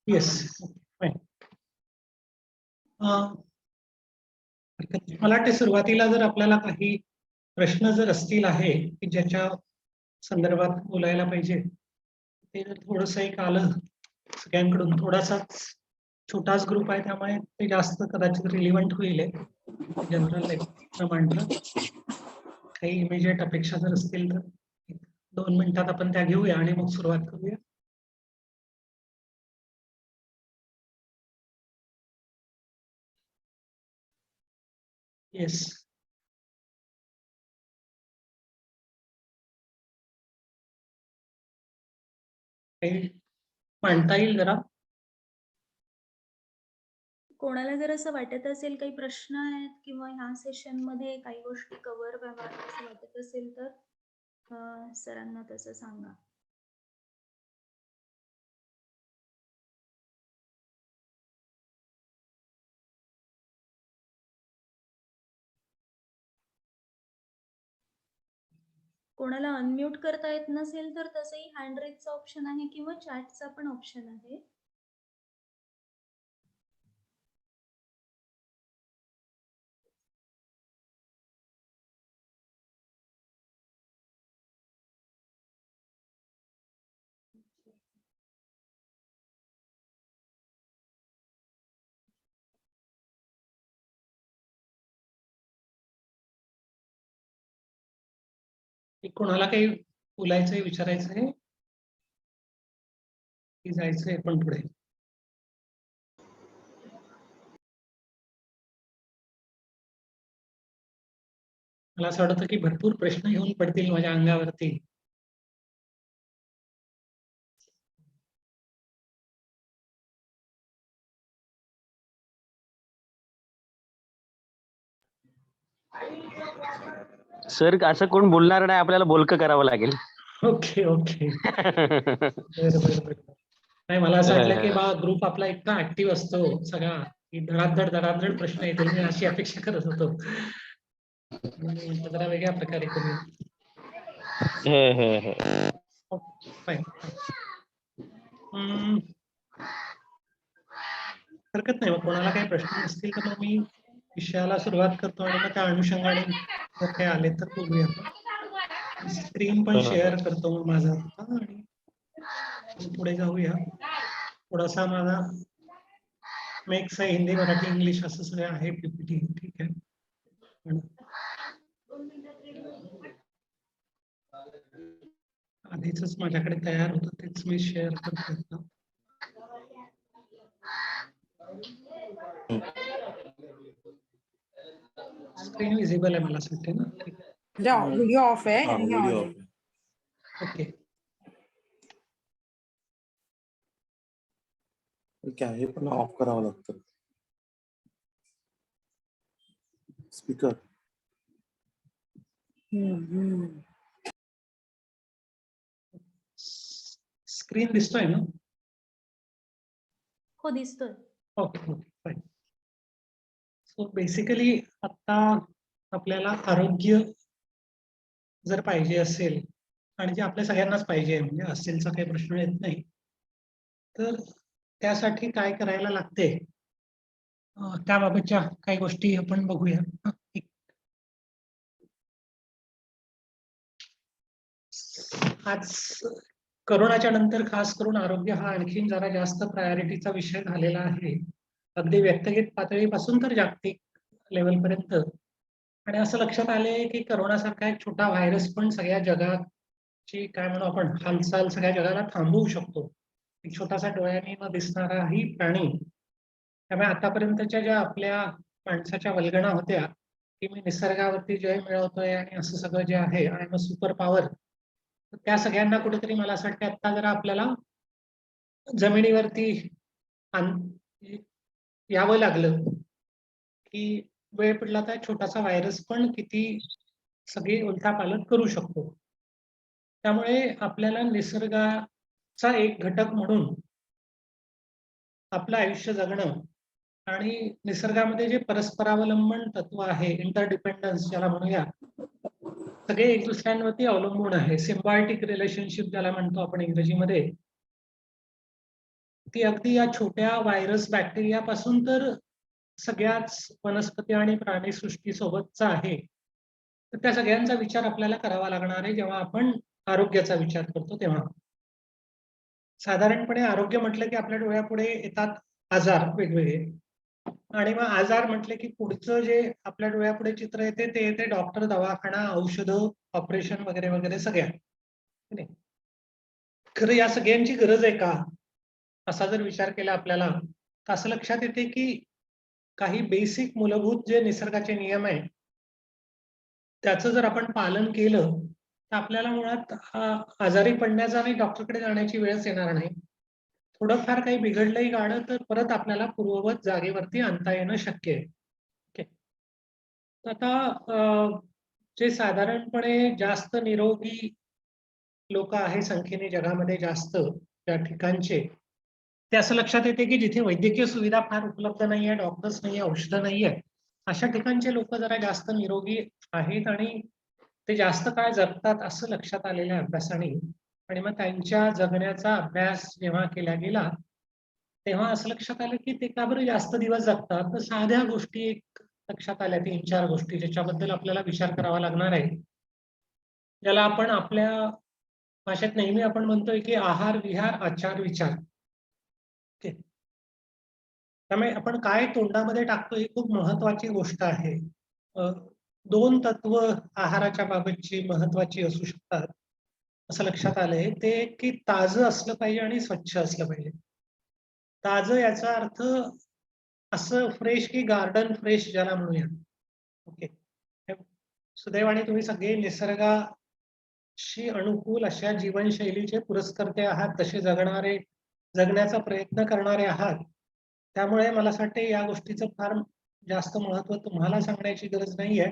Yes. मला वाटते सुरुवातीला जर आपल्याला काही प्रश्न जर असतील आहे की ज्याच्या संदर्भात बोलायला पाहिजे, ते जर थोडंसं एक आलं सगळ्यांकडून, थोडासाच छोटाच ग्रुप आहे त्यामुळे ते जास्त कदाचित रिलिव्हंट होईल. जनरल लेक्चर मांडलं, काही इमिजिएट अपेक्षा जर असतील तर 2 मिनिटात आपण त्या घेऊया आणि मग सुरुवात करूया. येस. काही मांडता येईल जरा? कोणाला जर असं वाटत असेल काही प्रश्न आहेत किंवा ह्या सेशन मध्ये काही गोष्टी कव्हर व्हाव्यात असं वाटत असेल तर सरांना तसं सांगा. कोणाला अनम्यूट करता येत नसेल तर तसंही हँड रेजचा ऑप्शन आहे किंवा चॅटचा पण ऑप्शन आहे. कोणाला काही बोलायचंय, विचारायचंय की जायचंय पण पुढे? मला असं वाटतं की भरपूर प्रश्न येऊन पडतील माझ्या अंगावरती. सर असं कोण बोलणार नाही, आपल्याला बोलकं करावं लागेल. Okay okay. बरं. नाही, मला असं वाटलं की बा ग्रुप आपला इतका ऍक्टिव्ह असतो सगळा की धडाधड प्रश्न येतील, मी अशी अपेक्षा करत होतो. जरा वेगळ्या प्रकारे करूया. हरकत नाही. मग कोणाला काही प्रश्न नसतील तर मग मी विषयाला सुरुवात करतो आणि मग त्या अनुषंगाने जर काही आले तर बोलूया. स्क्रीन पण शेअर करतो मग माझा आणि पुढे जाऊया. थोडासा माझा मिक्स आहे, हिंदी मराठी इंग्लिश असं सगळं आहे पीपीटी. ठीक आहे. आधीच माझ्याकडे तयार होतं तेच मी शेअर करतो. स्क्रीन विजिबल आहे मला असं ना? व्हिडिओ ऑफ आहे. ओके. हे पण ऑफ करावं लागतं. स्पीकर. स्क्रीन दिसतोय ना? हो, दिसतोय. Okay fine. सो बेसिकली आता आपल्याला आरोग्य जर पाहिजे असेल आणि जे आपल्या सगळ्यांनाच पाहिजे, म्हणजे असेलचा काही प्रश्न येत नाही, तर त्यासाठी काय करायला लागते त्याबाबतच्या काही गोष्टी आपण बघूया. आज करोनाच्या नंतर खास करून आरोग्य हा आणखीन जरा जास्त प्रायोरिटीचा विषय झालेला आहे, अगदी व्यक्तिगत पातळीपासून तर जागतिक लेवलपर्यंत. आणि असं लक्षात आले की करोनासारखा एक छोटा व्हायरस पण सगळ्या जगाची काय म्हणू आपण हालचाल सगळ्या जगाला थांबवू शकतो. एक छोटासा डोळ्यांनी न दिसणाराही प्राणी. त्यामुळे आतापर्यंतच्या ज्या आपल्या माणसाच्या वल्गणा होत्या की मी निसर्गावरती जय मिळवतोय आणि असं सगळं जे आहे आणि मग सुपर पॉवर, त्या सगळ्यांना कुठेतरी मला असं वाटतं आता जरा आपल्याला जमिनीवरती यावं लागलं की वेळ पडला तर छोटासा व्हायरस पण किती सगळी उलथापालट करू शकतो. त्यामुळे आपल्याला निसर्गाचा एक घटक म्हणून आपलं आयुष्य जगणं आणि निसर्गामध्ये जे परस्परावलंबन तत्व आहे, इंटरडिपेंडन्स ज्याला म्हणूया, सगळे एक दुसऱ्यांवरती अवलंबून आहे. सिम्बायोटिक रिलेशनशिप ज्याला म्हणतो आपण इंग्रजीमध्ये, ती अगदी या छोट्या व्हायरस बॅक्टेरियापासून तर सगळ्याच वनस्पती आणि प्राणीसृष्टी सोबतचा आहे. तर त्या सगळ्यांचा विचार आपल्याला करावा लागणार आहे जेव्हा आपण आरोग्याचा विचार करतो तेव्हा. साधारणपणे आरोग्य म्हटलं की आपल्या डोळ्यापुढे येतात आजार वेगवेगळे. आणि मग आजार म्हटले की पुढचं जे आपल्या डोळ्यापुढे चित्र येते ते येते डॉक्टर, दवाखाना, औषधं, ऑपरेशन वगैरे वगैरे सगळ्या. है नाही? खरं या सगळ्यांची गरज आहे का? असा जर विचार केला आपल्याला तर असं लक्षात येते की काही बेसिक मूलभूत जे निसर्गाचे नियम आहे त्याचं जर आपण पालन केलं तर आपल्याला मुळात आजारी पडण्याचा आणि डॉक्टरकडे जाण्याची वेळच येणार नाही. थोडंफार काही बिघडलंही गाणं तर परत आपल्याला पूर्ववत जागेवरती आणता येणं शक्य आहे. ओके. आता जे साधारणपणे जास्त निरोगी लोक आहे संख्येने जगामध्ये जास्त त्या ठिकाणचे, ते असं लक्षात येते की जिथे वैद्यकीय सुविधा फार उपलब्ध नाहीये, डॉक्टर्स नाहीये, औषधं नाहीये, अशा ठिकाणचे लोक जरा जास्त निरोगी आहेत आणि ते जास्त काळ जगतात असं लक्षात आलेल्या अभ्यासाने. आणि मग त्यांच्या जगण्याचा अभ्यास जेव्हा केला गेला तेव्हा असं लक्षात आलं की ते का बरं जास्त दिवस जगतात. तर साध्या गोष्टी एक लक्षात आल्या, 3-4 गोष्टी ज्याच्याबद्दल आपल्याला विचार करावा लागणार आहे. ज्याला आपण आपल्या भाषेत नेहमी आपण म्हणतोय की आहार विहार आचार विचार. ओके. त्यामुळे आपण काय तोंडामध्ये टाकतो ही खूप महत्वाची गोष्ट आहे. 2 तत्व आहाराच्या बाबतची महत्वाची असू शकतात असं लक्षात आलंय. ते की ताजं असलं पाहिजे आणि स्वच्छ असलं पाहिजे. ताजं याचा अर्थ असं फ्रेश की गार्डन फ्रेश ज्याला म्हणूया. ओके. सुदैवाने तुम्ही सगळे निसर्गाशी अनुकूल अशा जीवनशैलीचे पुरस्कर्ते आहात, तसे जगण्याचा प्रयत्न करणारे आहात. त्यामुळे मला असं वाटतं या गोष्टीचं फार जास्त महत्व तुम्हाला सांगण्याची गरज नाहीये.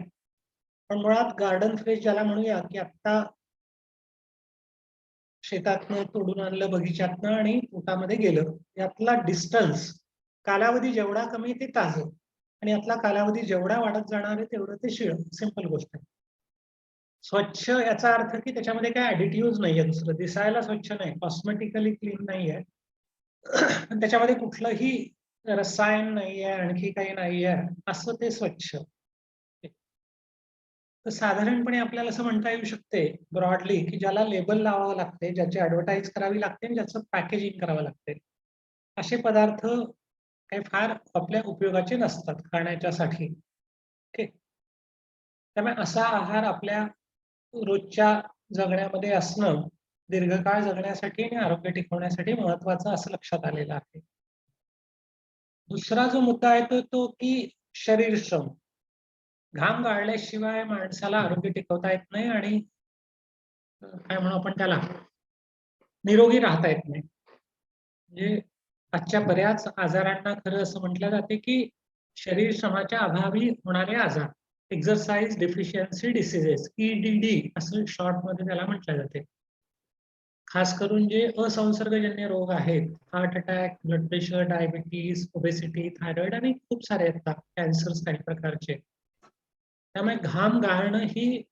पण मुळात गार्डन फ्रेश ज्याला म्हणूया की आता शेतातनं तोडून आणलं बगीच्यातनं आणि पोटामध्ये गेलं, यातला डिस्टन्स कालावधी जेवढा कमी ते ताजं आणि यातला कालावधी जेवढा वाढत जाणार आहे तेवढं ते शिळं. सिंपल गोष्ट आहे. स्वच्छ याचा अर्थ की त्याच्यामध्ये काही ऍडिटिव्ह नाहीये, दुसरं दिसायला स्वच्छ नाही, कॉस्मेटिकली क्लीन नाहीये, त्याच्यामध्ये कुठलंही रसायन नाहीये, आणखी काही नाहीये, असं ते स्वच्छ. तर साधारणपणे आपल्याला असं म्हणता येऊ शकते ब्रॉडली की ज्याला लेबल लावावं लागते, ज्याची ऍडव्हर्टाईज करावी लागते आणि ज्याचं पॅकेजिंग करावं लागते, असे पदार्थ काही फार आपल्या उपयोगाचे नसतात खाण्याच्यासाठी. ओके. त्यामुळे असा आहार आपल्या रोजच्या जगण्यामध्ये असणं दीर्घकाळ जगण्यासाठी आणि आरोग्य टिकवण्यासाठी महत्वाचं असं लक्षात आलेलं आहे. दुसरा जो मुद्दा येतो तो की शरीर श्रम. घाम गाळल्याशिवाय माणसाला आरोग्य टिकवता येत नाही आणि काय म्हणू आपण त्याला निरोगी राहता येत नाही. म्हणजे आजच्या बऱ्याच आजारांना खरं असं म्हटलं जाते की शरीर श्रमाच्या अभावी होणारे आजार, एक्झरसाइज डेफिशियन्सी डिसीजेस, EDD असं शॉर्ट मध्ये त्याला म्हटलं जाते. खास करून जे असंसर्गजन्य रोग आहेत, heart attack, blood pressure, diabetes, obesity, thyroid आणि खूप सारे आहेत कॅन्सर्स काही प्रकारचे. त्यामुळे घाम गाळणं ही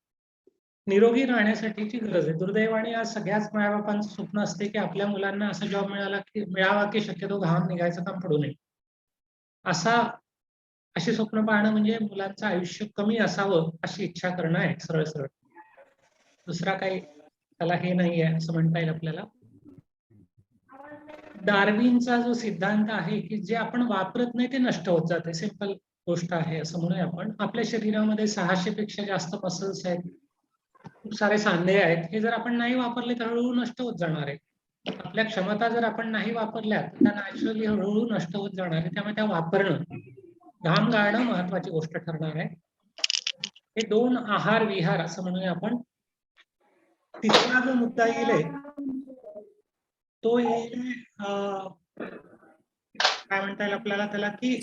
निरोगी राहण्यासाठीची गरज आहे. दुर्दैवाने आज सगळ्याच मायबापांचं स्वप्न असते की आपल्या मुलांना असा जॉब मिळावा की शक्यतो घाम निघायचं काम पडू नये. अशी स्वप्न पाहणं म्हणजे मुलांचं आयुष्य कमी असावं अशी इच्छा करणं आहे सरळ सरळ. दुसरा काही त्याला हे नाहीये असं म्हणता येईल आपल्याला. डार्विनचा जो सिद्धांत आहे की जे आपण वापरत नाही ते नष्ट होत जाते, सिंपल गोष्ट आहे असं म्हणूया आपण. आपल्या शरीरामध्ये 600 पेक्षा जास्त मसल्स आहेत, खूप सारे सांधे आहेत. हे जर आपण नाही वापरले तर हळूहळू नष्ट होत जाणार आहे. आपल्या क्षमता जर आपण नाही वापरल्या तर त्या नॅचरली हळूहळू नष्ट होत जाणार आहे. त्यामुळे त्या वापरणं, घाम गाळणं महत्वाची गोष्ट ठरणार आहे. हे 2 आहार विहार असं म्हणूया आपण. तिसरा जो मुद्दा येईल तो येईल काय म्हणता येईल आपल्याला त्याला की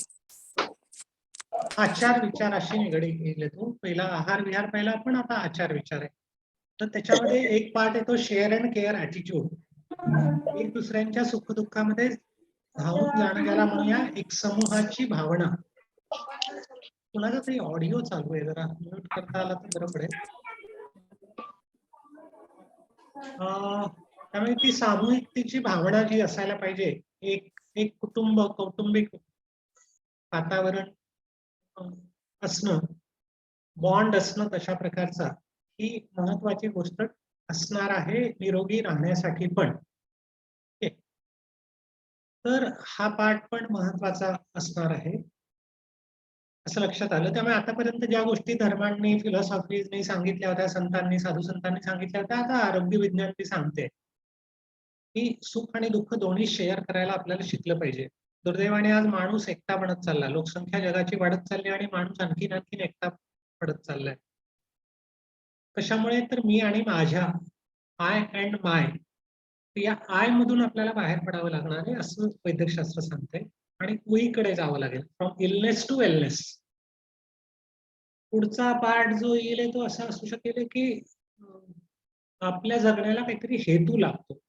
आचार विचार अशी निगडीत येईल तो. पहिला आहार विहार पहिला आपण, आता आचार विचार आहे. तर त्याच्यामध्ये एक पार्ट येतो शेअर अँड केअर ऍटिट्यूड. एक दुसऱ्यांच्या सुखदुःखामध्ये धावून जाणं ज्याला म्हणूया एक समूहाची भावना. कुणाचा तरी ऑडिओ चालू आहे, जरा म्यूट करता आला तर बरं पडेल. त्यामुळे ती सामूहिकतेची भावना जी असायला पाहिजे, एक एक कुटुंब, कौटुंबिक वातावरण असणं, बॉन्ड असणं तशा प्रकारचा, ही महत्वाची गोष्ट असणार आहे निरोगी राहण्यासाठी पण. ओके. तर हा पार्ट पण महत्वाचा असणार आहे असं लक्षात आलं. त्यामुळे आतापर्यंत ज्या गोष्टी धर्मांनी, फिलॉसॉफीजनी सांगितल्या होत्या, संतांनी, साधू संतांनी सांगितल्या होत्या, आता आरोग्य विज्ञान ती सांगते की सुख आणि दुःख दोन्ही शेअर करायला आपल्याला शिकलं पाहिजे. दुर्दैवाने आज माणूस एकटा बनत चालला, लोकसंख्या जगाची वाढत चालली आणि माणूस आणखीन आणखीन एकटा पडत चाललाय. कशामुळे? तर मी आणि माझ्या, आय अँड माय, या आय मधून आपल्याला बाहेर पडावं लागणार आहे असं वैद्यकशास्त्र सांगते आणि वी कडे जावं लागेल, फ्रॉम इलनेस टू वेलनेस. पुढचा पार्ट जो येईल तो असा असू शकेल की आपल्या जगण्याला काहीतरी हेतू लागतो,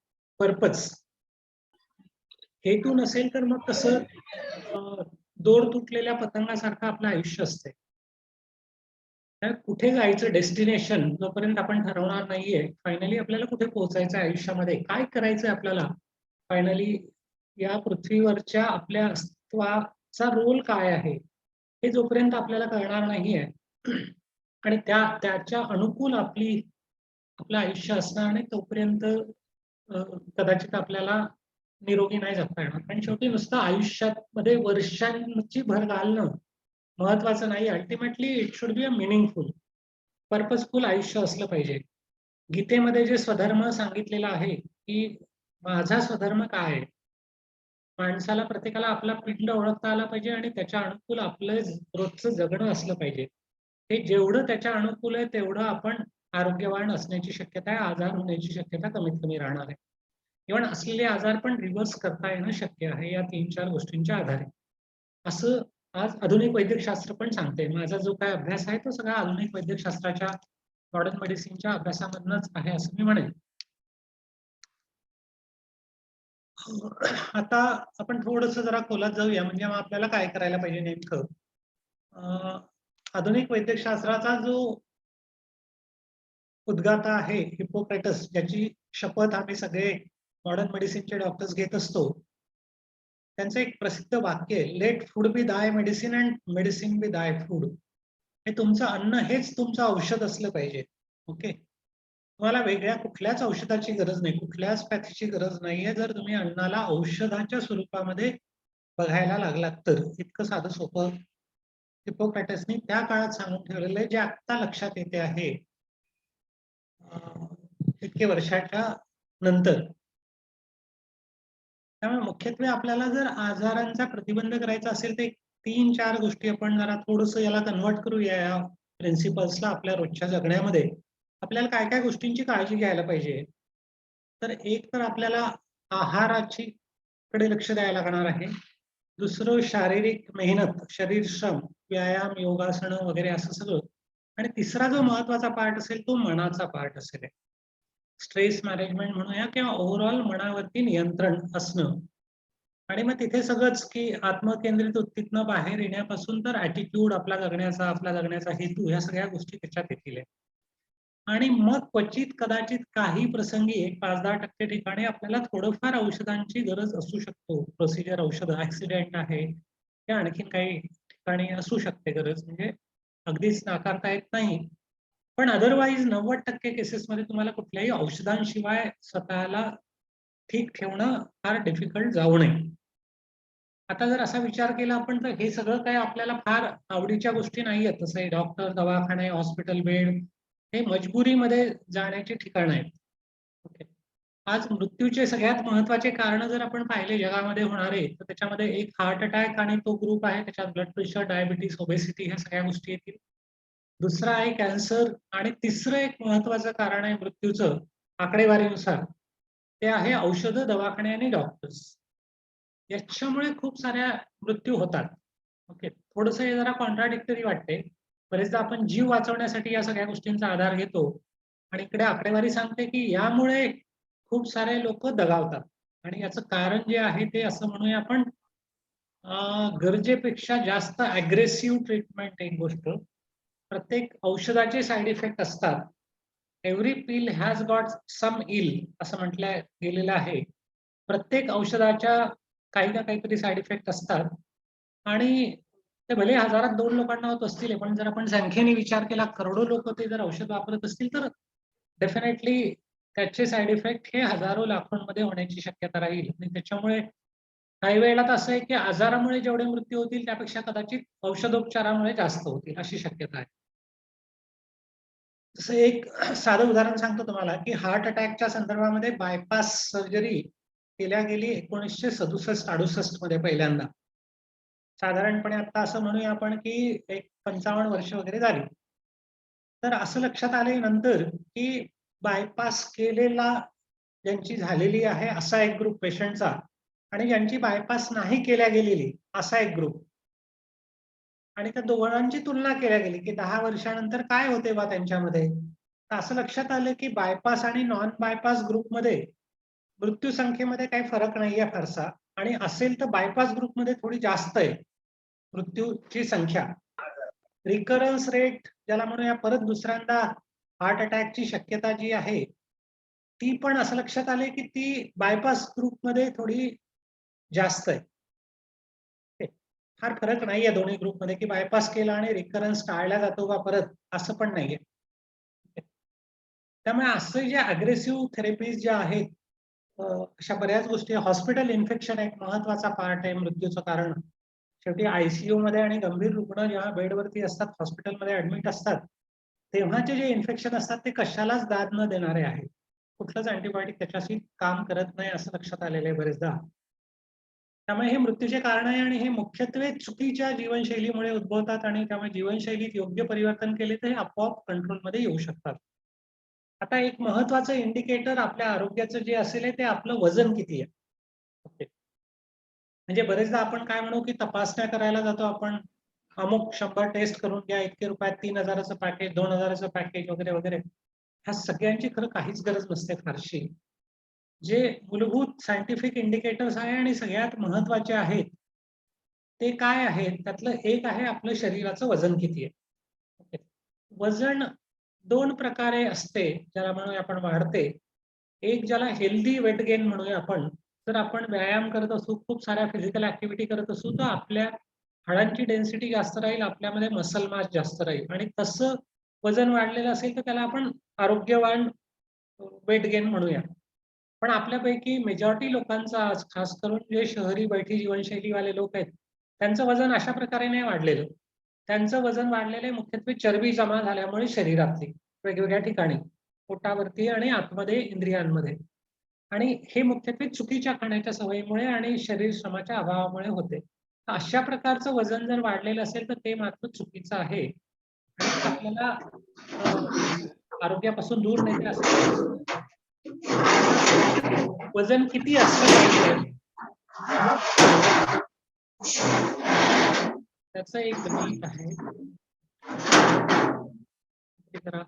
पर्पज. हेतू नसेल तर मग कसं दोर तुटलेल्या पतंगासारखं आपलं आयुष्य असते. कुठे जायचं डेस्टिनेशन जोपर्यंत आपण ठरवणार नाहीये, फायनली आपल्याला कुठे पोहोचायचं आयुष्यामध्ये, काय करायचंय आपल्याला, फायनली या पृथ्वीवरच्या आपल्या अस्तित्वाचा रोल काय आहे, हे जोपर्यंत आपल्याला कळणार नाहीये आणि त्याच्या अनुकूल आपलं आयुष्य असणार नाही तोपर्यंत कदाचित आपल्याला निरोगी नाही जगता येणार. कारण शेवटी नुसतं आयुष्यामध्ये वर्षांची भर घालणं महत्वाचं नाही. Ultimately it should be a meaningful, purposeful आयुष्य असलं पाहिजे. गीतेमध्ये जे स्वधर्म सांगितलेलं आहे की माझा स्वधर्म काय आहे, माणसाला प्रत्येकाला आपला पिंड ओळखता आला पाहिजे आणि त्याच्या अनुकूल आपलं रोजचं जगणं असलं पाहिजे. हे जेवढं त्याच्या अनुकूल आहे तेवढं आपण आरोग्यवान असण्याची शक्यता आहे, आजार होण्याची शक्यता कमीत कमी राहणार आहे. इव्हन असलेले आजार पण रिव्हर्स करता येणं शक्य आहे या 3-4 गोष्टींच्या आधारे, असं आज आधुनिक वैद्यकशास्त्र पण सांगते. माझा जो काय अभ्यास आहे तो सगळा आधुनिक वैद्यकशास्त्राच्या, मॉडर्न मेडिसिनच्या अभ्यासामधनच आहे असं मी म्हणेन. आता आपण थोडंसं जरा खोलात जाऊया, म्हणजे मग आपल्याला काय करायला पाहिजे नेमकं. आधुनिक वैद्यकशास्त्राचा जो उद्गाता आहे हिप्पोक्रेटस, ज्याची शपथ आम्ही सगळे मॉडर्न मेडिसिनचे डॉक्टर्स घेत असतो, त्यांचं एक प्रसिद्ध वाक्य आहे, लेट फूड बी दाय मेडिसिन अँड मेडिसिन बी दाय फूड. हे तुमचं अन्न हेच तुमचं औषध असलं पाहिजे. ओके. तुम्हाला वेगळ्या कुठल्याच औषधाची गरज नाही, कुठल्याच पॅथीची गरज नाहीये जर तुम्ही अन्नाला औषधाच्या स्वरूपामध्ये बघायला लागलात तर. इतकं साधं सोपं हिप्पोक्रेटसनी त्या काळात सांगून ठेवलेलं आहे, जे आत्ता लक्षात येते आहे इतके वर्षाच्या नंतर. त्यामुळे मुख्यत्वे आपल्याला जर आजारांचा प्रतिबंध करायचा असेल तर 3-4 गोष्टी आपण जरा थोडंसं याला कन्व्हर्ट करूया या प्रिन्सिपल्सला आपल्या रोजच्या जगण्यामध्ये. आपल्याला काय काय गोष्टींची काळजी घ्यायला पाहिजे. तर एक तर आपल्याला आहाराची कडे लक्ष द्यायला लागणार आहे. दुसरं शारीरिक मेहनत, शरीर श्रम, व्यायाम, योगासनं वगैरे असं सगळं. आणि तिसरा जो महत्वाचा पार्ट असेल तो मनाचा पार्ट असेल. स्ट्रेस मॅनेजमेंट म्हणूया किंवा ओव्हरऑल मनावरती नियंत्रण असणं. आणि मग तिथे सगळंच की आत्मकेंद्रित वृत्तीतनं बाहेर येण्यापासून तर ऍटिट्यूड, आपला जगण्याचा हेतू, ह्या सगळ्या गोष्टी त्याच्यात येतील. आणि मग क्वचित कदाचित काही प्रसंगी 5-10% ठिकाणी आपल्याला थोडंफार औषधांची गरज असू शकतो. प्रोसिजर औषध, ऍक्सिडेंट आहे, ते आणखीन काही ठिकाणी असू शकते गरज, म्हणजे अगदीच नाकारता येत नाही. पण अदरवाईज 90% केसेसमध्ये तुम्हाला कुठल्याही औषधांशिवाय स्वतःला ठीक ठेवणं फार डिफिकल्ट जाऊ नये. आता जर असा विचार केला आपण तर हे सगळं काय आपल्याला फार आवडीच्या गोष्टी नाहीयेत. तसं डॉक्टर, दवाखाने, हॉस्पिटल बेड हे मजबुरीमध्ये जाण्याची ठिकाणं आहेत. ओके. आज मृत्यूचे सगळ्यात महत्वाचे कारण जर आपण पाहिले जगामध्ये होणारे, तर त्याच्यामध्ये एक हार्ट अटॅक आणि तो ग्रुप आहे, त्याच्यात ब्लड प्रेशर, डायबिटीस, ओबेसिटी, ह्या सगळ्या गोष्टी येतील. दुसरा आहे कॅन्सर आणि तिसरं एक महत्वाचं कारण आहे मृत्यूचं आकडेवारीनुसार, ते आहे औषधं, दवाखाने आणि डॉक्टर्स. याच्यामुळे खूप साऱ्या मृत्यू होतात. ओके. थोडंसं हे जरा कॉन्ट्राडिक्टरी वाटते. बरेचदा आपण जीव वाचवण्यासाठी या सगळ्या गोष्टींचा आधार घेतो आणि इकडे आकडेवारी सांगते की यामुळे खूप सारे लोक दगावतात. आणि याचं कारण जे आहे ते असं म्हणूया आपण, गरजेपेक्षा जास्त अग्रेसिव्ह ट्रीटमेंट. एक गोष्ट, प्रत्येक औषधाचे साईड इफेक्ट असतात every pill has got some ill असं म्हटलं गेलेलं आहे. प्रत्येक औषधाच्या काही ना काहीतरी साईड इफेक्ट असतात आणि ते भले हजारात 2 लोकांना होत असतील, पण जर आपण संख्येने विचार केला, करोडो लोक ते जर औषध वापरत असतील, तर डेफिनेटली त्याचे साईड इफेक्ट हे हजारो लाखोंमध्ये होण्याची शक्यता राहील. आणि त्याच्यामुळे काही वेळेला तर असं आहे की आजारामुळे जेवढे मृत्यू होतील त्यापेक्षा कदाचित औषधोपचारामुळे जास्त होतील अशी शक्यता आहे. जसं एक साधं उदाहरण सांगतो तुम्हाला की हार्ट अटॅकच्या संदर्भामध्ये बायपास सर्जरी केल्या गेली 1967-68 मध्ये पहिल्यांदा. साधारणपणे आता असं म्हणूया आपण की एक 55 वर्ष वगैरे झाली. तर असं लक्षात आले नंतर की बायपास केलेला ज्यांची झालेली आहे असा एक ग्रुप पेशंटचा आणि ज्यांची बायपास नाही केल्या गेलेली असा एक ग्रुप आणि त्या दोघांची तुलना केल्या गेली की 10 वर्षानंतर काय होते बा त्यांच्यामध्ये. तर असं लक्षात आलं की बायपास आणि नॉन बायपास ग्रुपमध्ये मृत्यू संख्येमध्ये काही फरक नाहीये फारसा आणि असेल तर बायपास ग्रुपमध्ये थोडी जास्त आहे मृत्यूची संख्या. रिकरन्स रेट ज्याला म्हणूया परत दुसऱ्यांदा हार्ट अटॅकची शक्यता जी आहे ती पण असं लक्षात आले की ती बायपास ग्रुपमध्ये थोडी जास्त आहे. फार फरक नाहीये दोन्ही ग्रुपमध्ये की बायपास केला आणि रिकरन्स टाळला जातो का परत असं पण नाहीये. त्यामुळे असं जे अग्रेसिव्ह थेरपीज ज्या आहेत अशा बऱ्याच गोष्टी हॉस्पिटल इन्फेक्शन एक महत्वाचा पार्ट आहे मृत्यूचं कारण. शेवटी आयसीयू मध्ये आणि गंभीर रुग्ण जेव्हा बेडवरती असतात हॉस्पिटलमध्ये ऍडमिट असतात तेव्हाचे जे इन्फेक्शन असतात ते कशालाच दाद न देणारे आहेत. कुठलंच अँटीबायोटिक त्याच्याशी काम करत नाही असं लक्षात आलेलं आहे बरेचदा. त्यामुळे हे मृत्यूचे कारण आहे आणि हे मुख्यत्वे चुकीच्या जीवनशैलीमुळे उद्भवतात आणि त्यामुळे जीवनशैलीत योग्य परिवर्तन केले तर हे आपोआप कंट्रोलमध्ये येऊ शकतात. आता एक महत्वाचं इंडिकेटर आपल्या आरोग्याचं जे असेल ते आपलं वजन किती आहे. ओके. म्हणजे बरेचदा आपण काय म्हणू की तपासण्या करायला जातो आपण अमुक 100 टेस्ट करून घ्या इतके रुपयात 3000चं पॅकेज 2000चं पॅकेज वगैरे वगैरे. ह्या सगळ्यांची खरं काहीच गरज नसते फारशी. जे मूलभूत सायंटिफिक इंडिकेटर्स आहे आणि सगळ्यात महत्वाचे आहेत ते काय आहेत त्यातलं एक आहे आपलं शरीराचं वजन किती आहे. ओके. वजन 2 प्रकारे असते ज्याला म्हणूया आपण वाढते. एक ज्याला हेल्दी वेट गेन म्हणूया आपण. जर आपण व्यायाम करत असू खूप साऱ्या फिजिकल ऍक्टिव्हिटी करत असू तर आपल्या हाडांची डेन्सिटी जास्त राहील आपल्यामध्ये मसल मास जास्त राहील आणि तसं वजन वाढलेलं असेल तर त्याला आपण आरोग्यवान वेट गेन म्हणूया. पण आपल्यापैकी मेजॉरिटी लोकांचा आज खास करून जे शहरी बैठी जीवनशैलीवाले लोक आहेत त्यांचं वजन अशा प्रकारे नाही वाढलेलं. त्यांचं वजन वाढलेलं आहे मुख्यत्वे चरबी जमा झाल्यामुळे शरीरातली वेगवेगळ्या ठिकाणी पोटावरती आणि आतमध्ये इंद्रियांमध्ये आणि हे मुख्यत्वे चुकीच्या खाण्याच्या सवयीमुळे आणि शरीर श्रमाच्या अभावामुळे होते. अशा प्रकारचं वजन जर वाढलेलं असेल तर ते मात्र चुकीचं आहे आणि आपल्याला आरोग्यापासून दूर नेते असं वजन किती असलं पाहिजे त्याचं एक गणित आहे. ते करा.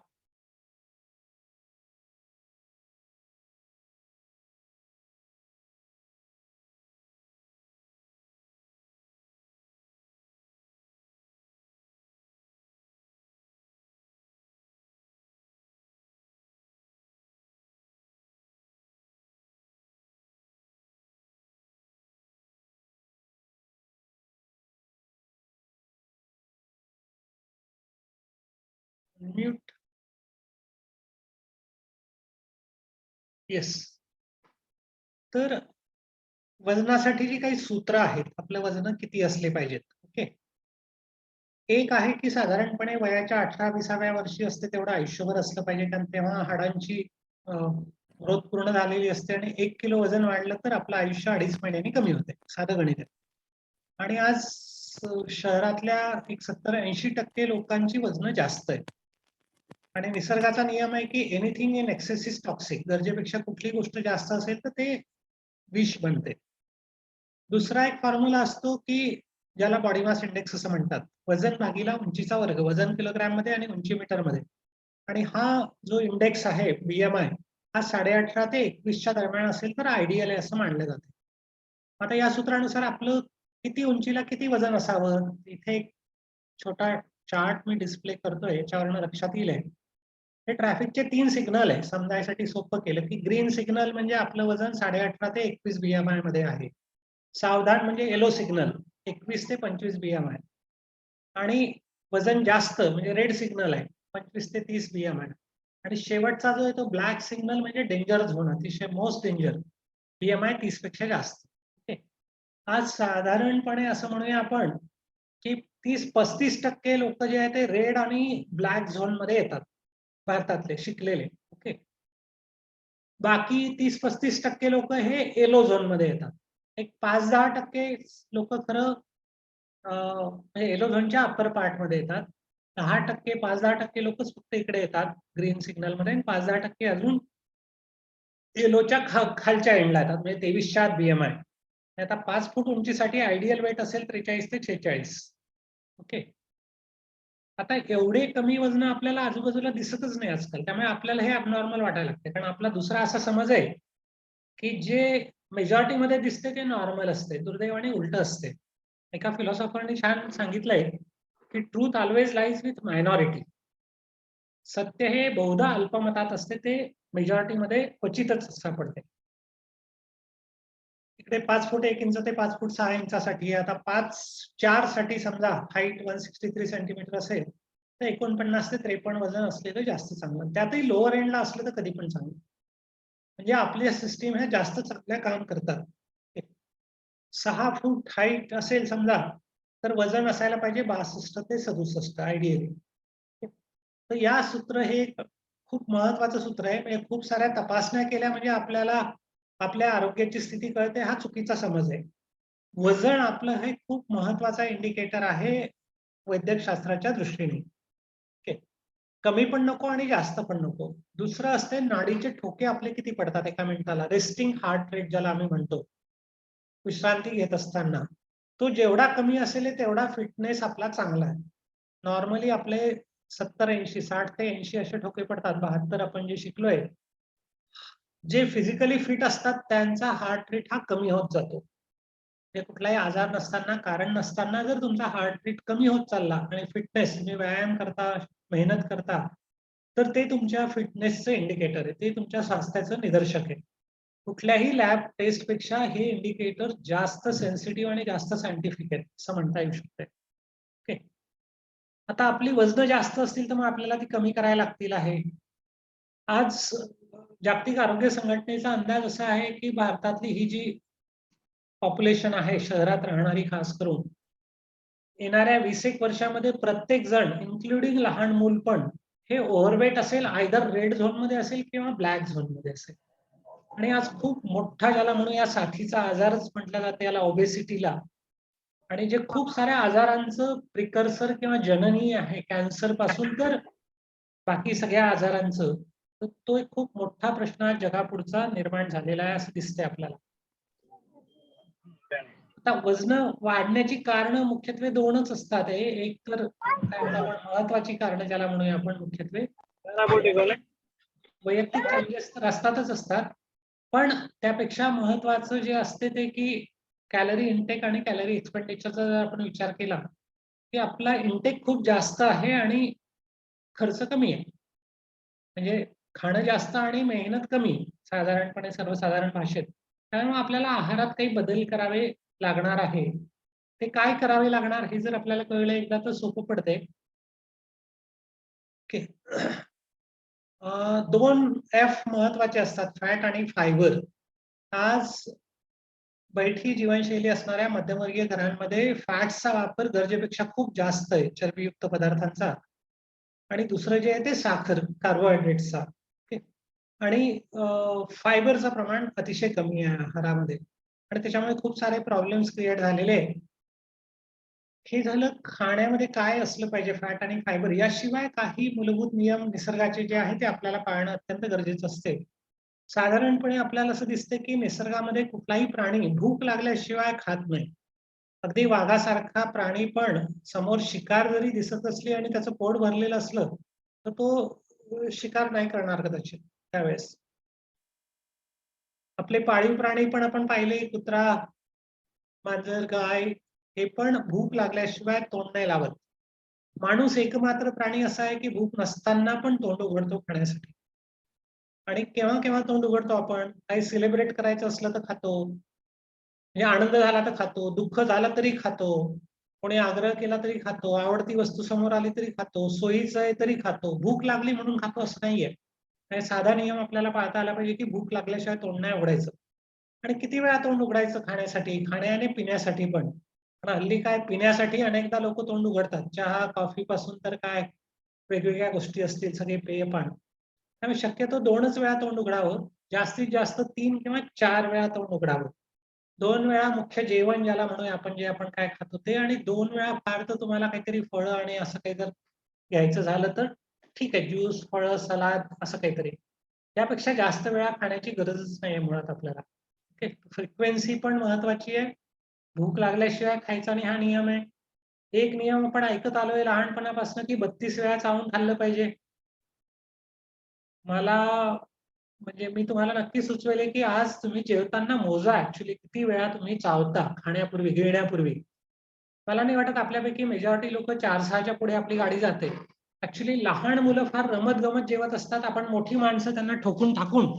म्यूट. येस. तर वजनासाठी जी काही सूत्र आहेत आपलं वजन किती असले पाहिजेत. ओके. एक आहे की साधारणपणे वयाच्या 18-20व्या वर्षी असते तेवढं आयुष्यभर असलं पाहिजे कारण तेव्हा हाडांची ग्रोथ पूर्ण झालेली असते आणि 1 किलो वजन वाढलं तर आपलं आयुष्य 2.5 महिन्यांनी कमी होते. साधं गणित आहे. आणि आज शहरातल्या एक 70-80% लोकांची वजन जास्त आहे आणि निसर्गाचा नियम आहे की anything in excess is toxic. गरजेपेक्षा कुठली गोष्ट जास्त असेल तर ते विष बनते. दुसरा एक फॉर्म्युला असतो की ज्याला बॉडी मास इंडेक्स असं म्हणतात. वजन भागीला उंचीचा वर्ग. वजन किलोग्रॅम मध्ये आणि उंची मीटर मध्ये. आणि हा जो इंडेक्स आहे BMI हा 18.5 ते 21च्या दरम्यान असेल तर आयडियल आहे असं मानलं जाते. आता या सूत्रानुसार आपलं किती उंचीला किती वजन असावं इथे एक छोटा चार्ट मी डिस्प्ले करतोय याच्यावरनं लक्षात येईल. हे ट्रॅफिकचे 3 सिग्नल आहे. समजायसाठी सोपं केलं की ग्रीन सिग्नल म्हणजे आपलं वजन 18.5 ते 21 BMI मध्ये आहे. सावधान म्हणजे येलो सिग्नल 21 ते 25 BMI आणि वजन जास्त म्हणजे रेड सिग्नल आहे 25 ते 30 BMI आणि शेवटचा जो आहे तो ब्लॅक सिग्नल म्हणजे डेंजर झोन, अतिशय मोस्ट डेंजर BMI 30 पेक्षा जास्त. ओके. आज साधारणपणे असं म्हणूया आपण की 30-35% लोक जे आहेत ते रेड आणि ब्लॅक झोन मध्ये येतात भारतातले शिकलेले. ओके. बाकी 30-35% लोक हे येलो झोन मध्ये येतात. एक 5-10% लोक खरं म्हणजे येलो झोनच्या अप्पर पार्ट मध्ये येतात. 10% 5-10% लोकच फक्त इकडे येतात ग्रीन सिग्नल मध्ये आणि 5-10% अजून येलोच्या खालच्या एंडला येतात म्हणजे 23च्या आत BMI. आता 5 फूट उंचीसाठी आयडियल वेट असेल 43 ते 46. ओके. आता एवढे कमी वजन आपल्याला आजूबाजूला दिसतच नाही आजकाल, त्यामुळे आपल्याला हे अबनॉर्मल वाटायला लागते. कारण आपला दुसरा असा समज आहे की जे मेजॉरिटीमध्ये दिसते ते नॉर्मल असते, दुर्दैवाने उलट असते. एका फिलॉसॉफरने छान सांगितलंय की truth always lies with minority. सत्य हे बहुधा अल्पमतात असते, ते मेजॉरिटीमध्ये क्वचितच सापडते. इकडे 5 फूट 1 इंच ते 5 फूट 6 इंचासाठी आता 5'4" साठी समजा हाईट 163 सेंटीमीटर असेल तर 49 ते 53 वजन असलेलं जास्त चांगलं. त्यातही लोअर एंडला असलं तर कधी पण चांगलं. म्हणजे आपल्या सिस्टीम ह्या जास्त चांगल्या काम करतात. 6 फूट हाईट असेल समजा तर वजन असायला पाहिजे 62 ते 67 आयडियली. तर या सूत्र हे खूप महत्वाचं सूत्र आहे. म्हणजे खूप साऱ्या तपासण्या केल्या म्हणजे आपल्याला आपल्या आरोग्याची स्थिती कळते, हा चुकीचा समज आहे. वजन आपलं हे खूप महत्वाचा इंडिकेटर आहे वैद्यकशास्त्राच्या दृष्टीने. ओके. कमी पण नको आणि जास्त पण नको. दुसरं असते नाडीचे ठोके आपले किती पडतात एका मिनिटाला, रेस्टिंग हार्ट रेट ज्याला आम्ही म्हणतो, विश्रांती घेत असताना. तो जेवढा कमी असेल तेवढा फिटनेस आपला चांगला आहे. नॉर्मली आपले 70-80, 60 ते 80 असे ठोके पडतात. 72 आपण जे शिकलोय. जे फिजिकली फिट असतात त्यांचा हार्ट रेट हा कमी होत जातो. ते कुठलाही आजार नसताना, कारण नसताना जर तुमचा हार्ट रेट कमी होत चालला आणि फिटनेस तुम्ही व्यायाम करता, मेहनत करता, तर ते तुमच्या फिटनेसचं इंडिकेटर आहे. ते तुमच्या स्वास्थ्याचं निदर्शक आहे. कुठल्याही लॅब टेस्ट पेक्षा हे इंडिकेटर जास्त सेन्सिटिव्ह आणि जास्त सायंटिफिक आहे असं म्हणता येऊ शकते. ओके. आता आपली वजन जास्त असतील तर मग आपल्याला ती कमी करायला लागतील आहे. आज जागतिक आरोग्य संघटनेचा अंदाज असा आहे की भारतातली ही जी पॉप्युलेशन आहे शहरात राहणारी खास करून, येणाऱ्या 20 वर्षामध्ये प्रत्येक जण इन्क्लुडिंग लहान मूल पण हे ओव्हरवेट असेल, आयदर रेड झोन मध्ये असेल किंवा ब्लॅक झोन मध्ये असेल. आणि आज खूप मोठा ज्याला म्हणून या साथीचा आजारच म्हटलं जाते याला, ओबेसिटीला, आणि जे खूप साऱ्या आजारांचं प्रिकर्सर किंवा जननी आहे कॅन्सर पासून तर बाकी सगळ्या आजारांचं, तर तो एक खूप मोठा प्रश्न जगापुढचा निर्माण झालेला आहे असं दिसतंय आपल्याला. आता वजन वाढण्याची कारण मुख्यत्वे 2च असतात. एक तर काय म्हणतो आपण महत्वाची कारण ज्याला म्हणूया आपण मुख्यत्वे वैयक्तिक चेंजेस तर असतातच असतात, पण त्यापेक्षा महत्वाचं जे असते ते की कॅलरी इनटेक आणि कॅलरी एक्सपेंडिचरचा जर आपण विचार केला की आपला इनटेक खूप जास्त आहे आणि खर्च कमी आहे. म्हणजे खाणं जास्त आणि मेहनत कमी, साधारणपणे सर्वसाधारण भाषेत. त्यामुळे आपल्याला आहारात काही बदल करावे लागणार आहे. ते काय करावे लागणार हे जर आपल्याला कळलं एकदा तर सोपं पडते. ओके. 2 F महत्वाचे असतात, फॅट आणि फायबर. आज बैठी जीवनशैली असणाऱ्या मध्यमवर्गीय घरांमध्ये फॅट्सचा वापर गरजेपेक्षा खूप जास्त आहे, चरबीयुक्त पदार्थांचा. आणि दुसरं जे आहे ते साखर, कार्बोहायड्रेट्सचा. आणि फायबरचं प्रमाण अतिशय कमी आहे आहारामध्ये आणि त्याच्यामुळे खूप सारे प्रॉब्लेम्स क्रिएट झालेले आहेत. हे झालं खाण्यामध्ये काय असलं पाहिजे, फॅट आणि फायबर. याशिवाय काही मूलभूत नियम निसर्गाचे जे आहे ते आपल्याला पाळणं अत्यंत गरजेचं असते. साधारणपणे आपल्याला असं दिसते की निसर्गामध्ये कुठलाही प्राणी भूक लागल्याशिवाय खात नाही. अगदी वाघासारखा प्राणी पण समोर शिकार जरी दिसत असली आणि त्याचं पोट भरलेलं असलं तर तो शिकार नाही करणार कदाचित त्यावेळेस. आपले पाळीव प्राणी पण आपण पाहिले, कुत्रा, मांजर, गाय, हे पण भूक लागल्याशिवाय तोंड नाही लावत. माणूस एकमात्र प्राणी असा आहे की भूक नसताना पण तोंड उघडतो खाण्यासाठी. आणि केव्हा केव्हा तोंड उघडतो आपण, काही सेलिब्रेट करायचं असलं तर खातो. म्हणजे आनंद झाला तर खातो, दुःख झालं तरी खातो, कोणी आग्रह केला तरी खातो, आवडती वस्तू समोर आली तरी खातो, सोयीचं आहे तरी खातो, भूक लागली म्हणून खातो असं नाहीये. हे साधा नियम आपल्याला पाळता आला पाहिजे की भूक लागल्याशिवाय तोंड नाही उघडायचं. आणि किती वेळा तोंड उघडायचं खाण्यासाठी, खाण्या आणि पिण्यासाठी पण. पण हल्ली काय पिण्यासाठी अनेकदा लोक तोंड उघडतात. चहा, कॉफी पासून तर काय वेगवेगळ्या गोष्टी असतील, सगळे पेयपान. त्यामुळे शक्यतो 2च वेळा तोंड उघडावं. जास्तीत जास्त 3 किंवा 4 वेळा तोंड उघडावं. 2 वेळा मुख्य जेवण ज्याला म्हणूया आपण, जे आपण काय खातो ते, आणि 2 वेळा फार तर तुम्हाला काहीतरी फळं आणि असं काही जर घ्यायचं झालं तर ठीक आहे, ज्यूस, फळं, सलाद असं काहीतरी. त्यापेक्षा जास्त वेळा खाण्याची गरजच नाहीये मुळात आपल्याला. ओके. फ्रिक्वेन्सी पण महत्वाची आहे. भूक लागल्याशिवाय खायचा नाही हा नियम आहे. एक नियम आपण ऐकत आलोय लहानपणापासून की 32 वेळा चावून खाल्लं पाहिजे. मला म्हणजे मी तुम्हाला नक्की सुचवेल की आज तुम्ही जेवताना मोजा ऍक्च्युली किती वेळा तुम्ही चावता खाण्यापूर्वी, गिळण्यापूर्वी. मला नाही वाटत आपल्यापैकी मेजॉरिटी लोक 4-6च्या पुढे आपली गाडी जाते. ऍक्च्युली लहान मुलं फार रमत-गमत जेवत असतात. आपण मोठी माणसं त्यांना ठोकून टाकून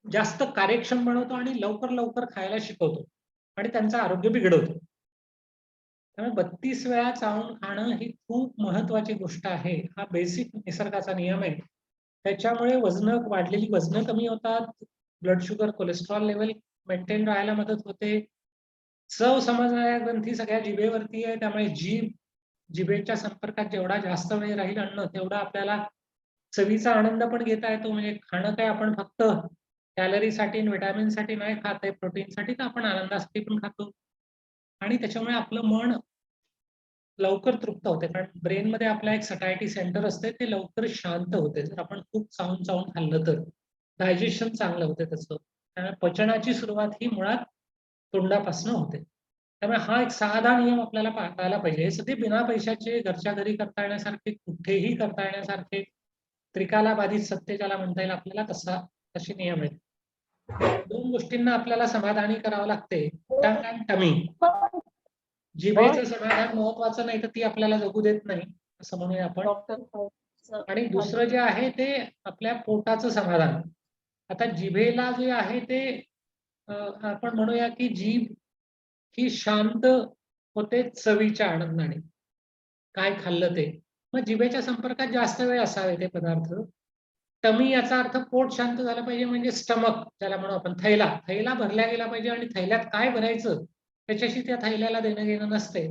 जास्त कार्यक्षम बनवतो आणि लवकर खायला शिकवतो आणि त्यांचं आरोग्य बिघडवतो. त्यामुळे 32 वेळा चावून खाणं ही खूप महत्वाची गोष्ट आहे. हा बेसिक निसर्गाचा नियम आहे. त्याच्यामुळे वाढलेली वजनं कमी होतात, blood sugar, cholesterol level maintain राहायला मदत होते. चव समजणाऱ्या ग्रंथी सगळ्या जिभेवरती आहे. त्यामुळे जिभेच्या संपर्कात जेवढा जास्त वेळ राहील अन्न, तेवढा आपल्याला चवीचा आनंद पण घेता येतो. म्हणजे खाणं काय आपण फक्त कॅलरीसाठी, व्हिटॅमिनसाठी नाही खात आहे, प्रोटीनसाठी, तर आपण आनंदासाठी पण खातो. आणि त्याच्यामुळे आपलं मन लवकर तृप्त होते. कारण ब्रेनमध्ये आपला एक सटायटी सेंटर असते, ते लवकर शांत होते. जर आपण खूप चावून खाल्लं तर डायजेशन चांगलं होते त्याचं. त्यामुळे पचनाची सुरुवात ही मुळात तोंडापासून होते. त्यामुळे हा एक साधा नियम आपल्याला पाळता आला पाहिजे. हे सगळे बिना पैशाचे, घरच्या घरी करता येण्यासारखे, कुठेही करता येण्यासारखे, त्रिकाला बाधित सत्य ज्याला म्हणता येईल आपल्याला, तसे नियम आहेत. 2 गोष्टींना आपल्याला समाधानी करावं लागते. टंग अँड टमी. जिभेचं समाधान महत्वाचं नाही तर ती आपल्याला जगू देत नाही, असं म्हणूया आपण. आणि दुसरं जे आहे ते आपल्या पोटाचं समाधान. आता जिभेला जे आहे ते आपण म्हणूया की जीभ ही शांत होते चवीच्या आनंदाने. काय खाल्लं ते. मग जिभेच्या संपर्कात जास्त वेळ असावे ते पदार्थ. टमी याचा अर्थ पोट शांत झालं पाहिजे, म्हणजे स्टमक ज्याला म्हणू आपण, थैला भरल्या गेला पाहिजे आणि थैल्यात काय भरायचं त्याच्याशी त्या थैल्याला देणं घेणं नसते.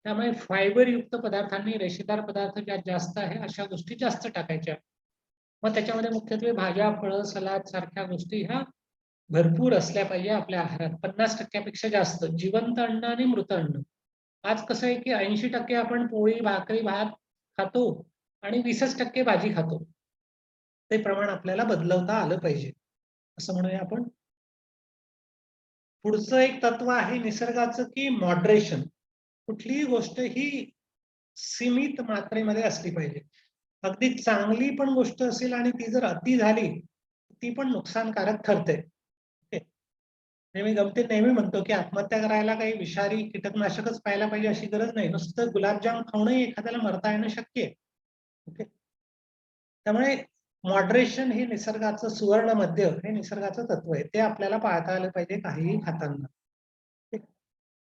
त्यामुळे फायबरयुक्त पदार्थांनी, रेषेदार पदार्थ ज्यात जास्त आहे अशा गोष्टी जास्त टाकायच्या. मग त्याच्यामध्ये मुख्यत्वे भाज्या, फळं, सलाद सारख्या गोष्टी ह्या भरपूर असल्या पाहिजे आपल्या आहारात. 50% पेक्षा जास्त जिवंत अन्न आणि मृत अन्न. आज कसं आहे की 80% आपण पोळी, भाकरी, भात खातो आणि 20% भाजी खातो. ते प्रमाण आपल्याला बदलवता आलं पाहिजे, असं म्हणूया आपण. पुढचं एक तत्व आहे निसर्गाचं की मॉडरेशन. कुठलीही गोष्ट ही सीमित मात्रेमध्ये असली पाहिजे. अगदी चांगली पण गोष्ट असेल आणि ती जर अति झाली, ती पण नुकसानकारक ठरते. ओके. मी गमतीत नेहमी म्हणतो की आत्महत्या करायला काही विषारी कीटकनाशकच पाहायला पाहिजे अशी गरज नाही. नुसतं गुलाबजाम खाऊनही एखाद्याला मरता येणं शक्य आहे. ओके. त्यामुळे मॉडरेशन हे निसर्गाचं सुवर्ण मध्य, हे निसर्गाचं तत्व आहे. ते आपल्याला पाळता आलं पाहिजे काहीही खाताना. ठीक.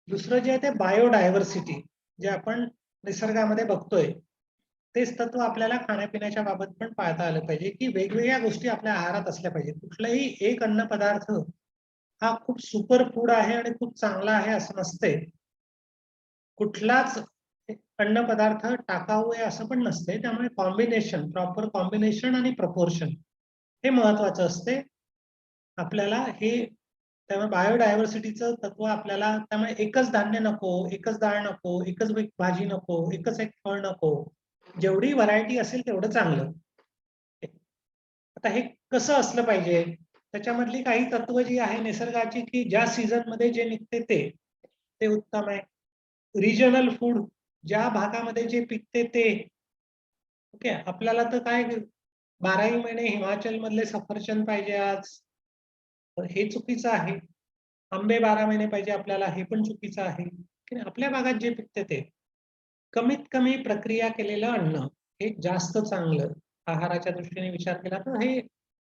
दुसरं जे आहे ते बायोडायव्हर्सिटी, जे आपण निसर्गामध्ये बघतोय, तेच तत्व आपल्याला खाण्यापिण्याच्या बाबत पण पाळता आलं पाहिजे की वेगवेगळ्या गोष्टी आपल्या आहारात असल्या पाहिजेत. कुठलाही एक अन्न पदार्थ हा खूप सुपर फूड आहे आणि खूप चांगला आहे असं नसते. कुठलाच अन्न पदार्थ टाकाऊ आहे असं पण नसते. त्यामुळे कॉम्बिनेशन, प्रॉपर कॉम्बिनेशन आणि प्रपोर्शन हे महत्वाचं असते. आपल्याला हे, त्यामुळे बायोडायव्हर्सिटीचं तत्व आपल्याला, त्यामुळे एकच धान्य नको, एकच डाळ नको, एकच एक भाजी नको, एकच एक फळ नको. जेवढी व्हरायटी असेल तेवढं चांगलं. आता हे कसं असलं पाहिजे, त्याच्यामधली काही तत्व जी आहे निसर्गाची की ज्या सीझन मध्ये जे निघते ते उत्तम आहे. रिजनल फूड, ज्या भागामध्ये जे पिकते ते. ओके. आपल्याला तर काय 12ही महिने हिमाचल मधले सफरचंद पाहिजे आज, तर हे चुकीचं आहे. आंबे 12 महिने पाहिजे आपल्याला, हे पण चुकीचं आहे. की आपल्या भागात जे पिकते ते. कमीत कमी प्रक्रिया केलेलं अन्न हे जास्त चांगलं. आहाराच्या दृष्टीने विचार केला तर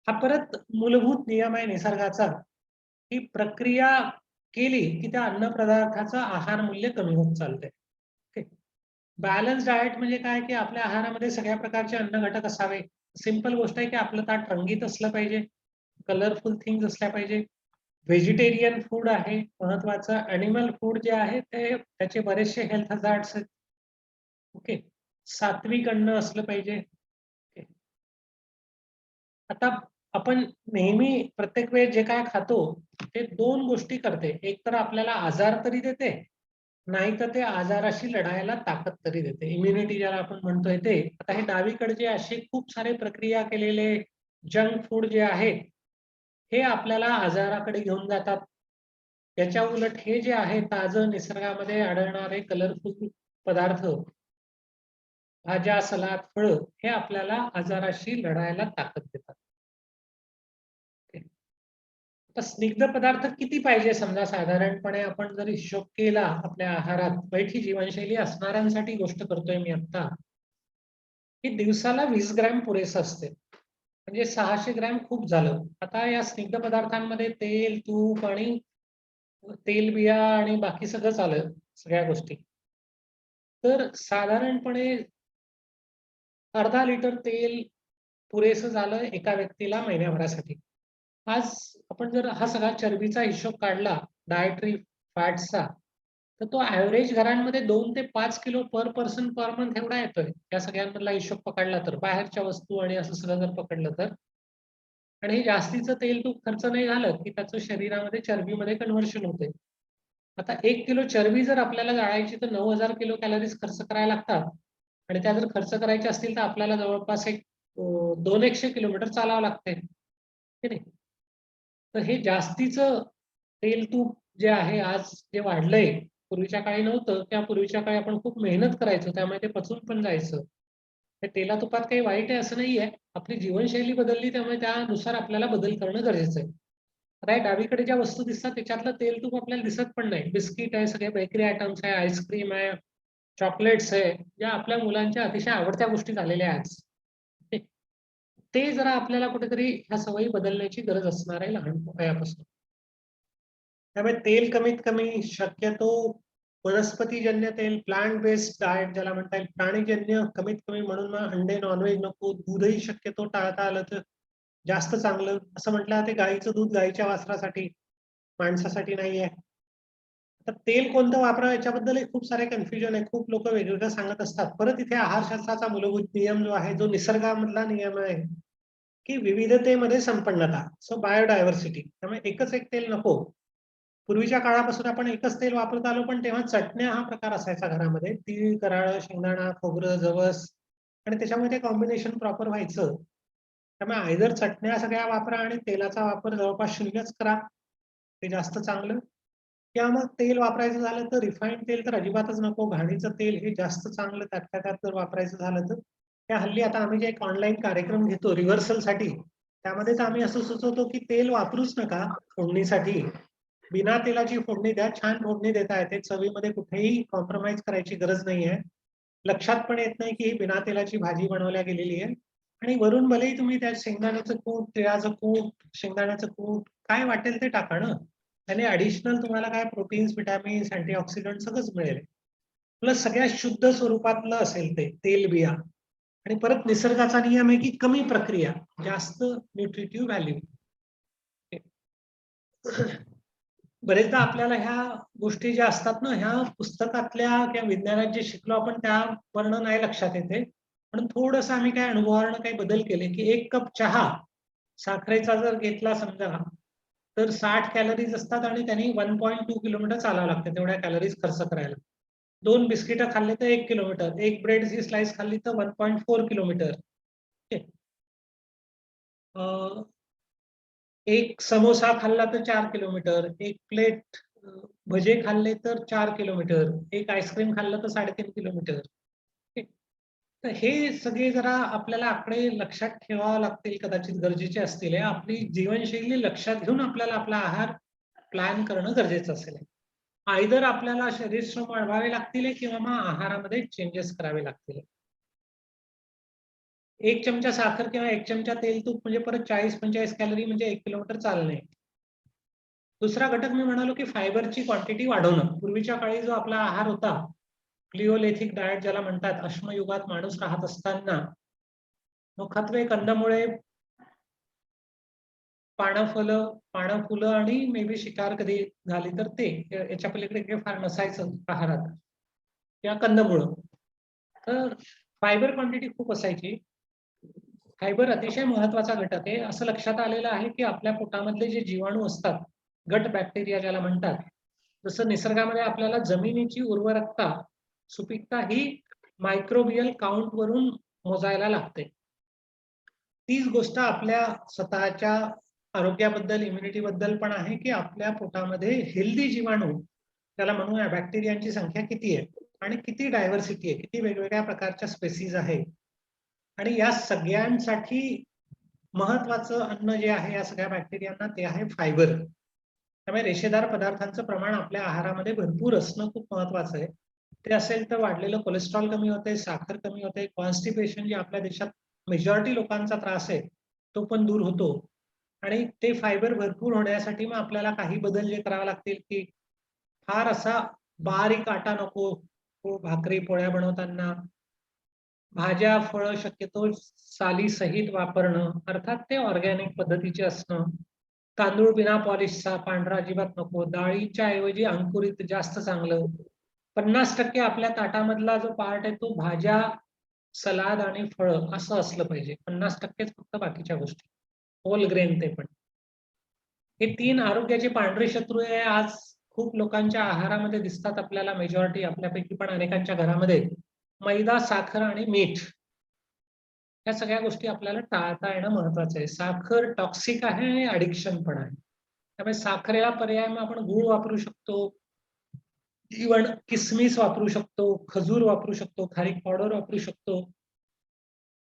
हा परत मूलभूत नियम आहे निसर्गाचा, की प्रक्रिया केली की त्या अन्न पदार्थाचं आहार मूल्य कमी होत चालतंय. बॅलन्स डाएट म्हणजे काय, की आपल्या आहारामध्ये सगळ्या प्रकारचे अन्न घटक असावे. सिंपल गोष्ट आहे की आपलं ताट रंगीत असलं पाहिजे, कलरफुल थिंग्स असल्या पाहिजे. व्हेजिटेरियन फूड आहे महत्वाचं. ॲनिमल फूड जे आहे ते त्याचे बरेचसे हेल्थ हझार्ड्स आहेत. ओके. सात्विक अन्न असलं पाहिजे. ओके. आता आपण नेहमी प्रत्येक वेळेस जे काय खातो ते 2 गोष्टी करते. एक तर आपल्याला आजार तरी देते, नाहीतर ते आजाराशी लढायला ताकद तरी देते. इम्युनिटी ज्याला आपण म्हणतोय ते. आता हे डावीकडचे असे खूप सारे प्रक्रिया केलेले जंक फूड जे आहे, हे आपल्याला आजाराकडे घेऊन जातात. याच्या उलट हे जे आहे ताजं निसर्गामध्ये आढळणारे कलरफुल पदार्थ, भाज्या, सलाद, फळं हे आपल्याला आजाराशी लढायला ताकद देतात. आता स्निग्ध पदार्थ किती पाहिजे समजा साधारणपणे आपण जर हिशोब केला आपल्या आहारात, बैठी जीवनशैली असणाऱ्यांसाठी गोष्ट करतोय मी आता, की दिवसाला 20 ग्रॅम पुरेसं असते. म्हणजे 600 ग्रॅम खूप झालं. आता या स्निग्ध पदार्थांमध्ये तेल, तूप आणि तेलबिया आणि बाकी सगळंच आलं, सगळ्या गोष्टी. तर साधारणपणे अर्धा लिटर तेल पुरेसं झालं एका व्यक्तीला महिन्याभरासाठी. आज आपण जर हा सगळा चरबीचा हिशोब काढला डायटरी फॅट्सचा, तर तो ॲव्हरेज घरांमध्ये 2 ते 5 किलो पर पर्सन पर मंथ एवढा येतोय. या सगळ्यांमधला हिशोब पकडला तर, बाहेरच्या वस्तू आणि असं सगळं जर पकडलं तर. आणि हे जास्तीचं तेल तूप खर्च नाही झालं, की त्याचं शरीरामध्ये चरबीमध्ये कन्व्हर्शन होते. आता 1 किलो चरबी जर आपल्याला जाळायची तर 9000 किलो कॅलरीज खर्च करायला लागतात. आणि त्या जर खर्च करायच्या असतील तर आपल्याला जवळपास एक 200 किलोमीटर चालावं लागतंय. की नाही? तर हे जास्तीचं तेल तूप जे आहे आज जे वाढलंय, पूर्वीच्या काळी नव्हतं. त्या पूर्वीच्या काळी आपण खूप मेहनत करायचो, त्यामुळे ते पचून पण जायचं. त्या तेला-तुपात काही वाईट आहे असं नाहीये. आपली जीवनशैली बदलली त्यामुळे त्यानुसार आपल्याला बदल करणं गरजेचं आहे. आता हे डावीकडे ज्या वस्तू दिसतात त्याच्यातलं तेल तूप आपल्याला दिसत पण नाही. बिस्किट आहे, सगळे बेकरी आयटम्स आहे, आईस्क्रीम आहे, चॉकलेट्स आहे, ज्या आपल्या मुलांच्या अतिशय आवडत्या गोष्टी झालेल्या आहेत आज. ते जरा आपल्याला कुठेतरी ह्या सवयी बदलण्याची गरज असणार आहे लहान वयापासून. त्यामुळे तेल कमीत कमी शक्यतो वनस्पतीजन्य तेल, प्लांट बेस्ड डाएट ज्याला म्हणता येईल, प्राणीजन्य कमीत कमी म्हणून मग अंडे, नॉनव्हेज नको, दूधही शक्यतो टाळता आलं तर जास्त चांगलं. असं म्हटलं जाते गाईचं दूध गाईच्या वासरासाठी, माणसासाठी नाहीये. तर तेल कोणतं वापरावं याच्याबद्दलही खूप सारे कन्फ्युजन आहे. खूप लोक वेगवेगळं सांगत असतात. परत इथे आहारशास्त्राचा मूलभूत नियम जो आहे, जो निसर्गामधला नियम आहे, की विविधतेमध्ये संपन्नता. So biodiversity. त्यामुळे एकच एक तेल नको. पूर्वीच्या काळापासून आपण एकच तेल वापरत आलो, पण तेव्हा चटण्या हा प्रकार असायचा घरामध्ये. तीळ, कराळ, शेंगदाणा, खोबरं, जवस आणि त्याच्यामुळे ते कॉम्बिनेशन प्रॉपर व्हायचं. त्यामुळे आयदर चटण्या सगळ्या वापरा आणि तेलाचा वापर जवळपास शून्यच करा. ते जास्त चांगलं. किंवा मग तेल वापरायचं झालं तर रिफाईंड तेल तर अजिबातच नको. घाणीचं तेल हे जास्त चांगलं त्यातल्या त्यात जर वापरायचं झालं तर. त्या हल्ली आता आम्ही जे एक ऑनलाईन कार्यक्रम घेतो रिव्हर्सलसाठी, त्यामध्ये तर आम्ही असं सुचवतो की तेल वापरूच नका फोडणीसाठी. बिना तेलाची फोडणी द्या. छान फोडणी देता येते. चवीमध्ये कुठेही कॉम्प्रोमाइज करायची गरज नाहीये. लक्षात पण येत नाही की ही बिना तेलाची भाजी बनवल्या गेलेली आहे. आणि वरून भलेही तुम्ही त्यात शेंगदाण्याचं कूट, तिळाचं कूट, शेंगदाण्याचं कूट काय वाटेल ते टाका ना. त्याने ॲडिशनल तुम्हाला काय प्रोटीन्स, व्हिटॅमिन्स, अँटीऑक्सिडंट सगळंच मिळेल. प्लस सगळ्यात शुद्ध स्वरूपातलं असेल ते तेलबिया. आणि परत निसर्गाचा नियम आहे की कमी प्रक्रिया, जास्त न्यूट्रिटिव्ह व्हॅल्यू. बरेचदा आपल्याला ह्या गोष्टी ज्या असतात ना, ह्या पुस्तकातल्या किंवा विज्ञानात जे शिकलो आपण त्यावरनं नाही लक्षात येते. म्हणून थोडंसं आम्ही काय अनुभवावरनं काही बदल केले, की 1 कप चहा साखरेचा जर घेतला समजा, तर 60 कॅलरीज असतात आणि त्यांनी 1.2 किलोमीटर चालावं लागतं तेवढ्या कॅलरीज खर्च करायला. 2 बिस्किटं खाल्ले तर 1 किलोमीटर, 1 ब्रेडची स्लाइस खाल्ली तर 1.4 किलोमीटर. ठीक आहे. एक समोसा खाल्ला तर 4 किलोमीटर, एक प्लेट भजे खाल्ले तर 4 किलोमीटर, एक आईस्क्रीम खाल्लं तर 3.5 किलोमीटर. ठीक. तर हे सगळे जरा आपल्याला आकडे लक्षात ठेवावे लागतील, कदाचित गरजेचे असतील. आपली जीवनशैली लक्षात घेऊन आपल्याला आपला आहार प्लॅन करणं गरजेचं असेल. आयदर आपल्याला शरीर श्रम वाढवावे लागतील किंवा मग आहारामध्ये चेंजेस करावे लागतील. 1 चमचा साखर किंवा 1 चमचा तेल तूप म्हणजे परत 40-45 कॅलरी म्हणजे 1 किलोमीटर चालणे. दुसरा घटक मी म्हणालो की फायबरची क्वांटिटी वाढवणं. पूर्वीच्या काळी जो आपला आहार होता, क्लिओलिथिक डाएट ज्याला म्हणतात, अश्मयुगात माणूस राहत असताना मुख्यत्वे कंदमुळे, पानं फुलं आणि मे बी शिकार कधी झाली तर ते, याच्या पलीकडे काही फार नसायचं आहारात किंवा कंदमुळं. तर फायबर क्वांटिटी खूप असायची. फायबर अतिशय महत्वाचा घटक आहे. असं लक्षात आलेलं आहे की आपल्या पोटामधले जे जीवाणू असतात, गट बॅक्टेरिया ज्याला म्हणतात, जसं निसर्गामध्ये आपल्याला जमिनीची उर्वरकता, सुपीकता ही मायक्रोबियल काउंट वरून मोजायला लागते. तीच गोष्ट आपल्या स्वतःच्या आरोग्याबद्दल, इम्युनिटी बद्दल पण आहे की आपल्या पोटामध्ये हेल्दी जीवाणू, त्याला म्हणूया बॅक्टेरियांची संख्या किती आहे आणि किती डायव्हर्सिटी आहे, किती वेगवेगळ्या प्रकारच्या स्पेसीज आहे. आणि या सगळ्यांसाठी महत्वाचं अन्न जे आहे या सगळ्या बॅक्टेरियांना, ते आहे फायबर. त्यामुळे रेषेदार पदार्थांचं प्रमाण आपल्या आहारामध्ये भरपूर असणं खूप महत्वाचं आहे. ते असेल तर वाढलेलं कोलेस्ट्रॉल कमी होते, साखर कमी होते, कॉन्स्टिपेशन जे आपल्या देशात मेजॉरिटी लोकांचा त्रास आहे तो पण दूर होतो. आणि ते फायबर भरपूर होण्यासाठी मग आपल्याला काही बदल जे करावे लागतील की फार असा बारीक आटा नको, भाकरी पोळ्या बनवताना भाज्या फळं शक्यतो साली सहित वापरणं, अर्थात ते ऑर्गॅनिक पद्धतीचे असणं. तांदूळ बिना पॉलिशचा पांढरा अजिबात नको. डाळीच्या ऐवजी अंकुरित जास्त चांगलं. 50% आपल्या ताटामधला जो पार्ट आहे तो भाज्या, सलाद आणि फळं असं असलं पाहिजे. 50%च फक्त बाकीच्या गोष्टी, होल ग्रेन ते पण. हे 3 आरोग्याचे पांढरे शत्रू आहे. आज खूप लोकांच्या आहारामध्ये दिसतात आपल्याला, मेजॉरिटी आपल्यापैकी पण अनेकांच्या घरामध्ये. मैदा, साखर आणि मीठ, या सगळ्या गोष्टी आपल्याला टाळता येणं महत्वाचं आहे. साखर टॉक्सिक आहे आणि ॲडिक्शन पण आहे. त्यामुळे साखरेला पर्याय मग आपण गूळ वापरू शकतो, इव्हन किसमिस वापरू शकतो, खजूर वापरू शकतो, खारीक पावडर वापरू शकतो.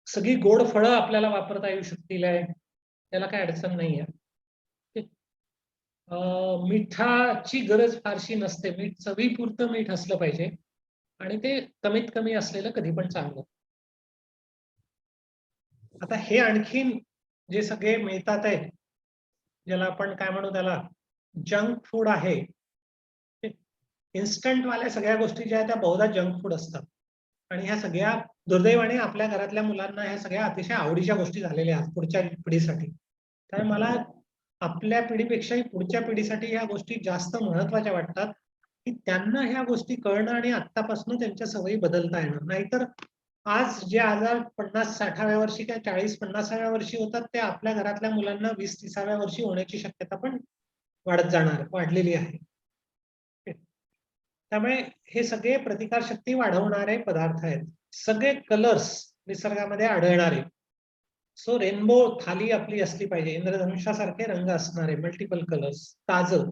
सगळी गोड फळं आपल्याला वापरता येऊ शकतील आहे, त्याला काही अडचण नाही आहे. मिठाची गरज फारशी नसते. मीठ चवीपुरतं मीठ असलं पाहिजे आणि ते कमीत कमी असलेलं कधी पण चांगलं. आता हे आणखीन जे सगळे मिळतात आहे, ज्याला आपण काय म्हणू, त्याला जंक फूड आहे. इन्स्टंट वाल्या सगळ्या गोष्टी ज्या आहेत त्या बहुधा जंक फूड असतात. आणि ह्या सगळ्या दुर्दैवाने आपल्या घरातल्या मुलांना ह्या सगळ्या अतिशय आवडीच्या गोष्टी झालेल्या आहेत पुढच्या पिढीसाठी. त्यामुळे मला आपल्या पिढीपेक्षाही पुढच्या पिढीसाठी ह्या गोष्टी जास्त महत्वाच्या वाटतात की त्यांना ह्या गोष्टी कळणं आणि आत्तापासून त्यांच्या सवयी बदलता येणं. नाहीतर आज जे आजार 50-60व्या वर्षी किंवा 40-50व्या वर्षी होतात ते आपल्या घरातल्या मुलांना 20-30व्या वर्षी होण्याची शक्यता पण वाढलेली आहे. त्यामुळे हे सगळे प्रतिकारशक्ती वाढवणारे पदार्थ आहेत. सगळे कलर्स निसर्गामध्ये आढळणारे. सो रेनबो थाली आपली असली पाहिजे, इंद्रधनुष्यासारखे रंग असणारे, मल्टिपल कलर्स, ताजं,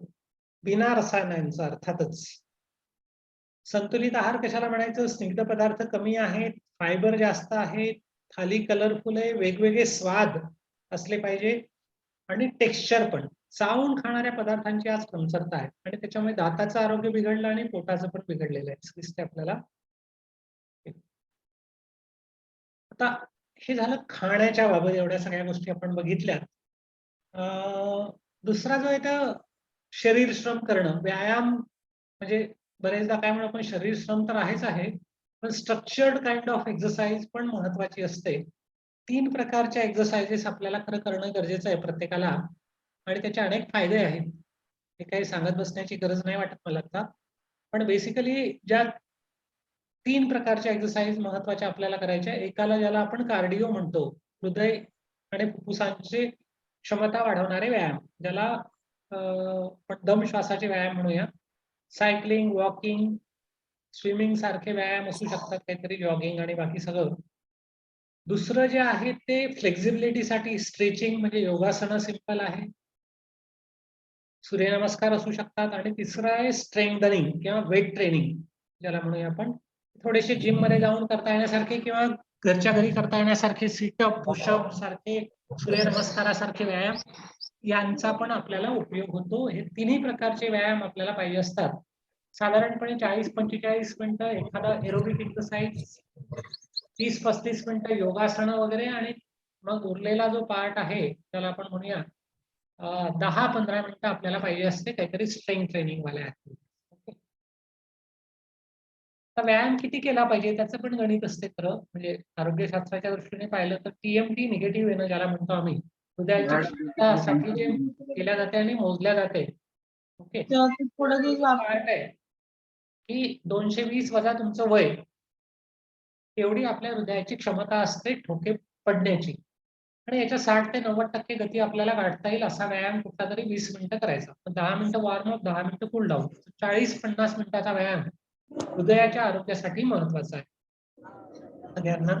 बिना रसायनांचं अर्थातच. संतुलित आहार कशाला म्हणायचं? स्निग्ध पदार्थ कमी आहेत, फायबर जास्त आहे, थाली कलरफुल आहे, वेगवेगळे स्वाद असले पाहिजे आणि टेक्स्चर पण. चावून खाणाऱ्या पदार्थांची आज कमतरता आहे आणि त्याच्यामुळे दाताचं आरोग्य बिघडलं आणि पोटाचं पण बिघडलेलं आहे, दिसते आपल्याला. आता हे झालं खाण्याच्या बाबत, एवढ्या सगळ्या गोष्टी आपण बघितल्या. दुसरा जो आहे तर शरीर श्रम करणं, व्यायाम. म्हणजे बरेचदा काय म्हणू आपण, शरीर श्रम तर आहेच आहे, पण स्ट्रक्चर्ड काइंड ऑफ एक्सरसाइज पण महत्वाची असते. 3 प्रकारच्या एक्सरसाइजेस आपल्याला खरं करणं गरजेचं आहे प्रत्येकाला आणि त्याचे अनेक फायदे आहेत. हे काही सांगत बसण्याची गरज नाही वाटत मला आता. पण बेसिकली ज्या 3 प्रकारच्या एक्सरसाइज महत्वाच्या आपल्याला करायच्या, एकाला ज्याला आपण कार्डिओ म्हणतो, हृदय आणि फुफ्फुसांची क्षमता वाढवणारे व्यायाम, ज्याला दम श्वासाचे व्यायाम म्हणूया. सायकलिंग, वॉकिंग, स्विमिंग सारखे व्यायाम असू शकतात, काहीतरी जॉगिंग आणि बाकी सगळं. दुसरं जे आहे ते फ्लेक्झिबिलिटीसाठी स्ट्रेचिंग, म्हणजे योगासनं सिंपल आहे, सूर्यनमस्कार असू शकतात. आणि तिसरं आहे स्ट्रेंथनिंग किंवा वेट ट्रेनिंग ज्याला म्हणूया आपण. थोडेसे जिम मध्ये जाऊन करता येण्यासारखे किंवा घरच्या घरी करता येण्यासारखे सिटअप, पुशअप सारखे, सूर्यनमस्कारासारखे व्यायाम यांचा पण आपल्याला उपयोग होतो. हे 3ही प्रकारचे व्यायाम आपल्याला पाहिजे असतात. साधारणपणे 40-45 मिनिटं एखादा एरोबिक एक्सरसाइज, 30-35 मिनिटं योगासनं वगैरे, आणि मग उरलेला जो पार्ट आहे त्याला आपण म्हणूया 10-15 मिनिटं आपल्याला पाहिजे असते काहीतरी स्ट्रेंथ ट्रेनिंग वाल्या ऍक्टिव्हिटी. व्यायाम किती केला पाहिजे त्याचं पण गणित असते खरं, म्हणजे आरोग्यशास्त्राच्या दृष्टीने पाहिलं तर TMT निगेटिव्ह येणं ज्याला म्हणतो आम्ही, हृदयाची क्षमतासाठी जे केल्या जाते आणि मोजल्या जाते. ओके, पार्ट आहे की 220 वजा तुमचं वय, एवढी आपल्या हृदयाची क्षमता असते ठोके पडण्याची, आणि याच्या 60 ते 90% गती आपल्याला गाठता येईल असा व्यायाम कुठला तरी 20 मिनिटं करायचा. 10 मिनिटं वॉर्मअप, 10 मिनिटं कूल डाऊन, 40-50 मिनिटाचा व्यायाम हृदयाच्या आरोग्यासाठी महत्वाचा आहे सगळ्यांना.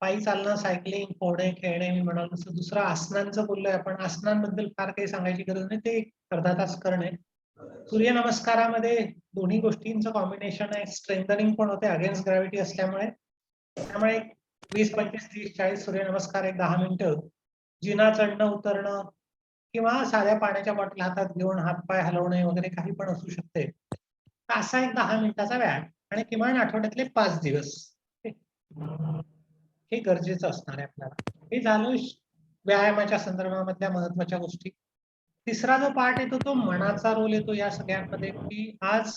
पायी चालणं, सायकलिंग, पोहणे, खेळणे, मी म्हणालो तसं. दुसरं आसनांचं बोललोय आपण. आसनांबद्दल फार काही सांगायची गरज नाही, ते अर्धा तास करणे. सूर्यनमस्कारामध्ये दोन्ही गोष्टींचं कॉम्बिनेशन आहे, स्ट्रेंथनिंग पण होते अगेन्स्ट ग्रॅव्हिटी असल्यामुळे. त्यामुळे 20, 25, 30, 40 सूर्यनमस्कार, एक 10 मिनिटं. जिना चढणं उतरणं किंवा साध्या पाण्याच्या बॉटल हातात घेऊन हातपाय हलवणे वगैरे काही पण असू शकते. असा एक 10 मिनिटाचा व्यायाम, आणि किमान आठवड्यातले 5 दिवस हे गरजेचं असणार आहे आपल्याला. हे झालं व्यायामाच्या संदर्भामधल्या महत्वाच्या गोष्टी. तिसरा जो पार्ट येतो तो मनाचा रोल येतो या सगळ्यांमध्ये, की आज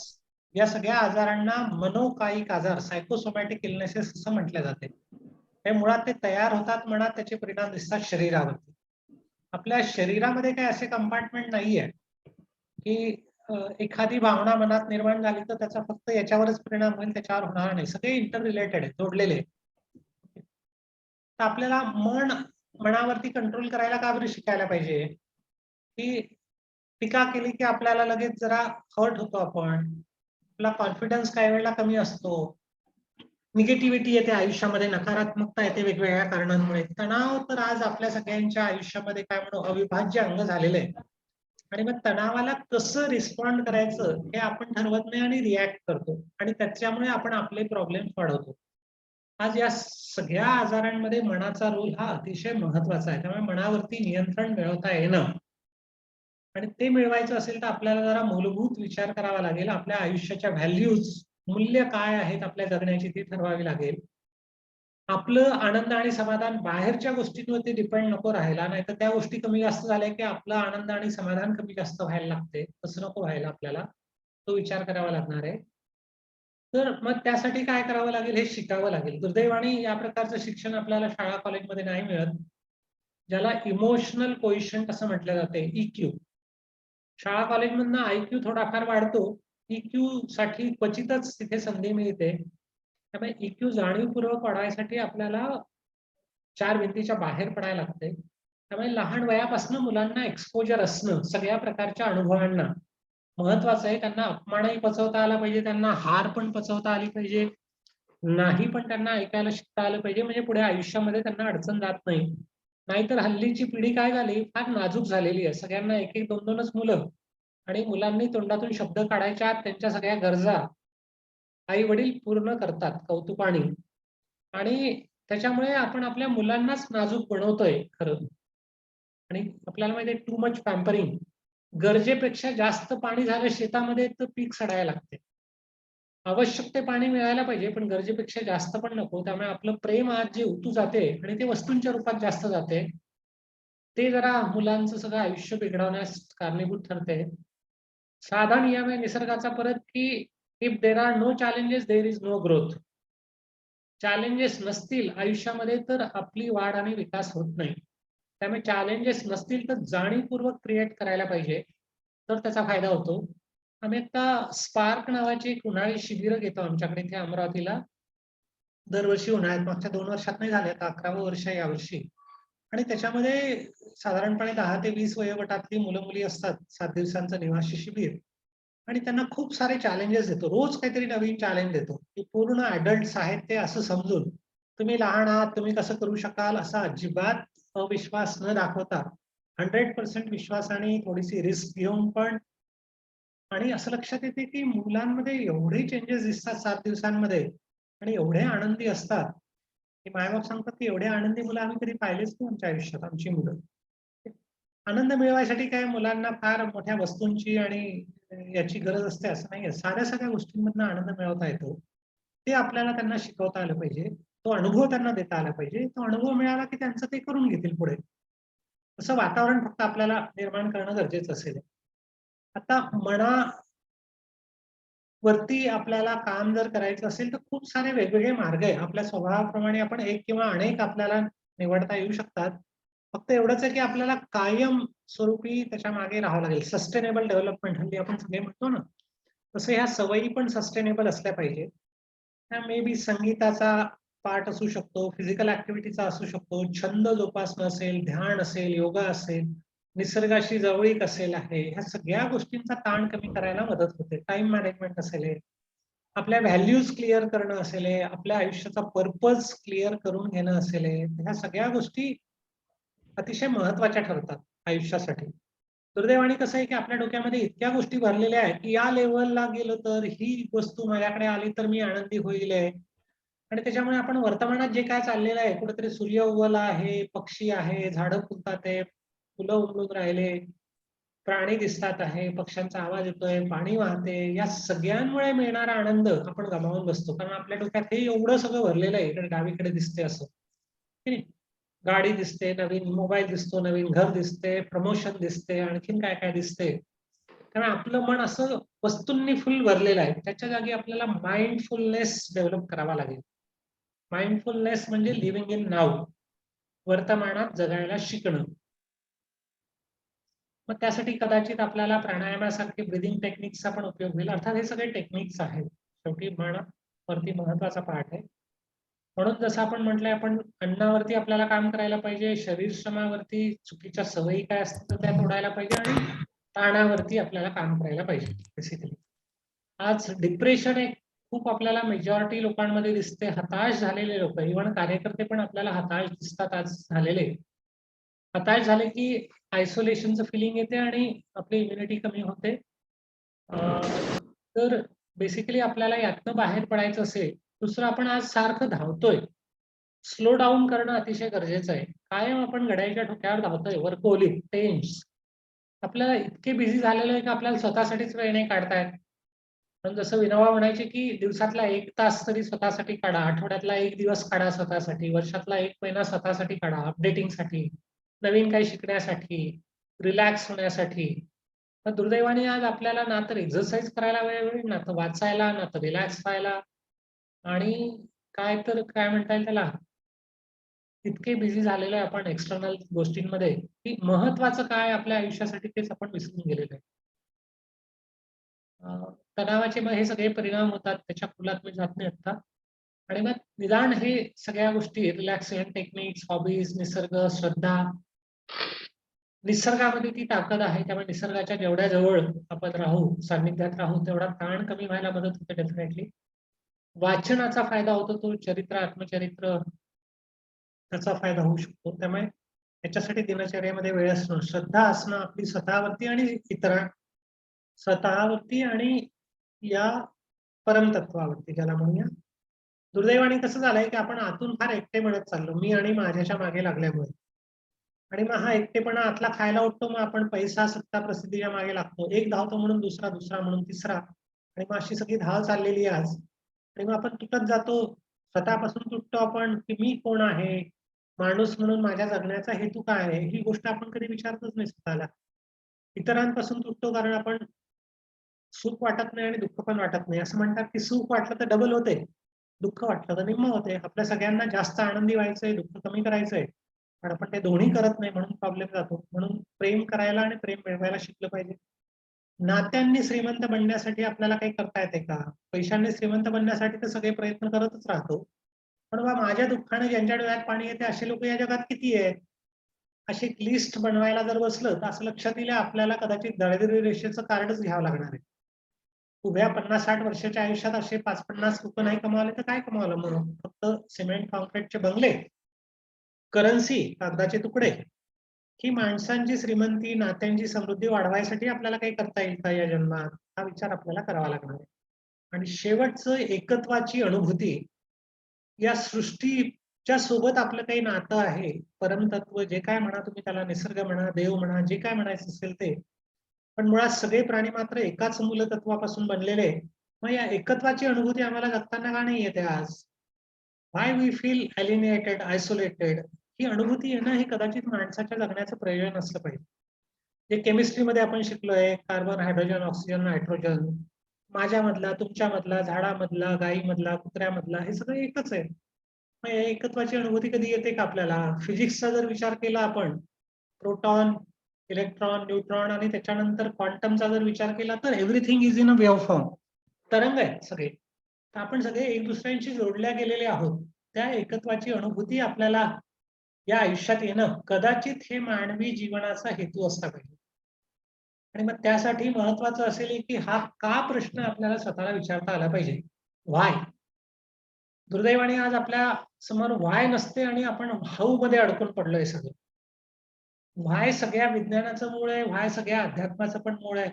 या सगळ्या आजारांना मनोकायिक आजार, सायकोसोमॅटिक इलनेसेस असं म्हटलं जाते. हे मुळात ते तयार होतात मनात, त्याचे परिणाम दिसतात शरीरावरती. आपल्या शरीरामध्ये काही असे कंपार्टमेंट नाहीये की एखादी भावना मनात निर्माण झाली तर त्याचा फक्त याच्यावरच परिणाम होईल, त्याच्यावर होणार नाही. सगळे इंटर रिलेटेड आहे, जोडलेले आहे. तर आपल्याला मनावरती कंट्रोल करायला का बरं शिकायला पाहिजे? की टीका केली की आपल्याला लगेच जरा हर्ट होतो आपण, आपला कॉन्फिडन्स काही वेळेला कमी असतो, निगेटिव्हिटी येते आयुष्यामध्ये, नकारात्मकता येते वेगवेगळ्या कारणांमुळे. तणाव तर आज आपल्या सगळ्यांच्या आयुष्यामध्ये काय म्हणू अविभाज्य अंग झालेलं आहे, आणि मग तणावाला कसं रिस्पॉन्ड करायचं हे आपण ठरवत नाही आणि रिॲक्ट करतो, आणि त्याच्यामुळे आपण आपले प्रॉब्लेम वाढवतो. आज या सगळ्या आजारांमध्ये मनाचा रोल हा अतिशय महत्वाचा आहे. त्यामुळे मनावरती नियंत्रण मिळवता येणं, आणि ते मिळवायचं असेल तर आपल्याला जरा मूलभूत विचार करावा लागेल. आपल्या आयुष्याच्या व्हॅल्यूज, मूल्य काय आहेत आपल्या जगण्याची, ती ठरवावी लागेल. आपलं आनंद आणि समाधान बाहेरच्या गोष्टींवरती डिपेंड नको राहायला, नाहीतर त्या गोष्टी कमी जास्त झाल्या की आपलं आनंद आणि समाधान कमी जास्त व्हायला लागते. तसं नको व्हायला आपल्याला, तो विचार करावा लागणार आहे. तर मग त्यासाठी काय करावं लागेल, हे शिकावं लागेल. दुर्दैवाने या प्रकारचं शिक्षण आपल्याला शाळा कॉलेजमध्ये नाही मिळत, ज्याला इमोशनल कोइशंट असं म्हटलं जाते, EQ. शाळा कॉलेजमधनं IQ थोडाफार वाढतो, EQ साठी क्वचितच तिथे संधी मिळते. त्यामुळे EQ जाणीवपूर्वक वाढवायसाठी आपल्याला 4 भिंतीच्या बाहेर पडायला लागते. त्यामुळे लहान वयापासून मुलांना एक्सपोजर असणं सगळ्या प्रकारच्या अनुभवांना महत्वाचं आहे. त्यांना अपमानही पचवता आला पाहिजे, त्यांना हार पण पचवता आली पाहिजे, नाही पण त्यांना ऐकायला शिकता आलं पाहिजे, म्हणजे पुढे आयुष्यामध्ये त्यांना अडचण जात नाही. नाहीतर हल्लीची पिढी काय झाली, फार नाजूक झालेली आहे. सगळ्यांना एक एक 2-2च मुलं, आणि मुलांनी तोंडातून शब्द काढायच्या आत त्यांच्या सगळ्या गरजा आई वडील पूर्ण करतात कौतुकाने, आणि त्याच्यामुळे आपण आपल्या मुलांनाच नाजूक बनवतोय खरं. आणि आपल्याला माहिती आहे टू मच पॅम्परिंग, गरजेपेक्षा जास्त पाणी झालं शेतामध्ये तर पीक सडायला लागते. आवश्यक ते पाणी मिळायला पाहिजे, पण गरजेपेक्षा जास्त पण नको. त्यामुळे आपलं प्रेम आज जे उतू जाते आणि ते वस्तूंच्या रूपात जास्त जाते, ते जरा मुलांचं सगळं आयुष्य बिघडवण्यास कारणीभूत ठरते. साधा नियम आहे निसर्गाचा परत, की if there are no challenges there is no growth. Challenges नसतील आयुष्यामध्ये तर आपली वाढ आणि विकास होत नाही. त्यामुळे चॅलेंजेस नसतील तर जाणीवपूर्वक क्रिएट करायला पाहिजे, तर त्याचा फायदा होतो. आम्ही आता स्पार्क नावाची एक उन्हाळी शिबिरं घेतो आमच्याकडे इथे अमरावतीला, दरवर्षी उन्हाळ्यात. मागच्या 2 वर्षात नाही झाले, आता 11वं वर्ष आहे यावर्षी. आणि त्याच्यामध्ये साधारणपणे 10 ते 20 वयोगटातली मुलं मुली असतात. 7 दिवसांचं निवासी शिबिर, आणि त्यांना खूप सारे चॅलेंजेस देतो. रोज काहीतरी नवीन चॅलेंज देतो, की पूर्ण अडल्ट्स आहेत ते असं समजून तुम्ही लहान आहात, तुम्ही कसं करू शकाल, असा अजिबात अविश्वास न दाखवता 100% विश्वासाने थोडीशी रिस्क घेऊन पण. आणि असं लक्षात येते की मुलांमध्ये एवढे चेंजेस दिसतात 7 दिवसांमध्ये, आणि एवढे आनंदी असतात की मायबाप सांगतात की एवढे आनंदी मुलं आम्ही कधी पाहिलेच नाही आमच्या आयुष्यात, आमची मुलं. आनंद मिळवायसाठी काय मुलांना फार मोठ्या वस्तूंची आणि याची गरज असते असं नाहीये. साध्या साध्या गोष्टींमधनं आनंद मिळवता येतो. ते आपल्याला त्यांना शिकवता आलं पाहिजे. तो अनुभव त्यांना देता आला पाहिजे. तो अनुभव मिळाला की त्यांचं ते करून घेतील पुढे. असं वातावरण फक्त आपल्याला निर्माण करणं गरजेचं असेल. आता मनावरती आपल्याला काम जर करायचं असेल तर खूप सारे वेगवेगळे मार्ग आहे. आपल्या स्वभावाप्रमाणे आपण एक किंवा अनेक आपल्याला निवडता येऊ शकतात. फक्त एवढंच आहे की आपल्याला कायम स्वरूपी त्याच्या मागे राहावं लागेल. सस्टेनेबल डेव्हलपमेंट हल्ली आपण सगळे म्हणतो ना, तसं ह्या सवयी पण सस्टेनेबल असल्या पाहिजे. त्या मे बी संगीताचा पार्ट असू शकतो, फिजिकल ऍक्टिव्हिटीचा असू शकतो, छंद जोपासणं असेल, ध्यान असेल, योगा असेल, निसर्गाशी जवळीक असेल आहे. ह्या सगळ्या गोष्टींचा ताण कमी करायला मदत होते. टाइम मॅनेजमेंट असेल, आपल्या व्हॅल्यूज क्लिअर करणं असेल, आपल्या आयुष्याचा पर्पज क्लिअर करून घेणं असेल, ह्या सगळ्या गोष्टी अतिशय महत्वाच्या ठरतात आयुष्यासाठी. दुर्दैवाने कसं आहे की आपल्या डोक्यामध्ये इतक्या गोष्टी भरलेल्या आहेत की या लेवलला गेलो तर ही वस्तू माझ्याकडे आली तर मी आनंदी होईल आहे. आणि त्याच्यामुळे आपण वर्तमानात जे काय चाललेलं आहे, कुठेतरी सूर्य उगवला आहे, पक्षी आहे, झाडं फुलतात आहे, फुलं उमलून राहिले, प्राणी दिसतात आहे, पक्ष्यांचा आवाज येतोय, पाणी वाहते, या सगळ्यांमुळे मिळणारा आनंद आपण गमावून बसतो. कारण आपल्या डोक्यात हे एवढं सगळं भरलेलं आहे, इकडे डावीकडे दिसते असं, की नाही? गाडी दिसते, नवीन मोबाईल दिसतो, नवीन घर दिसते, प्रमोशन दिसते, आणखीन काय काय दिसते. कारण आपलं मन असं वस्तूंनी फुल भरलेलं आहे. त्याच्या जागी आपल्याला माइंडफुलनेस डेव्हलप करावा लागेल. माइंडफुलनेस म्हणजे लिव्हिंग इन नाऊ, वर्तमानात जगायला शिकणं. मग त्यासाठी कदाचित आपल्याला प्राणायामासारखे ब्रिदिंग टेक्निक्सचा पण उपयोग होईल. अर्थात हे सगळे टेक्निक्स आहेत. शेवटी मन वरती महत्वाचा पार्ट आहे. म्हणून जसं आपण म्हटलंय, आपण अन्नावरती आपल्याला काम करायला पाहिजे, शरीर श्रमावरती चुकीच्या सवयी काय असतात तर त्या तोडायला पाहिजे, आणि ताणावरती आपल्याला काम करायला पाहिजे. बेसिकली आज डिप्रेशन एक खूप आपल्याला मेजॉरिटी लोकांमध्ये दिसते. हताश झालेले लोक, इव्हन कार्यकर्ते पण आपल्याला हताश दिसतात आज झालेले. हताश झाले की आयसोलेशनचं फिलिंग येते आणि आपली इम्युनिटी कमी होते. तर बेसिकली आपल्याला यातनं बाहेर पडायचं असेल. दुसरं, आपण आज सारखं धावतोय. स्लो डाऊन करणं अतिशय गरजेचं आहे. कायम आपण घड्याळीच्या ठोक्यावर धावतोय, वर्कहोलिक, टेन्स. आपल्याला इतके बिझी झालेलो आहे की आपल्याला स्वतःसाठीच वेळ नाही काढता येत. पण जसं विनोबा म्हणायचे की दिवसातला 1 तास तरी स्वतःसाठी काढा, आठवड्यातला 1 दिवस काढा स्वतःसाठी, वर्षातला 1 महिना स्वतःसाठी काढा, अपडेटिंगसाठी, नवीन काही शिकण्यासाठी, रिलॅक्स होण्यासाठी. तर दुर्दैवाने आज आपल्याला ना तर एक्सरसाइज करायला वेळ मिळेल, ना तर वाचायला, ना तर रिलॅक्स व्हायला, आणि काय म्हणता येईल त्याला, इतके बिझी झालेलो आहे आपण एक्सटर्नल गोष्टींमध्ये की महत्वाचं काय आपल्या आयुष्यासाठी तेच आपण विसरून गेलेलो आहे. तणावाचे मग हे सगळे परिणाम होतात. त्याच्या खोलात मी जात नाही आता. आणि मग निदान हे सगळ्या गोष्टी, रिलॅक्सेशन टेक्निक्स, हॉबीज, निसर्ग, श्रद्धा, निसर्गामध्ये ती ताकद आहे. त्यामुळे निसर्गाच्या जेवढ्या जवळ आपण राहू, सान्निध्यात राहू, तेवढा ताण कमी व्हायला मदत होते डेफिनेटली. वाचनाचा फायदा होतो, तो चरित्र, आत्मचरित्र, त्याचा फायदा होऊ शकतो. त्यामुळे त्याच्यासाठी दिनचर्येमध्ये वेळ असणं, श्रद्धा असणं आपली स्वतःवरती आणि स्वतःवरती आणि या परमतत्वावरती ज्याला म्हणूया. दुर्दैवाने कसं झालंय की आपण आतून फार एकटे म्हणत चाललो, मी आणि माझ्याच्या मागे लागल्यामुळे. आणि मग हा एकटेपणा आतला खायला उठतो. मग आपण पैसा, सत्ता, प्रसिद्धीच्या मागे लागतो. एक धावतो म्हणून दुसरा, दुसरा म्हणून तिसरा, आणि मग अशी सगळी धाव चाललेली आहे आज. आणि मग आपण तुटत जातो. स्वतःपासून तुटतो आपण की मी कोण आहे, माणूस म्हणून माझ्या जगण्याचा हेतू काय आहे, ही गोष्ट आपण कधी विचारतच नाही स्वतःला. इतरांपासून तुटतो कारण आपण सुख वाटत नाही आणि दुःख पण वाटत नाही. असं म्हणतात की सुख वाटलं तर डबल होते, दुःख वाटलं तर निम्म होते. आपल्या सगळ्यांना जास्त आनंदी व्हायचंय, दुःख कमी करायचंय, पण आपण ते दोन्ही करत नाही, म्हणून प्रॉब्लेम जातो. म्हणून प्रेम करायला आणि प्रेम मिळवायला शिकलं पाहिजे. नात्यांनी श्रीमंत बनण्यासाठी आपल्याला काही करता येते का? पैशांनी श्रीमंत बनण्यासाठी तर सगळे प्रयत्न करतच राहतो. पण बा माझ्या दुःखाने ज्यांच्या डोळ्यात पाणी येते असे लोक या जगात किती आहेत? अशी एक लिस्ट बनवायला जर बसलं तर असं लक्षात येईल आपल्याला कदाचित दारिद्र्य रेषेचं कार्डच घ्यावं लागणार आहे. उभ्या 50-60 वर्षाच्या आयुष्यात असे 5-50 रुपये नाही कमावले तर काय कमावलं मग? फक्त सिमेंट कॉन्क्रीटचे बंगले, करन्सी, कागदाचे तुकडे, की माणसांची श्रीमंती, नात्यांची समृद्धी वाढवायसाठी आपल्याला काही करता येईल का या जन्मात? हा विचार आपल्याला करावा लागणार आहे. आणि शेवटचं एकत्वाची अनुभूती, या सृष्टी ज्या सोबत आपलं काही नातं आहे, परमतत्व जे काय म्हणा तुम्ही त्याला, निसर्ग म्हणा, देव म्हणा, जे काय म्हणायचं असेल ते. पण मुळात सगळे प्राणी मात्र एकाच मूलतत्वापासून बनलेले. मग या एकत्वाची अनुभूती आम्हाला जगताना का नाही येते आज? व्हाय वी फील एलिनेटेड, आयसोलेटेड? ही अनुभूती येणं हे कदाचित माणसाच्या जगण्याचं प्रयोजन असलं पाहिजे. जे केमिस्ट्रीमध्ये आपण शिकलोय, कार्बन, हायड्रोजन, ऑक्सिजन, नायट्रोजन, माझ्यामधला, तुमच्यामधला, झाडामधला, गायीमधला, कुत्र्यामधला, हे सगळं एकच आहे. मग या एकत्वाची अनुभूती कधी येते का आपल्याला? फिजिक्सचा जर विचार केला आपण, प्रोटॉन, इलेक्ट्रॉन, न्यूट्रॉन आणि त्याच्यानंतर क्वांटमचा जर विचार केला तर everything is in a wave form. तरंग आहेत सगळे. तर आपण सगळे एक दुसऱ्यांशी जोडल्या गेलेले आहोत. त्या एकत्वाची अनुभूती आपल्याला या आयुष्यात येणं कदाचित हे मानवी जीवनाचा हेतू असला पाहिजे. आणि मग त्यासाठी महत्वाचं असेल की हा का प्रश्न आपल्याला स्वतःला विचारता आला पाहिजे. व्हाय? दुर्दैवाने आज आपल्या समोर व्हाय नसते आणि आपण हाऊ मध्ये अडकून पडलोय सगळं. व्हाय सगळ्या विज्ञानाचं मूळ आहे, व्हाय सगळ्या अध्यात्माचं पण मूळ आहे.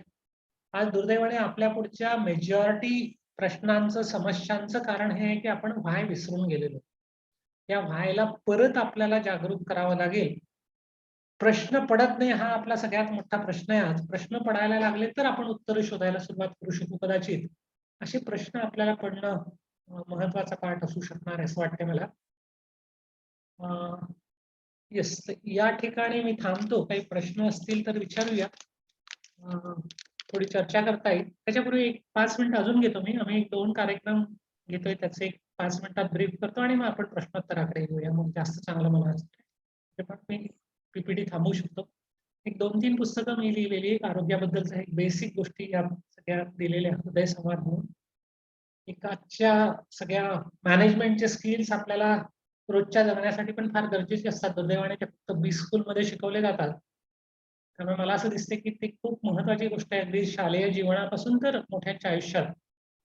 आज दुर्दैवाने आपल्या पुढच्या मेजॉरिटी प्रश्नांचं, समस्यांचं कारण हे आहे की आपण व्हाय विसरून गेलेलो. या व्हायला परत आपल्याला जागरूक करावं लागेल. प्रश्न पडत नाही हा आपला सगळ्यात मोठा प्रश्न आहे आज. प्रश्न पडायला लागले तर आपण उत्तर शोधायला सुरुवात करू शकू कदाचित. असे प्रश्न आपल्याला पडणं महत्वाचा पार्ट असू शकणार आहे असं वाटतंय मला. येस, या ठिकाणी मी थांबतो. काही प्रश्न असतील तर विचारूया. थोडी चर्चा करता येईल. त्याच्यापूर्वी एक 5 मिनिटं अजून घेतो मी. आम्ही 2 कार्यक्रम घेतोय, त्याचे 5 मिनिटात ब्रीफ करतो आणि मग आपण प्रश्नोत्तराकडे येऊया. मग जास्त चांगलं मला वाटतं. पण मी पीपीटी थांबवू शकतो. एक 2-3 पुस्तकं मी लिहिलेली आहेत आरोग्याबद्दलच्या एक बेसिक गोष्टी या सगळ्या दिलेल्या हृदय संवाद म्हणून. एकाच्या सगळ्या मॅनेजमेंटचे स्किल्स आपल्याला रोजच्या जगण्यासाठी पण फार गरजेचे असतात. दुर्दैवाने ते फक्त बी स्कूलमध्ये शिकवले जातात. त्यामुळे मला असं दिसते की ते खूप महत्वाची गोष्ट आहे. अगदी शालेय जीवनापासून तर मोठ्यांच्या आयुष्यात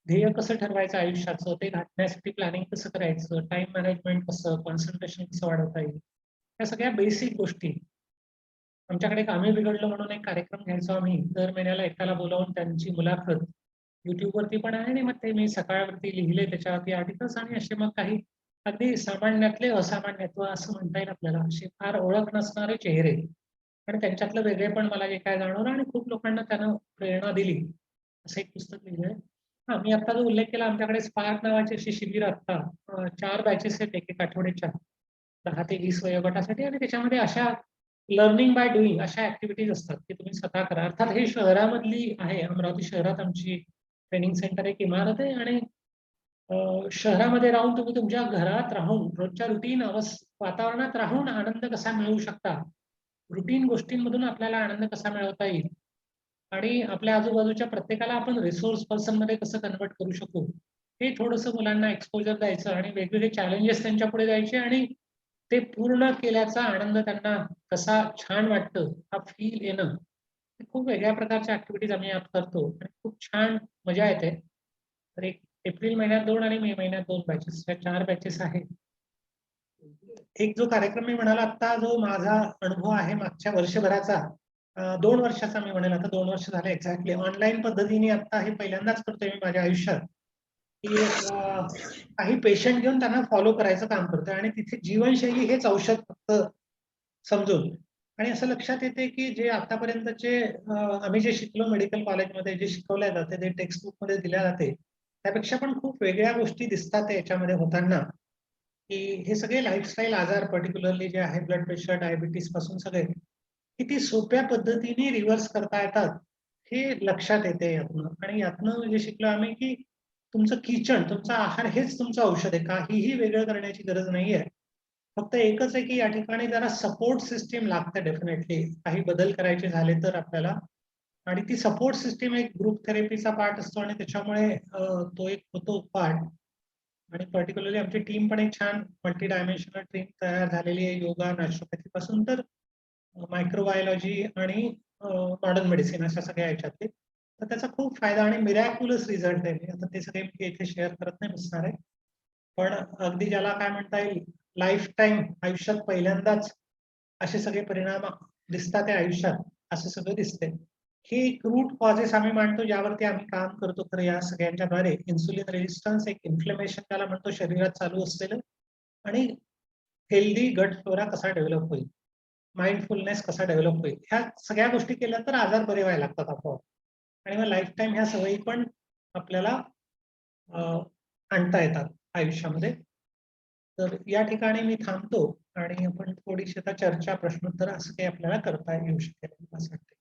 ध्येय कसं ठरवायचं आयुष्याचं, ते गाठण्यासाठी प्लॅनिंग कसं करायचं, टाइम मॅनेजमेंट कसं, कॉन्सन्ट्रेशन कसं वाढवता येईल, या सगळ्या बेसिक गोष्टी. आमच्याकडे कामे बिघडलं म्हणून एक कार्यक्रम घ्यायचो आम्ही. दर महिन्याला एकाला बोलावून त्यांची मुलाखत युट्यूबवरती पण आहे आणि मग ते मी सकाळवरती लिहिले त्याच्यावरती आर्टिकल्स आणि असे मग काही अगदी सामान्यातले असामान्यत्व असं म्हणता येईल आपल्याला, असे फार ओळख नसणारे चेहरे आणि त्यांच्यातलं वेगळेपण मला जे काय जाणवलं आणि खूप लोकांना त्यानं प्रेरणा दिली, असं एक पुस्तक लिहिलंय. मी आता जो उल्लेख केला, आमच्याकडे स्पार्क नावाची अशी शिबिर आता 4 बॅचेस आहेत एक आठवड्याच्या 10 ते 20 वयोगटासाठी आणि त्याच्यामध्ये अशा लर्निंग बाय डुईंग अशा ऍक्टिव्हिटीज असतात की तुम्ही स्वतः करा. अर्थात हे शहरामधली आहे, अमरावती शहरात आमची ट्रेनिंग सेंटर एक इमारत आहे आणि शहरामध्ये राहून तुम्ही तुमच्या घरात राहून रोजच्या रुटीन वातावरणात राहून आनंद कसा मिळवू शकता, रुटीन गोष्टींमधून आपल्याला आनंद कसा मिळवता येईल आणि आपल्या आजूबाजूच्या प्रत्येकाला आपण रिसोर्स पर्सन मध्ये कसं कन्वर्ट करू शकू, हे थोडंसं मुलांना एक्सपोजर द्यायचं आणि वेगवेगळे चॅलेंजेस त्यांच्या पुढे द्यायचे आणि ते पूर्ण केल्याचा आनंद त्यांना कसा छान वाटतं हा फील येणं. खूप वेगळ्या प्रकारच्या ऍक्टिव्हिटीज आम्ही यात करतो आणि खूप छान मजा येते. तर एक एप्रिल महिन्यात 2 आणि मे महिन्यात 2 बॅचेस, या 4 बॅचेस आहेत. एक जो कार्यक्रम मी म्हणाला आता, जो माझा अनुभव आहे मागच्या वर्षभराचा, 2 वर्षाचा मी म्हणेल, आता 2 वर्ष झाले एक्झॅक्टली. ऑनलाईन पद्धतीने आता हे पहिल्यांदाच करतोय मी माझ्या आयुष्यात की काही पेशंट घेऊन त्यांना फॉलो करायचं काम करतोय आणि तिथे जीवनशैली हेच औषध फक्त समजून. आणि असं लक्षात येते की जे आतापर्यंतचे आम्ही जे शिकलो मेडिकल कॉलेजमध्ये, जे शिकवल्या जाते, ते टेक्स्ट बुक मध्ये दिल्या जाते, त्यापेक्षा पण खूप वेगळ्या गोष्टी दिसतात याच्यामध्ये होताना. की हे सगळे लाईफस्टाईल आजार पर्टिक्युलरली जे आहे, ब्लड प्रेशर, डायबिटीस पासून सगळे किती सोप्या पद्धतीने रिव्हर्स करता येतात हे लक्षात येते यातनं. आणि यातनं जे शिकलो आम्ही की तुमचं किचन, तुमचा आहार हेच तुमचं औषध आहे. काहीही वेगळं करण्याची गरज नाहीये. फक्त एकच आहे की या ठिकाणी जरा सपोर्ट सिस्टीम लागते डेफिनेटली, काही बदल करायचे झाले तर आपल्याला. आणि ती सपोर्ट सिस्टीम एक ग्रुप थेरपीचा पार्ट असतो आणि त्याच्यामुळे तो एक होतो पार्ट. आणि पर्टिक्युलरली आमची टीम पण एक छान मल्टी डायमेन्शनल टीम तयार झालेली आहे, योगा, नॅचरोपॅथी पासून तर मायक्रोबायोलॉजी आणि मॉडर्न मेडिसिन अशा सगळ्या याच्यातले. तर त्याचा खूप फायदा आणि मिरॅक्युलस रिझल्ट आहे. आता ते सगळे मी इथे शेअर करत नाही बसणार आहे, पण अगदी ज्याला काय म्हणता येईल, लाईफ टाईम आयुष्यात पहिल्यांदाच असे सगळे परिणाम दिसतात या आयुष्यात, असं सगळं दिसतंय. हे एक रूट कॉजेस आम्ही मांडतो, ज्यावरती आम्ही काम करतो खरं या सगळ्यांच्याद्वारे. इन्सुलिन रेजिस्टन्स, एक इन्फ्लेमेशन त्याला म्हणतो शरीरात चालू असलेलं, आणि हेल्दी गट फ्लोरा कसा डेव्हलप होईल, माइंडफुलनेस कसा डेव्हलप होईल, ह्या सगळ्या गोष्टी केल्या तर आजार बरे व्हायला लागतात आपोआप. आणि मग लाईफ टाईम ह्या सवयी पण आपल्याला आणता येतात आयुष्यामध्ये. तर या ठिकाणी मी थांबतो आणि आपण थोडीशी आता चर्चा प्रश्नोत्तर असं काही आपल्याला करता येऊ शकेल असं वाटतं.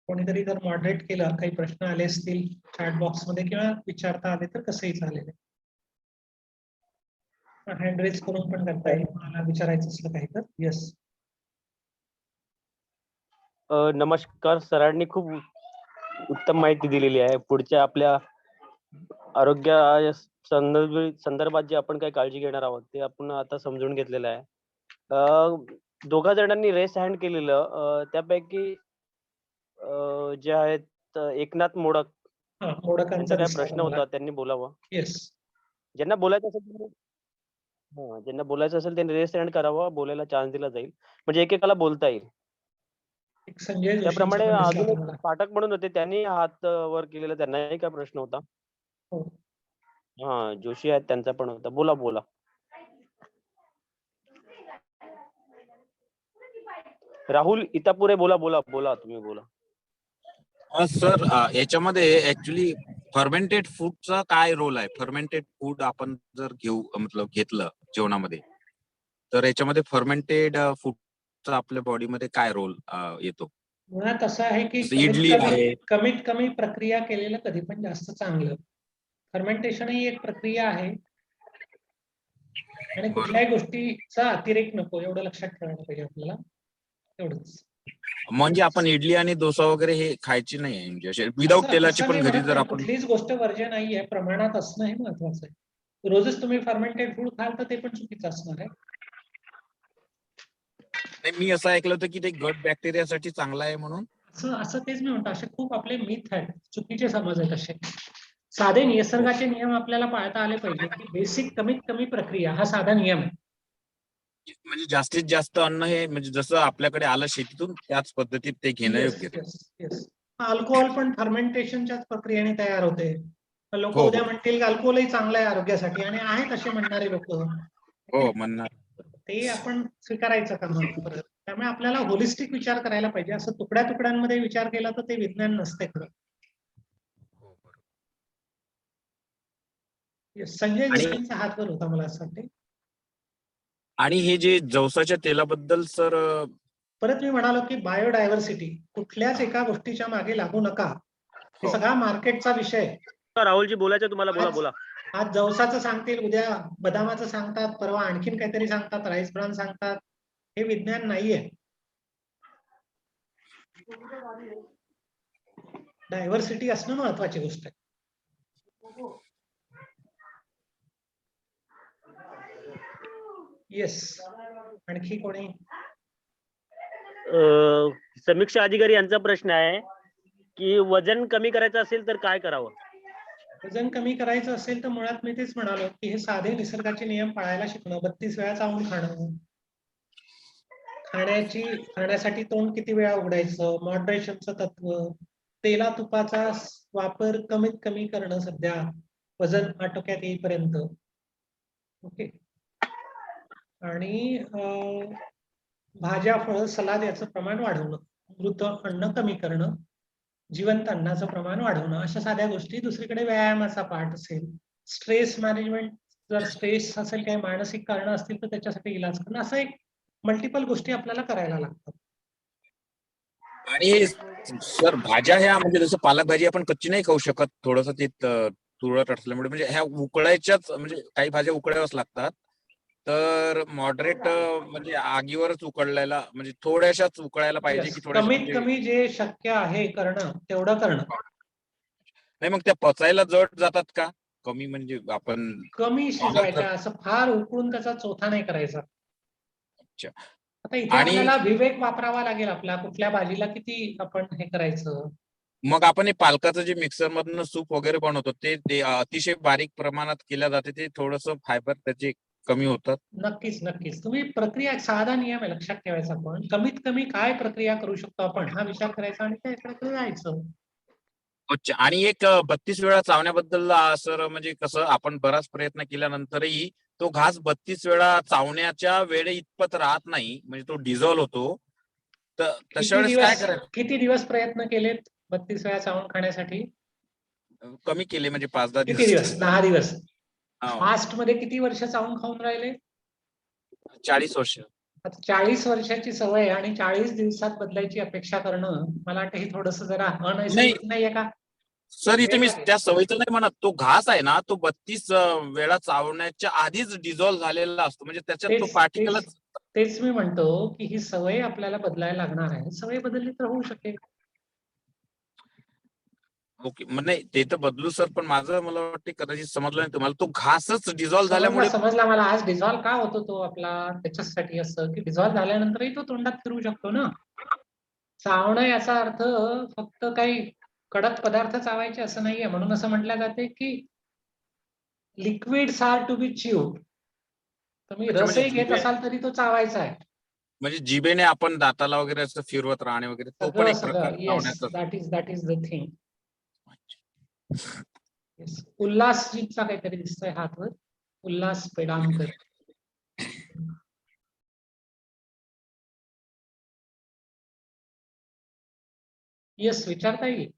कोणीतरी जर मॉडरेट केलं, काही प्रश्न आले असतील चॅट बॉक्समध्ये किंवा विचारता आले तर कसंही चालेल. हँड रेज करून पण करता येईल मला विचारायचं असलं काही तर. येस. नमस्कार. सरांनी खूप उत्तम माहिती दिलेली आहे. पुढच्या आपल्या आरोग्य संदर्भात जे आपण काही काळजी घेणार आहोत ते आपण आता समजून घेतलेलं आहे. दोघा जणांनी रेस हँड केलेलं त्यापैकी जे आहेत एकनाथ मोडक मोडकांचा त्यांचा काय दिसला प्रश्न मला. होता, त्यांनी बोलावं. येस. ज्यांना बोलायचं असेल त्यांनी रेस हँड करावं, बोलायला चान्स दिला जाईल, म्हणजे एकेकाला बोलता येईल. एक संजय जोशींचा त्याप्रमाणे पण दिसला अजून एक मला. पाठक म्हणून होते, त्यांनी हात वर केलेला, त्यांनाही काय प्रश्न होता. हो. हा, जोशी आहेत, त्यांचा पण होता. बोला. राहुल इतापुरे बोला तुम्ही बोला. सर, याच्यामध्ये ऍक्च्युली फर्मेंटेड फूडचा काय रोल आहे? फर्मेंटेड फूड आपण जर घेतलं जेवणामध्ये, तर याच्यामध्ये फर्मेंटेड फूडचा आपल्या बॉडीमध्ये काय रोल येतो? मुळात असं आहे की जसं इडली आहे. कमीत कमी प्रक्रिया केलेलं कधी पण जास्त चांगलं. फर्मेंटेशन ही एक प्रक्रिया आहे आणि कुठल्याही गोष्टीचा अतिरेक नको, एवढं लक्षात ठेवायला पाहिजे आपल्याला. एवढंच. म्हणजे आपण इडली आणि डोसा वगैरे हे खायची नाही, म्हणजे विदाऊट तेलाची असं पण मी घरी म्हणत जर नाही, आपण. कुठलीच गोष्ट वर्ज्य नाहीये, प्रमाणात असणं हे महत्वाचं आहे. रोजच तुम्ही फर्मेंटेड फूड खाल तर ते पण चुकीचं असणार आहे. नाही, मी असं ऐकलं होतं की ते गट बॅक्टेरियासाठी चांगलं आहे म्हणून. असं तेच मी म्हणतो, असे खूप आपले मिथ आहेत, चुकीचे समज आहेत असे. साधे निसर्गाचे नियम आपल्याला पाळता आले पाहिजे की बेसिक कमीत कमी प्रक्रिया हा साधा नियम आहे. म्हणजे जास्तीत जास्त अन्न हे म्हणजे जसं आपल्याकडे आलं शेतीतून त्याच पद्धतीत ते घेणं योग्य आहे. येस. अल्कोहोल पण फर्मेंटेशनच्याच प्रक्रियेने तयार होते. लोक हो. उद्या म्हणतील अल्कोहोलही चांगलं आहे आरोग्यासाठी, आणि आहेत असे म्हणणारे लोक. हो, म्हणणार. ते आपण स्वीकारायचं का मग परत? त्यामुळे आपल्याला होलिस्टिक विचार करायला पाहिजे. असं तुकड्या तुकड्यांमध्ये विचार केला तर ते विज्ञान नसते खरं. संजय जोशींचा हात वर होता मला असं वाटते. आणि हे जे जवसाच्या तेलाबद्दल सर, परत मी म्हणालो की बायोडायव्हर्सिटी, कुठल्याच एका गोष्टीच्या मागे लागू नका. हे सगळा मार्केटचा विषय. राहुलजी बोलायचं तुम्हाला, बोला. आज जवसाचं सांगतील, उद्या बदामाचं सांगतात, परवा आणखीन काहीतरी सांगतात, राईस ब्रान सांगतात. हे विज्ञान नाहीये. डायव्हर्सिटी असणं महत्वाची गोष्ट आहे. येस. आणखी कोणी? समीक्षा अधिकारी यांचा प्रश्न आहे की वजन कमी करायचं असेल तर काय करावं? वजन कमी करायचं असेल तर मुळात मी तेच म्हणालो की हे साधे निसर्गाचे नियम पाळायला शिकणं, 32 वेळा चावून खाणं, खाण्यासाठी तोंड किती वेळा उघडायचं, मॉडरेशनचं तत्व, तेला तुपाचा वापर कमीत कमी करणं सध्या वजन आटोक्यात येईपर्यंत. ओके. आणि भाज्या, फळं, सलाद याचं प्रमाण वाढवणं, मृत अन्न कमी करणं, जिवंत अन्नाचं प्रमाण वाढवणं, अशा साध्या गोष्टी. दुसरीकडे व्यायामाचा पार्ट असेल, स्ट्रेस मॅनेजमेंट, जर स्ट्रेस असेल, काही मानसिक कारण असतील तर त्याच्यासाठी इलाज करणं, असं एक मल्टिपल गोष्टी आपल्याला करायला लागतात. आणि सर भाज्या ह्या म्हणजे जसं पालक भाजी आपण कच्ची नाही खाऊ शकत, थोडंसं ते तुरट असल्यामुळे, म्हणजे ह्या उकळायच्याच, म्हणजे काही भाज्या उकळाव्याच लागतात. तर मॉडरेट म्हणजे आगीवरच उकळलेला, म्हणजे थोड्याशाच उकळायला पाहिजे की थोड्याशा, कमीत म्हणजे कमी जे शक्य आहे करणं तेवढं करणं. नाही, मग त्या पचायला जड जातात का? कमी म्हणजे आपण कमी शिजवायच्या, असं फार उकळून त्याचा चोथा नाही करायचा. अच्छा. आता इथे आणि आपल्याला विवेक वापरावा लागेल आपला, कुठल्या भाजीला किती आपण हे करायचं. मग आपण हे पालकाचं जे मिक्सर मधनं सूप वगैरे बनवतो ते अतिशय बारीक प्रमाणात केल्या जाते, ते थोडंसं फायबर त्याचे कमी होतात. नक्कीच. तुम्ही प्रक्रिया, साधा नियम आहे लक्षात ठेवायचा. आपण कमीत कमी काय प्रक्रिया करू शकतो आपण हा विचार करायचा आणि त्याकडे जायचं. अच्छा. आणि एक 32 वेळा चावण्याबद्दल सर, म्हणजे कसं आपण बराच प्रयत्न केल्यानंतरही तो घास 32 वेळा चावण्याच्या वेळे इतपत राहत नाही, म्हणजे तो डिझॉल्व्ह होतो. तर तशा वेळेस काय करायचं? किती दिवस प्रयत्न केलेत 32 वेळा चावून खाण्यासाठी? कमी केले म्हणजे 5-10 किती दिवस? 10 दिवस. हो, फास्ट मध्ये किती वर्ष चावून खाऊन राहिले? 40 वर्ष. आता 40 वर्षाची सवय आणि 40 दिवसात बदलायची अपेक्षा करणं, मला वाटतं हे थोडंसं जरा अनैसर्गिक नाहीये का? सर इथे मी त्या सवयीचं नाही म्हणत, तो घास आहे ना तो 32 वेळा चावण्याच्या आधीच डिझॉल्व्ह झालेला असतो, म्हणजे त्याच्यात तो पार्टिकलच. तेच मी म्हणतो की ही सवय आपल्याला बदलायला लागणार आहे. सवय बदलली तर होऊ शकेल. ओके, मग नाही ते तर बदलू सर, पण मला वाटतं कदाचित समजलं नाही तुम्हाला, तो घासच डिझॉल्व्ह झाल्यामुळे. समजला मला. आज डिझॉल्व्ह का होतो तो आपला, त्याच्यासाठी असं की डिझॉल्व्ह झाल्यानंतरही तो तोंडात फिरू शकतो ना. चावणं याचा अर्थ फक्त काही कडक पदार्थ चावायचे असं नाहीये. म्हणून असं म्हटलं जाते की liquids are to be chewed. तुम्ही अच्छा, म्हणजे रसही घेत असाल तरी तो चावायचा आहे. म्हणजे जिभेने आपण दाताला वगैरे असं फिरवत राहणे वगैरे, तो पण एक प्रकार येस, चावण्याचा. That is the thing. उल्हासजीचा काहीतरी दिसतोय हातवर. उल्हास पेडामकर. येस, विचारता येईल.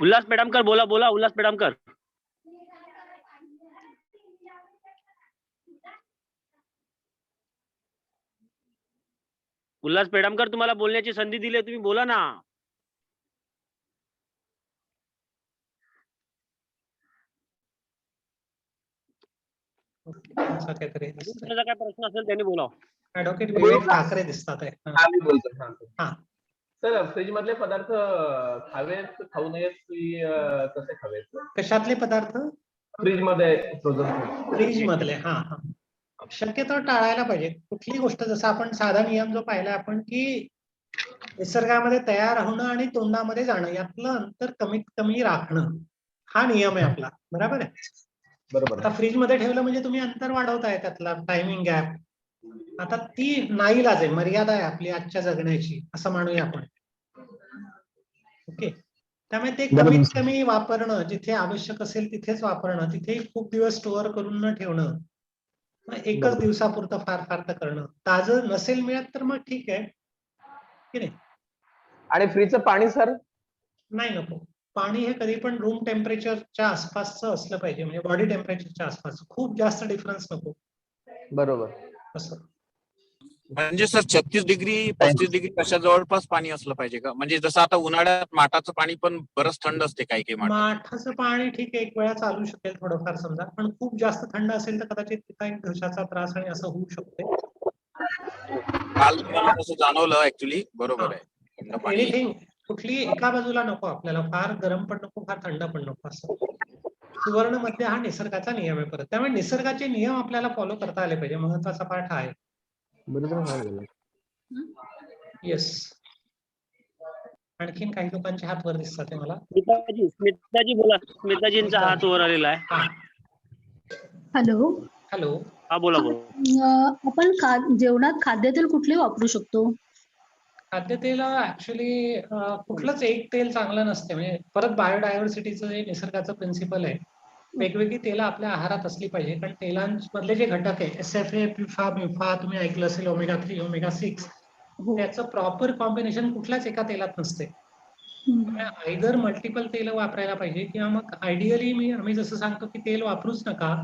उल्हास पेडामकर बोला बोला. उल्हास पेडामकर. उल्हास पेडामकर, तुम्हाला बोलण्याची संधी दिली आहे, तुम्ही बोला ना. काहीतरी तुमचा काय प्रश्न असेल त्यांनी बोला. ऍडव्होकेट विवेक ठाकरे दिसतात आहे. मी बोलतो. हा. सर, फ्रीज मधले पदार्थ खावेत खाऊ नयेत की कसे खावेत? कशातले पदार्थ? फ्रीज मध्ये फ्रोझन फ्रीज मधले. हा हा. शक्यतो टाळायला पाहिजे. कुठली गोष्ट, जसं आपण साधा नियम जो पाहिला आपण की निसर्गामध्ये तयार होणं आणि तोंडामध्ये जाणं यातलं अंतर कमीत कमी राखणं, हा नियम आहे आपला. बरोबर आहे. बरोबर. आता फ्रीज मध्ये ठेवलं म्हणजे तुम्ही अंतर वाढवताय, त्यातला टायमिंग गॅप. आता ती नाईलाज आहे, मर्यादा आहे आपली आजच्या जगण्याची, असं म्हणूया आपण. ओके. त्यामुळे ते कमीत कमी वापरणं, जिथे आवश्यक असेल तिथेच वापरणं, तिथे खूप दिवस स्टोअर करून न ठेवणं, एकच दिवसापुरतं फार फार तर करणं. ताजं नसेल मिळत तर मग ठीक आहे की नाही. आणि फ्रीजचं पाणी सर? नाही, नको. पाणी हे कधी पण रूम टेम्परेचरच्या आसपासचं असलं पाहिजे, म्हणजे बॉडी टेम्परेचरच्या आसपास. खूप जास्त डिफरन्स नको. बरोबर. असं म्हणजे सर 36 डिग्री 35 डिग्री अशा जवळपास पाणी असलं पाहिजे का? म्हणजे जसं आता उन्हाळ्यात माठाचं पाणी पण बरंच थंड असते काही काही माठाचं. माठाचं पाणी ठीक आहे, एक वेळा चालू शकेल थोडंफार समजा, पण खूप जास्त थंड असेल तर कदाचित तिथं एक घशाचा त्रास आणि असं होऊ शकते. काल मला तसं जाणवलं ऍक्च्युली. बरोबर आहे. थंड पाणी. एनिथिंग, कुठली एका बाजूला नको आपल्याला, फार गरम पण नको, फार थंड पण नको. असं सुवर्ण मध्य हा निसर्गाचा नियम आहे परत. त्यामुळे निसर्गाचे नियम आपल्याला फॉलो करता आले पाहिजे, महत्वाचा पाठ हा आहे. येस. आणखीन काही लोकांचे हात वर दिसतात ते मला. स्मिताजी बोला. स्मिताजींचा हात वर आलेला आहे. हॅलो. हॅलो. हा बोला बोला. आपण जेवणात खाद्यतेल कुठले वापरू शकतो? खाद्यतेल ऍक्च्युली कुठलंच एक तेल चांगलं नसते. म्हणजे परत बायोडायव्हर्सिटीचं जे निसर्गाचं प्रिन्सिपल आहे, वेगवेगळी तेलं आपल्या आहारात असली पाहिजे. कारण तेलांमधले जे घटक आहे, SFA, PFA, MIFA, तुम्ही ऐकलं असेल, ओमेगा 3, ओमेगा 6, त्याचं प्रॉपर कॉम्बिनेशन कुठल्याच एका तेलात नसते. आयदर मल्टिपल तेल वापरायला पाहिजे, किंवा मग आयडियली आम्ही जसं सांगतो की तेल वापरूच नका,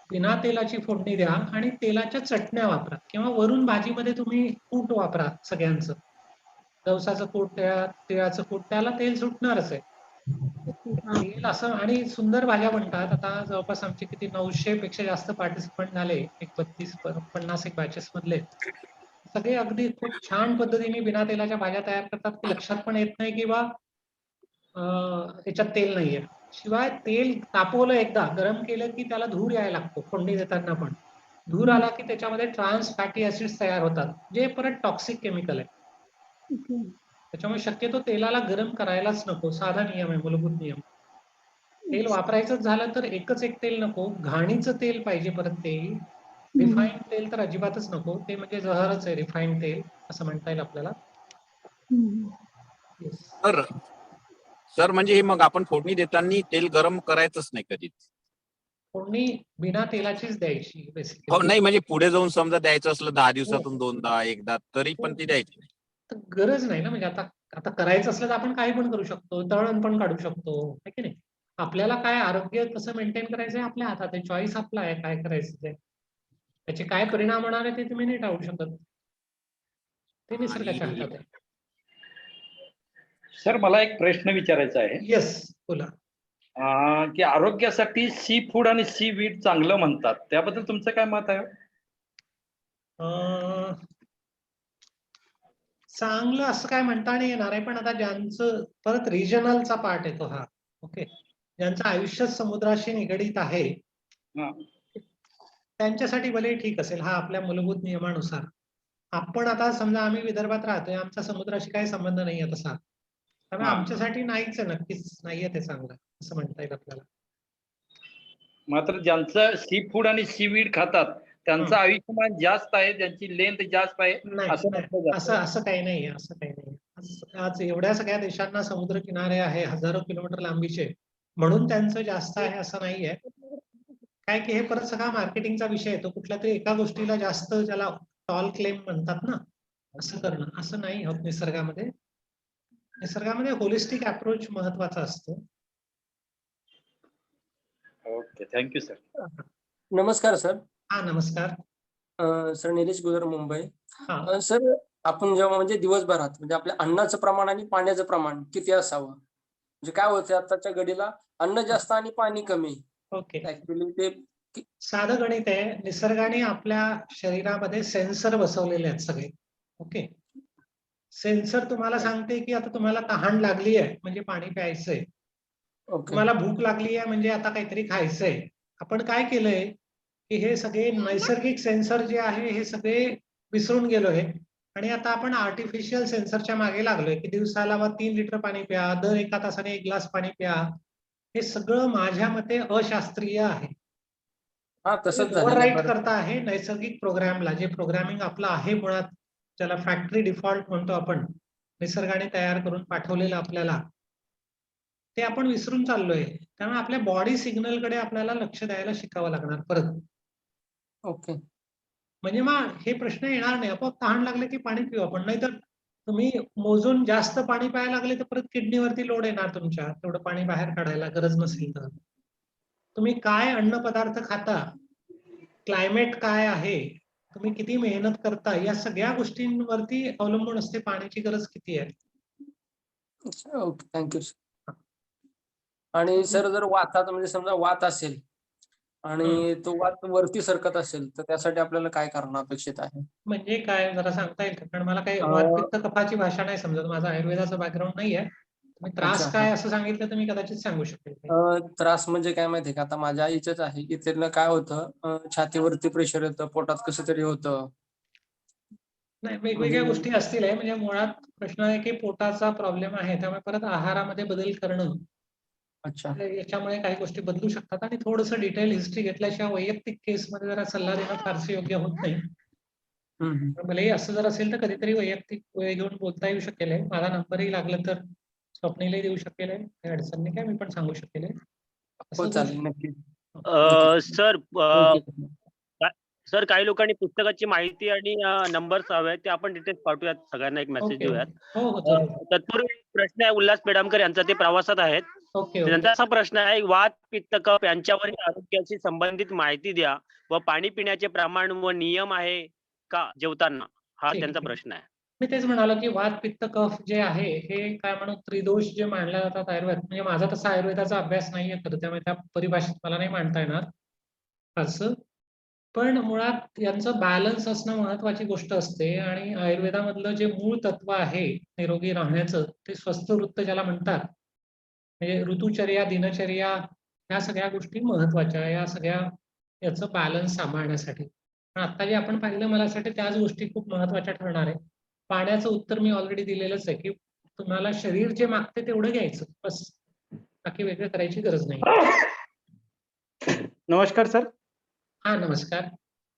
बिना तेलाची फोडणी द्या आणि तेलाच्या चटण्या वापरा, किंवा वरून भाजीमध्ये तुम्ही कूट वापरा सगळ्यांचं. जवसाचं कूट, तिळाचं कूट, त्याला तेल सुटणारच आहे. तेल असं, आणि सुंदर भाज्या बनतात. आता जवळपास आमचे किती 900 पेक्षा जास्त पार्टिसिपंट झाले, एक 32-50 एक बॅचेस मधले. सगळे अगदी खूप छान पद्धतीने बिना तेलाच्या भाज्या तयार करतात, की लक्षात पण येत नाही की बा याच्यात तेल नाहीये. शिवाय तेल तापवलं, एकदा गरम केलं की त्याला धूर यायला लागतो फोडणी देताना पण. धूर आला की त्याच्यामध्ये ट्रान्स फॅटी ऍसिड्स तयार होतात, जे परत टॉक्सिक केमिकल आहे. त्याच्यामुळे शक्यतो तेलाला गरम करायलाच नको. साधा नियम आहे, मूलभूत नियम. तेल वापरायचंच झालं तर एकच एक तेल नको, घाणीचं तेल पाहिजे. परत ते रिफाईंड तेल तर अजिबातच नको. ते म्हणजे जहरच आहे रिफाईंड तेल, असं म्हणता येईल आपल्याला. सर म्हणजे हे मग आपण फोडणी देताना तेल गरम करायचंच नाही कधीच. फोडणी बिना तेलाचीच द्यायची हो बेसिकली. नाही म्हणजे पुढे जाऊन समजा द्यायचं असलं 10 दिवसातून 2दा एकदा तरी पण ती द्यायची नाही. तर गरज नाही ना, म्हणजे आता आता करायचं असलं तर आपण काही पण करू शकतो, तळण पण काढू शकतो, है की नाही? आपल्याला काय आरोग्य कसं मेंटेन करायचं आहे आपल्या हातात आहे, चॉईस आपला आहे काय करायचं ते. त्याचे काय परिणाम होणार आहे ते तुम्ही नाही टाळू शकत. ते निसर्गाच्या आणि हातात आहे. सर मला एक प्रश्न विचारायचा आहे येस, बोला. की आरोग्यासाठी सी फूड आणि सी वीट चांगलं म्हणतात, त्याबद्दल तुमचं काय मत आहे? अं, चांगलं असं काय म्हणता नाही येणार आहे, पण आता ज्यांचं परत रिजनलचा पार्ट येतो हा. ओके, ज्यांचं आयुष्य समुद्राशी निगडीत आहे हा. त्यांच्यासाठी भले ठीक असेल, हा आपल्या मूलभूत नियमानुसार. आपण आता समजा आम्ही विदर्भात राहतोय, आमचा समुद्राशी काही संबंध नाहीये तसा, त्यामुळे हा. आमच्यासाठी नाहीच आहे, नक्कीच नाहीये ते चांगलं असं म्हणता येईल आपल्याला. मात्र ज्यांचं सी फूड आणि सी वीड खातात त्यांचं आयुष्यमान जास्त आहे, ज्यांची लेंथ जास्त आहे नाही असं नाही, म्हटलं असं जातं. असं काही नाहीये, असं काही नाही. आज एवढ्या सगळ्या देशांना समुद्र किनारे आहे, हजारो किलोमीटर लांबीचे, म्हणून त्यांचं जास्त आहे असं नाहीये. काय की हे परत सगळा मार्केटिंगचा विषय येतो, कुठल्या तरी एका गोष्टीला जास्त, ज्याला टॉल क्लेम म्हणतात ना, असं करणं असं नाही होत निसर्गामध्ये. निसर्गामध्ये होलिस्टिक अप्रोच महत्वाचा असतो. Okay, thank you sir. नमस्कार सर. हा नमस्कार. सर निलेश गुजर मुंबई. हा सर आपण जेव्हा म्हणजे दिवसभरात म्हणजे आपल्या अन्नाचं प्रमाण आणि पाण्याचं प्रमाण किती असावं, म्हणजे काय होतं आताच्या घडीला अन्न जास्त आणि पाणी कमी. ओके, ऍक्च्युली ते साधं गणित आहे. निसर्गाने आपल्या शरीरामध्ये सेन्सर बसवलेले आहेत सगळे. ओके, सेन्सर तुम्हाला सांगते की आता तुम्हाला तहान लागली आहे म्हणजे पाणी प्यायचंय, ओके तुम्हाला भूक लागली आहे म्हणजे आता काहीतरी खायचंय. आपण काय केलंय की हे सगळे नैसर्गिक सेन्सर जे आहे हे सगळे विसरून गेलोय, आणि आता आपण आर्टिफिशियल सेन्सरच्या मागे लागलोय की दिवसाला मग 3 लिटर पाणी प्या, दर एका तासाने 1 ग्लास पाणी प्या. हे सगळं माझ्या मते अशास्त्रीय आहे. हा तसंच झालेलं आहे ओव्हरराईट बरं. करता आहे नैसर्गिक प्रोग्रामला, जे प्रोग्रामिंग आपलं आहे मुळात, ज्याला फॅक्टरी डिफॉल्ट म्हणतो आपण, निसर्गाने तयार करून पाठवलेलं आपल्याला, ते आपण विसरून चाललोय. त्यामुळे आपल्या बॉडी सिग्नलकडे आपल्याला लक्ष द्यायला शिकावं लागणार परत. ओके म्हणजे मग हे प्रश्न येणार नाही, आपोआप तहान लागले की पाणी पिऊ आपण. नाहीतर तुम्ही मोजून जास्त पाणी प्यायला लागले तर परत किडनीवरती लोड येणार तुमच्या, तेवढं पाणी बाहेर काढायला गरज नसेल तर. तुम्ही काय अन्न पदार्थ खाता, क्लायमेट काय आहे, तुम्ही किती मेहनत करता, या सगळ्या गोष्टींवरती अवलंबून असते पाण्याची गरज किती आहे. Okay thank you sir. आणि सर जर वातात म्हणजे समजा वात असेल आणि तो वात वरती सरकत असेल तर त्यासाठी आपल्याला काय करणं अपेक्षित आहे? म्हणजे काय जरा सांगता येईल का? कारण मला काही अं, वात पित्त कफाची भाषा नाही समजत, माझा आयुर्वेदाचा बॅकग्राऊंड नाही आहे. तुम्ही अच्छा त्रास काय असं सांगितलं तर मी कदाचित सांगू शकेल. त्रास म्हणजे काय माहितीये का, आता माझ्या आईचंच आहे. इथलं काय होतं, छातीवरती प्रेशर येतं, पोटात कसं तरी होतं. नाही, वेगवेगळ्या म्हणजे गोष्टी असतील आहे. म्हणजे मुळात प्रश्न आहे की पोटाचा प्रॉब्लेम आहे, त्यामुळे परत आहारामध्ये बदल करणं, अच्छा याच्यामुळे काही गोष्टी बदलू शकतात. आणि थोडंसं डिटेल हिस्ट्री घेतल्याशिवाय वैयक्तिक केसमध्ये जरा सल्ला देणं फारसे योग्य होत नाही. भलेही असं जर असेल तर कधीतरी वैयक्तिक वेळ घेऊन बोलता येऊ शकेल आहे. माझा नंबरही लागलं तर स्वप्नीलही देऊ शकेल आहे, काही अडचण नाही, काय मी पण सांगू शकेल आहे. हो असं होऊ चालेल शकतं. नक्की. Sir Thank you. सर काही लोकांनी पुस्तकाची माहिती आणि नंबर्स हवे ते आपण डिटेल्स पाठवूयात, सगळ्यांना एक मेसेज ओके, देऊयात. हो हो चालेल. तत्पूर्वी प्रश्न आहे उल्हास पेडामकर यांचा, ते प्रवासात आहेत. ओके त्यांचा असा प्रश्न आहे, वात पित्त कफ यांच्यावरील आरोग्याशी संबंधित माहिती द्या व पाणी पिण्याचे प्रमाण व नियम आहे का जेवताना, हा ठीक त्यांचा आहे. प्रश्न आहे. मी तेच म्हणालो की वात पित्त कफ जे आहे हे काय म्हणू त्रिदोष जे मानल्या जातात आयुर्वेद, म्हणजे माझा तसा आयुर्वेदाचा अभ्यास नाहीये खरं, त्यामुळे त्या परिभाषेत मला नाही मांडता येणार असं. पण मुळात यांचं बॅलन्स असणं महत्वाची गोष्ट असते. आणि आयुर्वेदामधलं जे मूळ तत्व आहे निरोगी राहण्याचं, ते स्वस्थ वृत्त ज्याला म्हणतात, म्हणजे ऋतुचर्या, दिनचर्या, ह्या सगळ्या गोष्टी महत्वाच्या, या सगळ्या याचं बॅलन्स सांभाळण्यासाठी. पण आता जे आपण पाहिलं, मला असं वाटतं त्याच गोष्टी खूप महत्वाच्या ठरणार आहे. पाण्याचं उत्तर मी ऑलरेडी दिलेलंच आहे की तुम्हाला शरीर जे मागते तेवढं घ्यायचं बस, बाकी वेगळं करायची गरज नाही. नमस्कार सर. हा नमस्कार.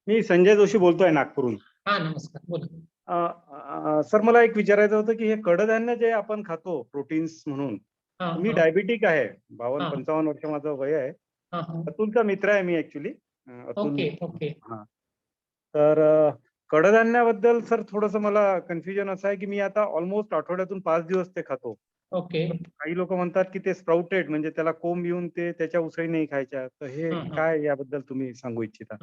मी संजय जोशी बोलतोय नागपूरहून. हा नमस्कार, बोला. सर मला एक विचारायचं होतं की हे कडधान्य जे आपण खातो प्रोटीन्स म्हणून, हा, मी हा, डायबिटिक आहे. 52 हा. 55 वर्ष माझं वय आहे. हा, हा. अतुलचा मित्र आहे मी ऍक्च्युली. अतुल. Okay, okay. हा. तर कडधान्याबद्दल सर थोडंसं मला कन्फ्युजन असं आहे की मी आता ऑलमोस्ट आठवड्यातून 5 दिवस ते खातो. ओके. तर काही लोक म्हणतात की ते स्प्राउटेड म्हणजे त्याला कोंब येऊन ते त्याच्या उसळी नाही खायच्या. तर हे काय याबद्दल तुम्ही सांगू इच्छिता?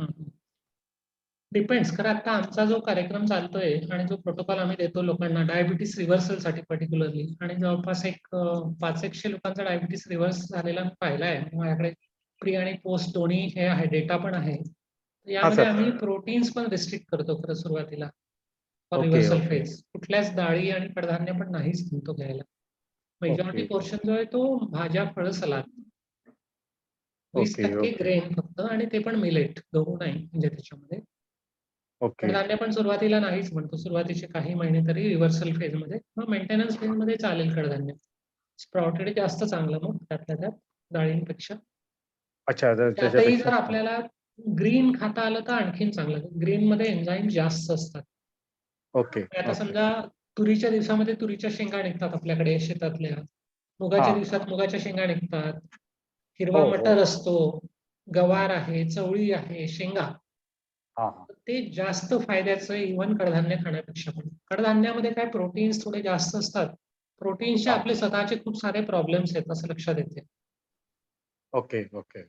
डिपेंड्स. खरं आता आमचा जो कार्यक्रम चालतोय आणि जो प्रोटोकॉल आम्ही देतो लोकांना डायबिटीस रिव्हर्सलसाठी पर्टिक्युलरली, आणि जवळपास एक 500 लोकांचा डायबिटीस रिव्हर्स झालेला मी पाहिला आहे. माझ्याकडे प्री आणि पोस्ट दोन्ही हे आहे, डेटा पण आहे. यामध्ये सर. आम्ही प्रोटीन्स पण रिस्ट्रिक्ट करतो खरं सुरुवातीला for okay, reversal okay. Phase. कुठल्याच डाळी आणि कडधान्य पण नाहीच म्हणतो घ्यायला. Majority okay. पोर्शन जो आहे तो भाज्या, फळं, सलाद. 20% ओके. ग्रेन फक्त, आणि ते पण मिलेट, गहू नाही म्हणजे त्याच्यामध्ये. ओके. कडधान्य पण सुरुवातीला नाहीच म्हणतो, सुरुवातीचे काही महिने तरी रिव्हर्सल फेजमध्ये. मग मेंटेनन्स फेजमध्ये चालेल कडधान्य. स्प्राउटेड जास्त चांगलं मग त्यातल्या त्यात डाळींपेक्षा. अच्छा. तर त्यातही त्याच्यापेक्षा जर आपल्याला ग्रीन खाता आलं तर आणखीन चांगलं. ग्रीन मध्ये एन्झाईम जास्त असतात. ओके. आता समजा तुरीच्या दिवसामध्ये तुरीच्या शेंगा निघतात आपल्याकडे शेतातल्या. मुगाच्या हा. दिवसात मुगाच्या शेंगा निघतात. हिरवा हो, हो. मटर असतो, गवार आहे, चवळी आहे, शेंगा. हा, हा. ते जास्त फायद्याचं इव्हन कडधान्य खाण्यापेक्षा पण. कडधान्यामध्ये काय प्रोटीन्स थोडे जास्त असतात. प्रोटीन्सचे हा. आपले स्वतःचे खूप सारे प्रॉब्लेम्स आहेत असं लक्षात येते. Okay. Okay.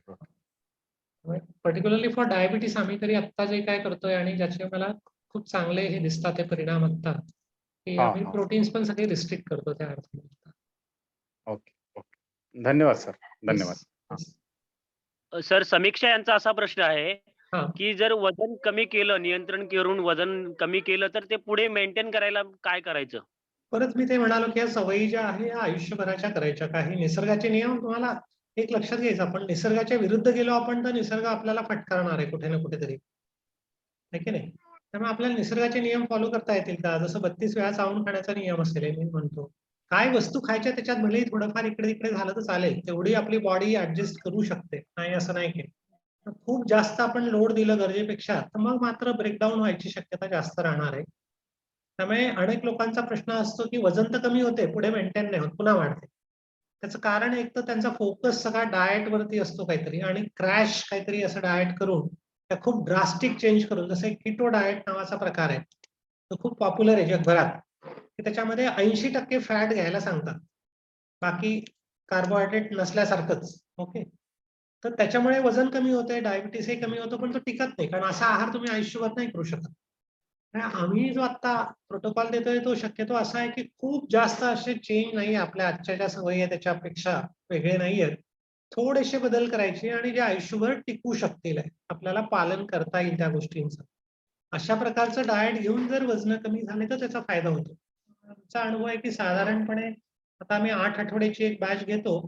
Particularly for diabetes आम्ही तरी आत्ता जे काय करतोय आणि ज्याचे मला खूप चांगले हे दिसतात ते परिणाम आत्ता, की हा, आम्ही हा. प्रोटीन्स पण सगळे रिस्ट्रिक्ट करतो त्या अर्थाने. ओके. ओके. धन्यवाद सर. धन्यवाद. Yes, yes. सर, समीक्षा यांचा असा प्रश्न आहे हा. की जर वजन कमी केलं, नियंत्रण करून वजन कमी केलं तर ते पुढे मेंटेन करायला काय करायचं? परत मी ते म्हणालो की या सवयी ज्या आहे या आयुष्यभराच्या करायच्या. काही निसर्गाचे नियम तुम्हाला एक लक्षात घ्यायचं, आपण निसर्गाच्या विरुद्ध गेलो आपण तर निसर्ग आपल्याला फटकारणार आहे कुठे ना कुठेतरी, आहे की नाही? त्यामुळे आपल्याला निसर्गाचे नियम फॉलो करता येतील का? जसं 32 वेळा चावून खाण्याचा नियम असेल, मी म्हणतो काय वस्तू खायच्या त्याच्यात भलेही थोडंफार इकडे तिकडे झालं तर चालेल, तेवढी आपली बॉडी ऍडजस्ट करू शकते. नाही असं नाही की खूप जास्त आपण लोड दिलं गरजेपेक्षा तर मग मात्र ब्रेकडाऊन व्हायची शक्यता जास्त राहणार आहे. त्यामुळे अनेक लोकांचा प्रश्न असतो की वजन तर कमी होते, पुढे मेंटेन नाही होत, पुन्हा वाढते. त्याचं कारण एक तर त्यांचा फोकस सगळा डाएट वरती असतो काहीतरी, आणि क्रॅश काहीतरी असं डाएट करून त्या खूप ड्रास्टिक चेंज करून, जसं एक कीटो डाएट नावाचा प्रकार आहे तो खूप पॉप्युलर आहे जगभरात, की त्याच्यामध्ये 80% फॅट घ्यायला सांगतात, बाकी कार्बोहायड्रेट नसल्यासारखंच. ओके. तर त्याच्यामुळे वजन कमी होते, डायबिटीसही कमी होतो, पण तो टिकत नाही, कारण असा आहार तुम्ही आयुष्यभर नाही करू शकत. आम्ही जो आता प्रोटोकॉल देतोय तो शक्यतो असा आहे की खूप जास्त असे चेंज नाही, आपल्या आजच्या ज्या सवयी आहेत त्याच्यापेक्षा वेगळे नाही आहेत. थोडेसे बदल करायचे आणि जे आयुष्यभर टिकू शकतील, आपल्याला पालन करता येईल त्या गोष्टींचं. अशा प्रकारचं डाएट घेऊन जर वजन कमी झाले तर त्याचा फायदा होतो. आमचा अनुभव आहे की साधारणपणे आता आम्ही 8 आठवड्याची एक बॅच घेतो,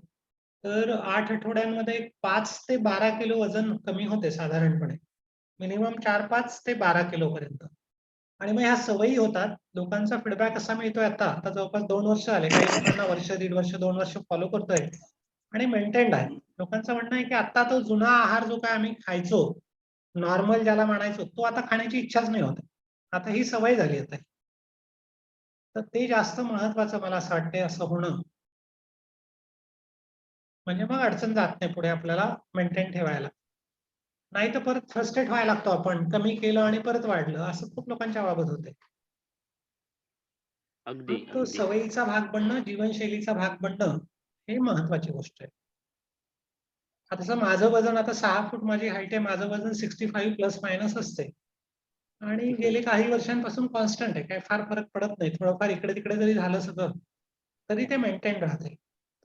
तर 8 आठवड्यांमध्ये 5 ते 12 किलो वजन कमी होते साधारणपणे. मिनिमम 4-5 ते 12 किलो पर्यंत. आणि मग ह्या सवयी होतात. लोकांचा फीडबॅक असा मिळतोय आता जवळपास 2 वर्ष झाले. काही लोकांना वर्ष, 1.5 वर्ष, 2 वर्ष फॉलो करतोय आणि मेंटेन्ड आहे. लोकांचं म्हणणं आहे की आता तो जुना आहार जो काय आम्ही खायचो, नॉर्मल ज्याला म्हणायचो, तो आता खाण्याची इच्छाच नाही होत. आता ही सवय झाली आता. तर ते जास्त महत्वाचं मला असं वाटतंय, असं होणं. म्हणजे मग अडचण जात नाही पुढे आपल्याला मेंटेन ठेवायला. नाही तर परत फ्रस्ट्रेट व्हायला लागतो आपण, कमी केलं आणि परत वाढलं, असं खूप लोकांच्या बाबत होते. अगदी तो अगदी. सवयीचा भाग बनणं, जीवनशैलीचा भाग बनणं, हे महत्वाची गोष्ट आहे. आता तसं माझं वजन आता 6 फूट माझी हाईट आहे, माझं वजन 65 प्लस मायनस असते आणि गेले काही वर्षांपासून कॉन्स्टंट आहे. काही फार फरक पडत नाही. थोडंफार इकडे तिकडे जरी झालं सगळं तरी ते मेंटेन राहते.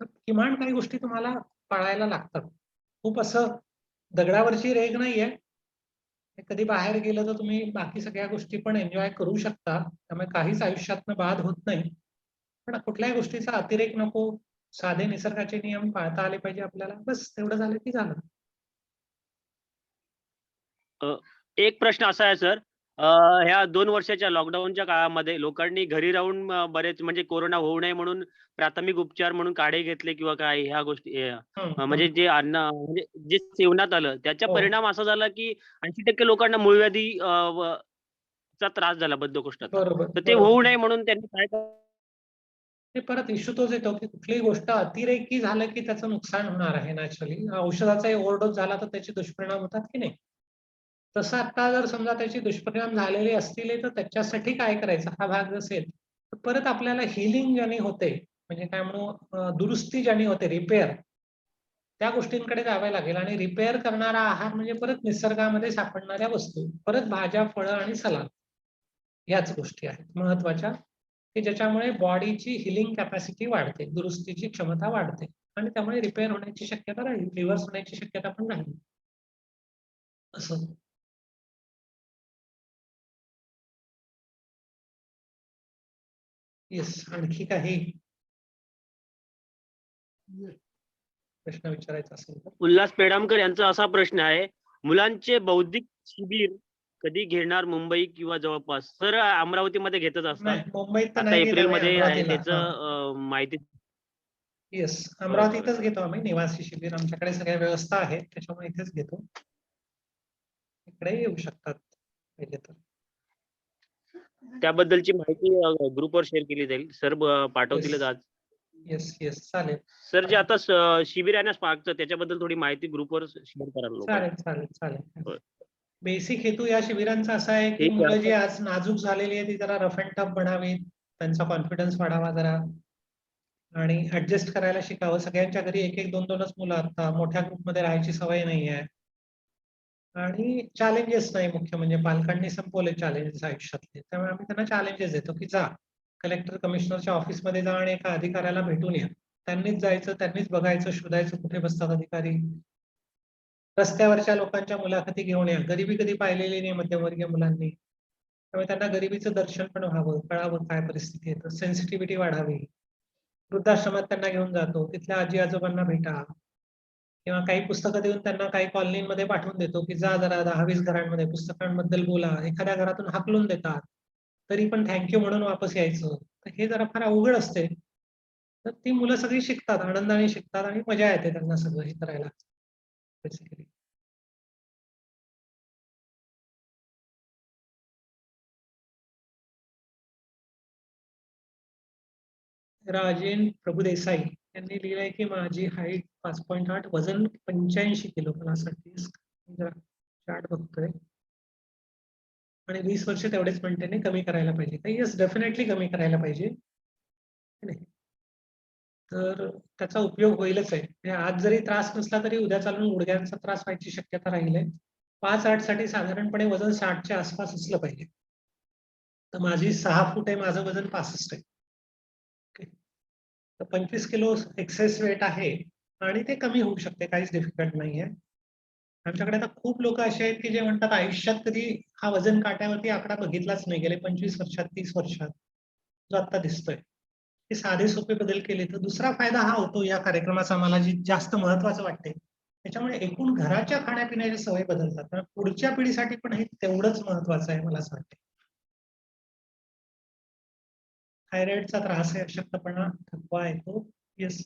तर किमान काही गोष्टी तुम्हाला पाळायला लागतात. खूप असं दगडावरची रेघ नाहीये. कधी बाहेर गेलं तर तुम्ही बाकी सगळ्या गोष्टी पण एन्जॉय करू शकता. त्यामुळे काहीच आयुष्यातनं बाद होत नाही. पण कुठल्याही गोष्टीचा अतिरेक नको. साधे निसर्गाचे नियम पाळता आले पाहिजे आपल्याला. बस तेवढं झालं की झालं. एक प्रश्न असा आहे सर, ह्या 2 वर्षाच्या लॉकडाऊनच्या काळामध्ये लोकांनी घरी राहून बरेच म्हणजे कोरोना होऊ नये म्हणून प्राथमिक उपचार म्हणून काढे घेतले किंवा काय ह्या गोष्टी म्हणजे जे अन्न म्हणजे जे सेवनात आलं त्याचा हो. परिणाम असा झाला की 80% लोकांना मूळव्याधी चा त्रास झाला बद्धकोष्ठाचा. बरोबर, तर ते बरोबर. होऊ नये म्हणून त्यांनी काय ते परत इश्यू तोच येतो की कुठलीही गोष्ट अतिरेकी झालं की त्याचं नुकसान होणार आहे नॅचरली. औषधाचा ओव्हरडोस झाला तर त्याचे दुष्परिणाम होतात की नाही. तसं आता जर समजा त्याचे दुष्परिणाम झालेले असतील तर त्याच्यासाठी काय करायचं हा भाग असेल तर परत आपल्याला हिलिंग ज्याने होते म्हणजे काय म्हणू दुरुस्ती ज्याने होते रिपेअर त्या गोष्टींकडे जावं लागेल आणि रिपेअर करणारा आहार म्हणजे परत निसर्गामध्ये सापडणाऱ्या वस्तू परत भाज्या फळं आणि सलाद याच गोष्टी आहेत महत्वाच्या की ज्याच्यामुळे बॉडीची हिलिंग कॅपॅसिटी वाढते दुरुस्तीची क्षमता वाढते आणि त्यामुळे रिपेअर होण्याची शक्यता राहील रिव्हर्स होण्याची शक्यता पण राहील असं येस आणखी काही प्रश्न विचारायचा असेल तर उल्हास पेडामकर यांचा असा प्रश्न आहे, मुलांचे बौद्धिक शिबिर कधी घेणार मुंबई किंवा जवळपास? सर अमरावतीमध्ये घेतच असतात. नाही मुंबईत तर आता नाही एप्रिल गेलं मध्ये आहे अमरावतीला त्याचं माहिती. येस अमरावतीतच घेतो आम्ही निवासी शिबिर आमच्याकडे सगळ्या व्यवस्था आहे त्याच्यामुळे इथेच घेतो इकडे येऊ शकतात पाहिजे तर त्याबद्दलची माहिती ग्रुपवर शेअर केली जाईल. सर पाठवतीलच आज. येस येस चालेल सर जे आता शिबिर आहे ना स्पार्कचं त्याच्याबद्दल थोडी माहिती ग्रुपवर शेअर करा लोकांना. चालेल चालेल होय. चालेल बेसिक हेतू या शिबिरांचा असा आहे की ठीक आहे. मुलं जी आज नाजूक झालेली आहे ती जरा रफ अँड टफ बनावीत त्यांचा कॉन्फिडन्स वाढावा जरा आणि ऍडजस्ट करायला शिकावं सगळ्यांच्या घरी एक एक दोन दोनच मुलं आता मोठ्या ग्रुपमध्ये राहायची सवय नाही आहे आणि चॅलेंजेस नाही मुख्य म्हणजे पालकांनी संपवले चॅलेंजेस आयुष्यातले त्यामुळे आम्ही त्यांना चॅलेंजेस देतो की जा कलेक्टर कमिशनरच्या ऑफिसमध्ये जा आणि एका अधिकाऱ्याला भेटून या त्यांनीच जायचं त्यांनीच बघायचं शोधायचं कुठे बसतात अधिकारी रस्त्यावरच्या लोकांच्या मुलाखती घेऊन या गरिबी कधी पाहिलेली नाही मध्यमवर्गीय मुलांनी त्यामुळे त्यांना गरिबीचं दर्शन पण व्हावं कळावं काय परिस्थिती आहे सेन्सिटिव्हिटी वाढावी वृद्धाश्रमात त्यांना घेऊन जातो तिथल्या आजी आजोबांना भेटा किंवा काही पुस्तकं देऊन त्यांना काही कॉलनीमध्ये पाठवून देतो की जा जरा 10-20 घरांमध्ये पुस्तकांबद्दल बोला एखाद्या घरातून हाकलून देतात तरी पण थँक्यू म्हणून वापस यायचं तर हे जरा फार अवघड असते तर ती मुलं सगळी शिकतात आनंदाने शिकतात आणि मजा येते त्यांना सगळं हे करायला बेसिकली राजेन प्रभुदेसाई यांनी लिहिलंय की माझी हाईट 5.8 वजन 85 किलो मला असं चार्ट बघतोय आणि 20 वर्ष तेवढेच मेंटेन कमी करायला पाहिजे तर येस डेफिनेटली कमी करायला पाहिजे तर त्याचा उपयोग होईलच आहे म्हणजे आज जरी त्रास नसला तरी उद्या चालून गुडघ्यांचा त्रास व्हायची शक्यता राहील 5-8 साठी साधारणपणे वजन 60च्या आसपास असलं पाहिजे तर माझी 6 फूट आहे माझं वजन 65 आहे तर 25 किलो एक्सेस वेट आहे आणि ते कमी होऊ शकते काहीच डिफिकल्ट नाहीये आमच्याकडे आता खूप लोक असे आहेत की जे म्हणतात आयुष्यात कधी हा वजन काट्यावरती आकडा बघितलाच नाही गेले 25 वर्षात 30 वर्षात जो आता दिसतोय हे साधे सोपे बदल केले तर दुसरा फायदा हा होतो या कार्यक्रमाचा मला जी जास्त महत्वाचं वाटते त्याच्यामुळे एकूण घराच्या खाण्यापिण्याच्या सवयी बदलतात पुढच्या पिढीसाठी पण हे तेवढंच महत्वाचं आहे मला असं वाटतं थायरॉइडचा त्रास आहे अशक्तपणा थकवा येतो येस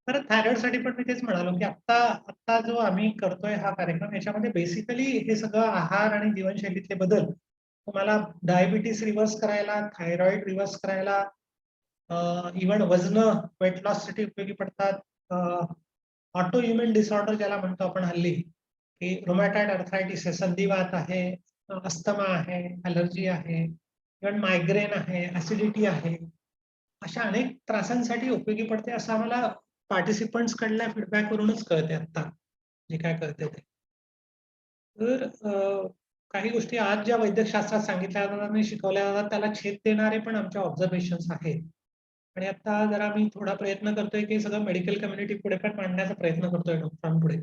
तर थायरॉइडसाठी पण मी तेच म्हणालो की आता जो आम्ही करतोय हा कार्यक्रम याच्यामध्ये बेसिकली हे सगळं आहार आणि जीवनशैलीतले बदल तुम्हाला डायबिटीस रिव्हर्स करायला थायरॉइड रिव्हर्स करायला इव्हन वजन वेट लॉस साठी उपयोगी पडतात ऑटो इम्युन डिसऑर्डर ज्याला म्हणतो आपण हल्ली की रुमॅटॉइड अर्थरायटिस आहे संधिवात आहे अस्थमा आहे ॲलर्जी आहे इव्हन मायग्रेन आहे ऍसिडिटी आहे अशा अनेक त्रासांसाठी उपयोगी पडते असं आम्हाला पार्टिसिपंट्स कडल्या फीडबॅक वरूनच कळते आता जे काय कळते ते तर काही गोष्टी आज ज्या वैद्यकशास्त्रात सांगितल्या जातात आणि शिकवल्या जातात त्याला छेद देणारे पण आमच्या ऑब्झर्वेशन्स आहेत आणि आता जरा मी थोडा प्रयत्न करतोय की सगळं मेडिकल कम्युनिटी पुढे पण मांडण्याचा प्रयत्न करतोय डॉक्टरांपुढे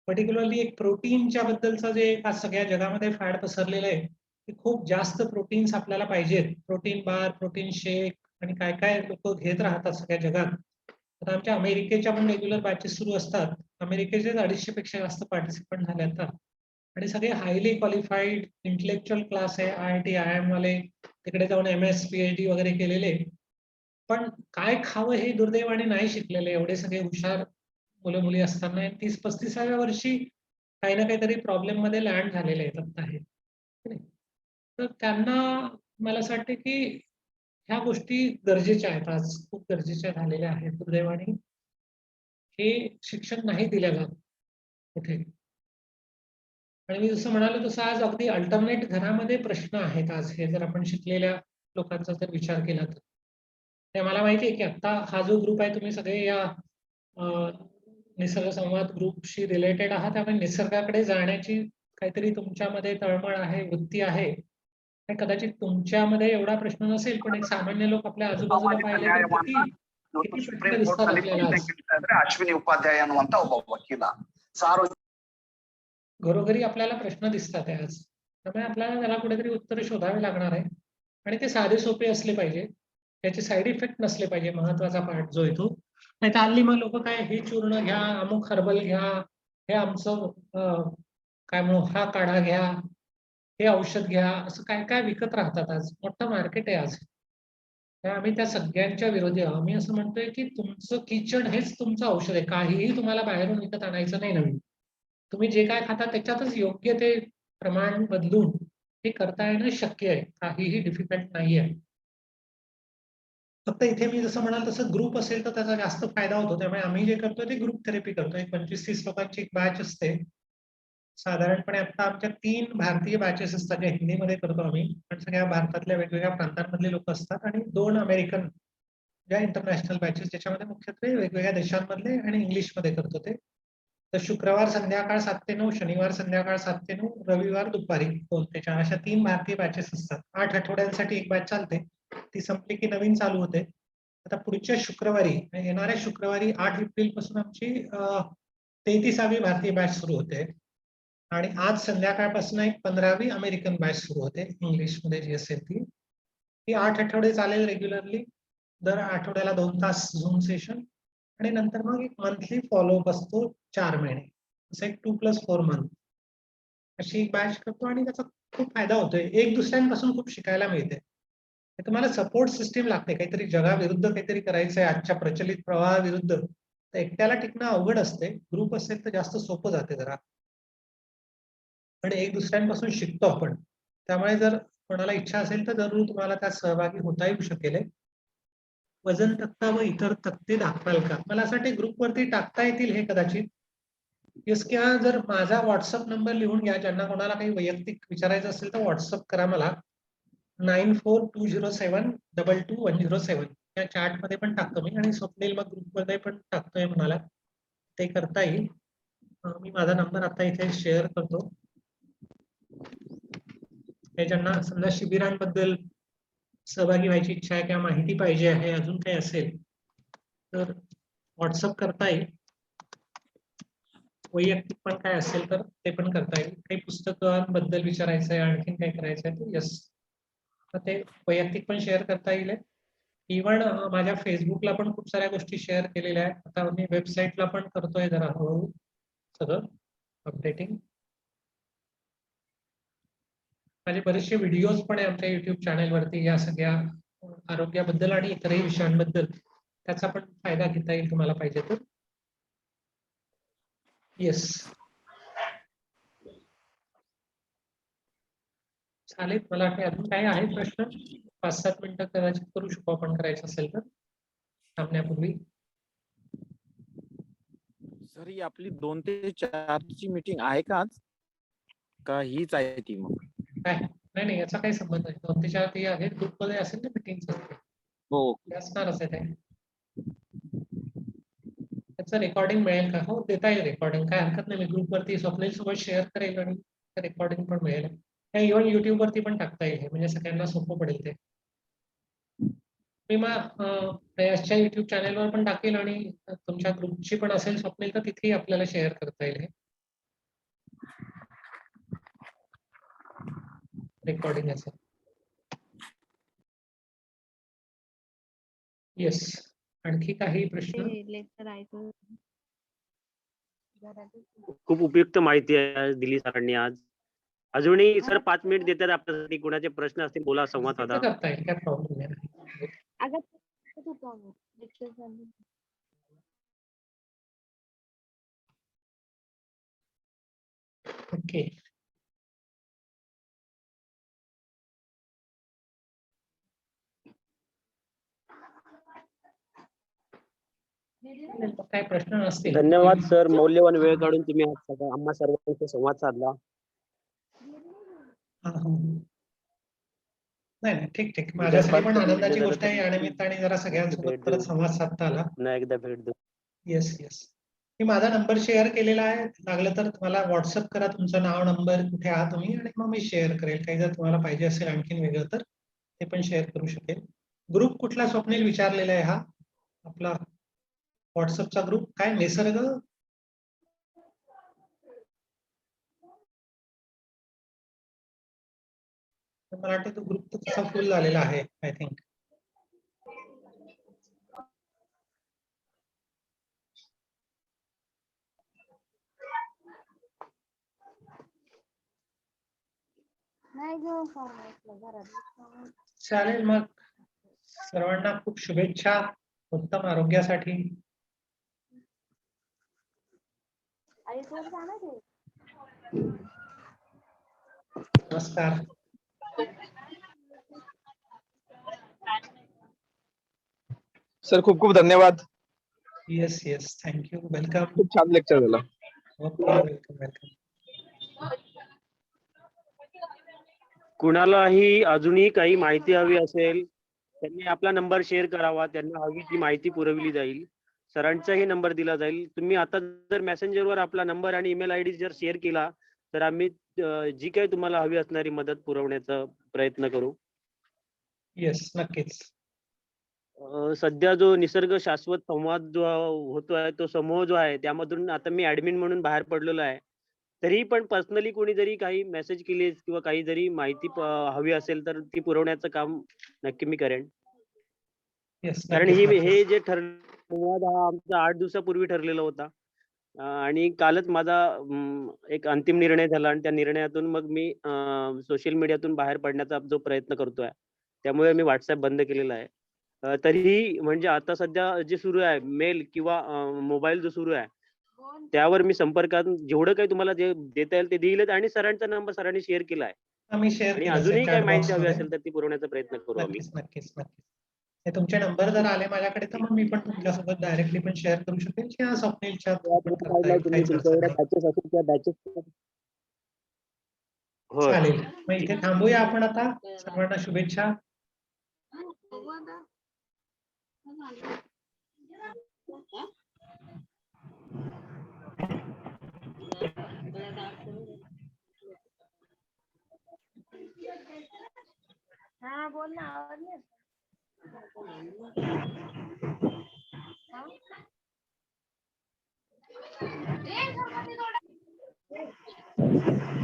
पर्टिक्युलरली एक प्रोटीनच्या बद्दलचं जे आज सगळ्या जगामध्ये फॅड पसरलेलं आहे की खूप जास्त प्रोटीन्स आपल्याला पाहिजेत प्रोटीन बार प्रोटीन शेक आणि काय काय लोक घेत राहतात सगळ्या जगात आता आमच्या अमेरिकेच्या पण रेग्युलर बॅचेस सुरू असतात अमेरिकेचे 250 पेक्षा जास्त पार्टिसिपंट झाले आता आणि सगळे हायली क्वालिफाईड इंटेलेक्च्युअल क्लास आहे IIT IIM वाले तिकडे जाऊन MS PhD वगैरे केलेले पण काय खावं हे दुर्दैवाने नाही शिकलेले एवढे सगळे हुशार मुलं मुली असताना 30-35व्या वर्षी काही ना काहीतरी प्रॉब्लेम मध्ये लँड झालेले आहेत आता हे तर त्यांना मला असं वाटतं की ह्या गोष्टी गरजेच्या आहेत, आज खूप गरजेच्या झालेल्या आहेत. दुर्दैवाने हे शिक्षण नाही दिलं जात कुठे. आणि मी जसं म्हणालो तसं आज अगदी अल्टरनेट घरामध्ये प्रश्न आहेत आज, हे जर आपण शिकलेल्या लोकांचा जर विचार केला तर. ते मला माहिती आहे की आता हा जो ग्रुप आहे, तुम्ही सगळे या निसर्ग संवाद ग्रुपशी रिलेटेड आहात, त्यामुळे निसर्गाकडे जाण्याची काहीतरी तुमच्यामध्ये तळमळ आहे, वृत्ती आहे. आणि कदाचित तुमच्यामध्ये एवढा प्रश्न नसेल, पण एक सामान्य लोक आपल्या आजूबाजूला पाहिले तर किती किती प्रश्न दिसतात आपल्याला आज. ಅಶ್ವಿನಿ ಉಪಾಧ್ಯಾಯ ಅನ್ನುವಂತ ಒಬ್ಬ ವಕೀಲ ಸಾರ್ವಜನಿಕ घरोघरी आपल्याला प्रश्न दिसतात आहे आज. त्यामुळे आपल्याला त्याला कुठेतरी उत्तर शोधावे लागणार आहे. आणि ते साधे सोपे असले पाहिजे. त्याचे साईड इफेक्ट नसले पाहिजे, महत्वाचा पार्ट जो येतो. नाही तर हल्ली मग लोक काय हे चूर्ण घ्या, अमुक हर्बल घ्या, हे आमचं काय म्हणू हा काढा घ्या, हे औषध घ्या, असं काय काय विकत राहतात आज. मोठं मार्केट आहे आज. आम्ही त्या सगळ्यांच्या विरोधी आहोत. आम्ही असं म्हणतोय की तुमचं किचन हेच तुमचं औषध आहे. काहीही तुम्हाला बाहेरून विकत आणायचं नाही नवीन. तुम्ही जे काय खाता त्याच्यातच योग्य ते प्रमाण बदलून हे करता येणं शक्य आहे. काहीही डिफिकल्ट नाही आहे. फक्त इथे मी जसं म्हणाल तसं ग्रुप असेल तर त्याचा जास्त फायदा होतो. त्यामुळे आम्ही जे करतोय ते ग्रुप थेरपी करतोय. 25-30 लोकांची एक बॅच असते. साधारणपणे आता आमच्या 3 भारतीय बॅचेस असतात, ज्या हिंदीमध्ये करतो आम्ही. पण सगळ्या भारतातल्या वेगवेगळ्या प्रांतांमधले लोक असतात आणि 2 अमेरिकन ज्या इंटरनॅशनल बॅचेस, ज्याच्यामध्ये मुख्यत्वे वेगवेगळ्या देशांमधले आणि इंग्लिशमध्ये करतो ते. तर शुक्रवार संध्याकाळ 7 ते 9, शनिवार संध्याकाळ 7 ते 9, रविवार दुपारी 2 ते 4 अशा 3 भारतीय बॅचेस असतात. 8 आठवड्यांसाठी एक बॅच चालते. ती संपली की नवीन चालू होते. आता पुढच्या शुक्रवारी, येणाऱ्या शुक्रवारी 8 एप्रिल पासून आमची 33वी भारतीय बॅच सुरू होते. आणि आज संध्याकाळपासून एक 15वी अमेरिकन बॅच सुरू होते, इंग्लिशमध्ये जी असेल ती. ती 8 आठवडे चालेल रेग्युलरली. दर आठवड्याला 2 तास झूम सेशन. आणि नंतर मग एक मंथली फॉलोअप असतो 4 महिने. असं एक 2+4 मंथ अशी एक बॅच करतो आणि त्याचा खूप फायदा होतोय. एक दुसऱ्यांपासून खूप शिकायला मिळते. तुम्हाला सपोर्ट सिस्टीम लागते. काहीतरी जगाविरुद्ध काहीतरी करायचंय आजच्या प्रचलित प्रवाहाविरुद्ध, तर एकट्याला टिकणं अवघड असते. ग्रुप असेल तर जास्त सोपं जाते जरा. आणि एक दुसऱ्यांपासून शिकतो आपण. त्यामुळे जर कोणाला इच्छा असेल तर जरूर तुम्हाला त्यात सहभागी होता येऊ शकेल. वजन तक्ता व इतर तक्ते दाखवाल का? मला असं वाटतं ग्रुपवरती टाकता येतील हे कदाचित. किंवा जर माझा व्हॉट्सअप नंबर लिहून घ्या, ज्यांना कोणाला काही वैयक्तिक विचारायचं असेल तर व्हॉट्सअप करा मला. 9420722107 या चॅटमध्ये पण टाकतो मी, आणि स्वप्नील मग ग्रुपमध्ये पण टाकतोय म्हणाला, ते करता येईल. मी माझा नंबर आता इथे शेअर करतो. हे ज्यांना समजा शिबिरांबद्दल सहभागी व्हायची इच्छा आहे किंवा माहिती पाहिजे आहे, अजून काही असेल तर व्हॉट्सअप करता येईल. वैयक्तिक पण काय असेल तर ते पण करता येईल. काही पुस्तकांबद्दल विचारायचं आहे, आणखीन काय करायचं आहे तर यस, तर ते वैयक्तिक पण शेअर करता येईल. इव्हन माझ्या फेसबुकला पण खूप साऱ्या गोष्टी शेअर केलेल्या आहेत. आता मी वेबसाईटला पण करतोय जरा हळूहळू सगळं अपडेटिंग. माझे बरेचसे व्हिडिओज पण आहे आमच्या युट्यूब चॅनेलवरती या सगळ्या आरोग्याबद्दल आणि इतरही विषयांबद्दल. त्याचा पण फायदा घेता येईल तुम्हाला पाहिजे तर. येस, चालेल. मला वाटतं अजून काही आहे प्रश्न? 5-7 मिनिटं कदाचित करू शकू आपण, करायचं असेल तर थांबण्यापूर्वी. सर ही आपली 2 ते 4 ची मीटिंग आहे का आज? का हीच आहे ती मग? काय नाही नाही, याचा काही संबंध नाही. 2 ते 4 ते आहेत, ग्रुपमध्ये असेल ना मीटिंग हो. असणारच आहे ते. त्याचं रेकॉर्डिंग मिळेल का? हो, देता येईल रेकॉर्डिंग, काय हरकत नाही. मी ग्रुपवरती स्वप्नील सोबत शेअर करेल आणि रेकॉर्डिंग पण मिळेल. इव्हन युट्यूब वरती पण टाकता येईल, म्हणजे सगळ्यांना सोपं पडेल ते. मी मग प्रयासच्या युट्यूब चॅनेलवर पण टाकेल आणि तुमच्या ग्रुपची पण असेल स्वप्नील तर तिथेही आपल्याला शेअर करता येईल हे रेकॉर्डिंग असेल. येस, आणखी काही प्रश्न? खूप उपयुक्त माहिती आहे दिली सरांनी आज. अजूनही सर 5 मिनिट देतात आपल्यासाठी. कुणाचे प्रश्न असतील बोला, संवाद साधा. करता येईल, काय प्रॉब्लेम नाही. ओके, काही प्रश्न नसतील. धन्यवाद सर, मौल्यवान वेळ काढून तुम्ही आम्हा सर्वांशी संवाद साधला. हा, हा. नाही ठीक माझ्यासाठी पण आनंदाची गोष्ट आहे या निमित्ताने जरा सगळ्यांसोबत परत संवाद साधता आला. पुन्हा एकदा भेट देऊ. येस. मी माझा नंबर शेअर केलेला आहे. लागलं तर तुम्हाला व्हॉट्सअप करा तुमचं नाव, नंबर, कुठे आहात तुम्ही, आणि मग मी शेअर करेल. काही जर तुम्हाला पाहिजे असेल आणखीन वेगळं तर ते पण शेअर करू शकेल. ग्रुप कुठला स्वप्नील विचारलेला आहे हा आपला व्हॉट्सअपचा ग्रुप? काय निसर्ग? मला वाटतं तो ग्रुप तर तसा फुल झालेला आहे आय थिंक. चालेल मग सर्वांना खूप शुभेच्छा उत्तम आरोग्यासाठी. नमस्कार. सर खूप खूप धन्यवाद. Yes thank you. वेलकम. खूप छान लेक्चर झालं. Okay welcome. कुणालाही अजूनही काही माहिती हवी असेल त्यांनी आपला नंबर शेअर करावा. त्यांना हवी ती माहिती पुरवली जाईल. सरांचाही नंबर दिला जाईल. तुम्ही आता जर मेसेंजरवर आपला नंबर आणि ईमेल आयडी जर शेअर केला तर आम्ही जी काही तुम्हाला हवी असणारी मदत पुरवण्याचा प्रयत्न करू. येस नक्कीच. सध्या जो निसर्ग शाश्वत संवाद जो होतोय तो समूह जो आहे त्यामधून आता मी ऍडमिन म्हणून बाहेर पडलेलो आहे. तरी पण पर्सनली कोणी जरी काही मेसेज केले किंवा काही जरी माहिती हवी असेल तर ती पुरवण्याचं काम नक्की मी करेन. कारण हे जे संवाद हा आमचा 8 दिवसापूर्वी ठरलेला होता आणि कालच माझा एक अंतिम निर्णय झाला आणि त्या निर्णयातून मग मी सोशल मीडियातून बाहेर पडण्याचा जो प्रयत्न करतोय त्यामुळे मी व्हॉट्सअप बंद केलेला आहे. तरीही म्हणजे आता सध्या जे सुरू आहे मेल किंवा मोबाईल जो सुरू आहे त्यावर मी संपर्कात जेवढं काही तुम्हाला जे देता येईल ते देईलच. आणि सरांचा नंबर सरांनी शेअर केला आहे आम्ही शेअर आणि केलं अजूनही काही chat माहिती box हवी मध्ये. असेल तर ती पुरवण्याचा प्रयत्न करू आम्ही. नक्कीच. हे तुमचे नंबर जर आले माझ्याकडे तर मग मी पण तुमच्यासोबत डायरेक्टली पण शेअर करू शकेल किंवा स्वप्नीलच्या तुम्ही तुमच्या एवढ्या बॅचेस असतील त्या बॅचेस चालेल. मग इथे थांबूया आपण आता. सर्वांना शुभेच्छा. हा बोल ना आवाज नाही.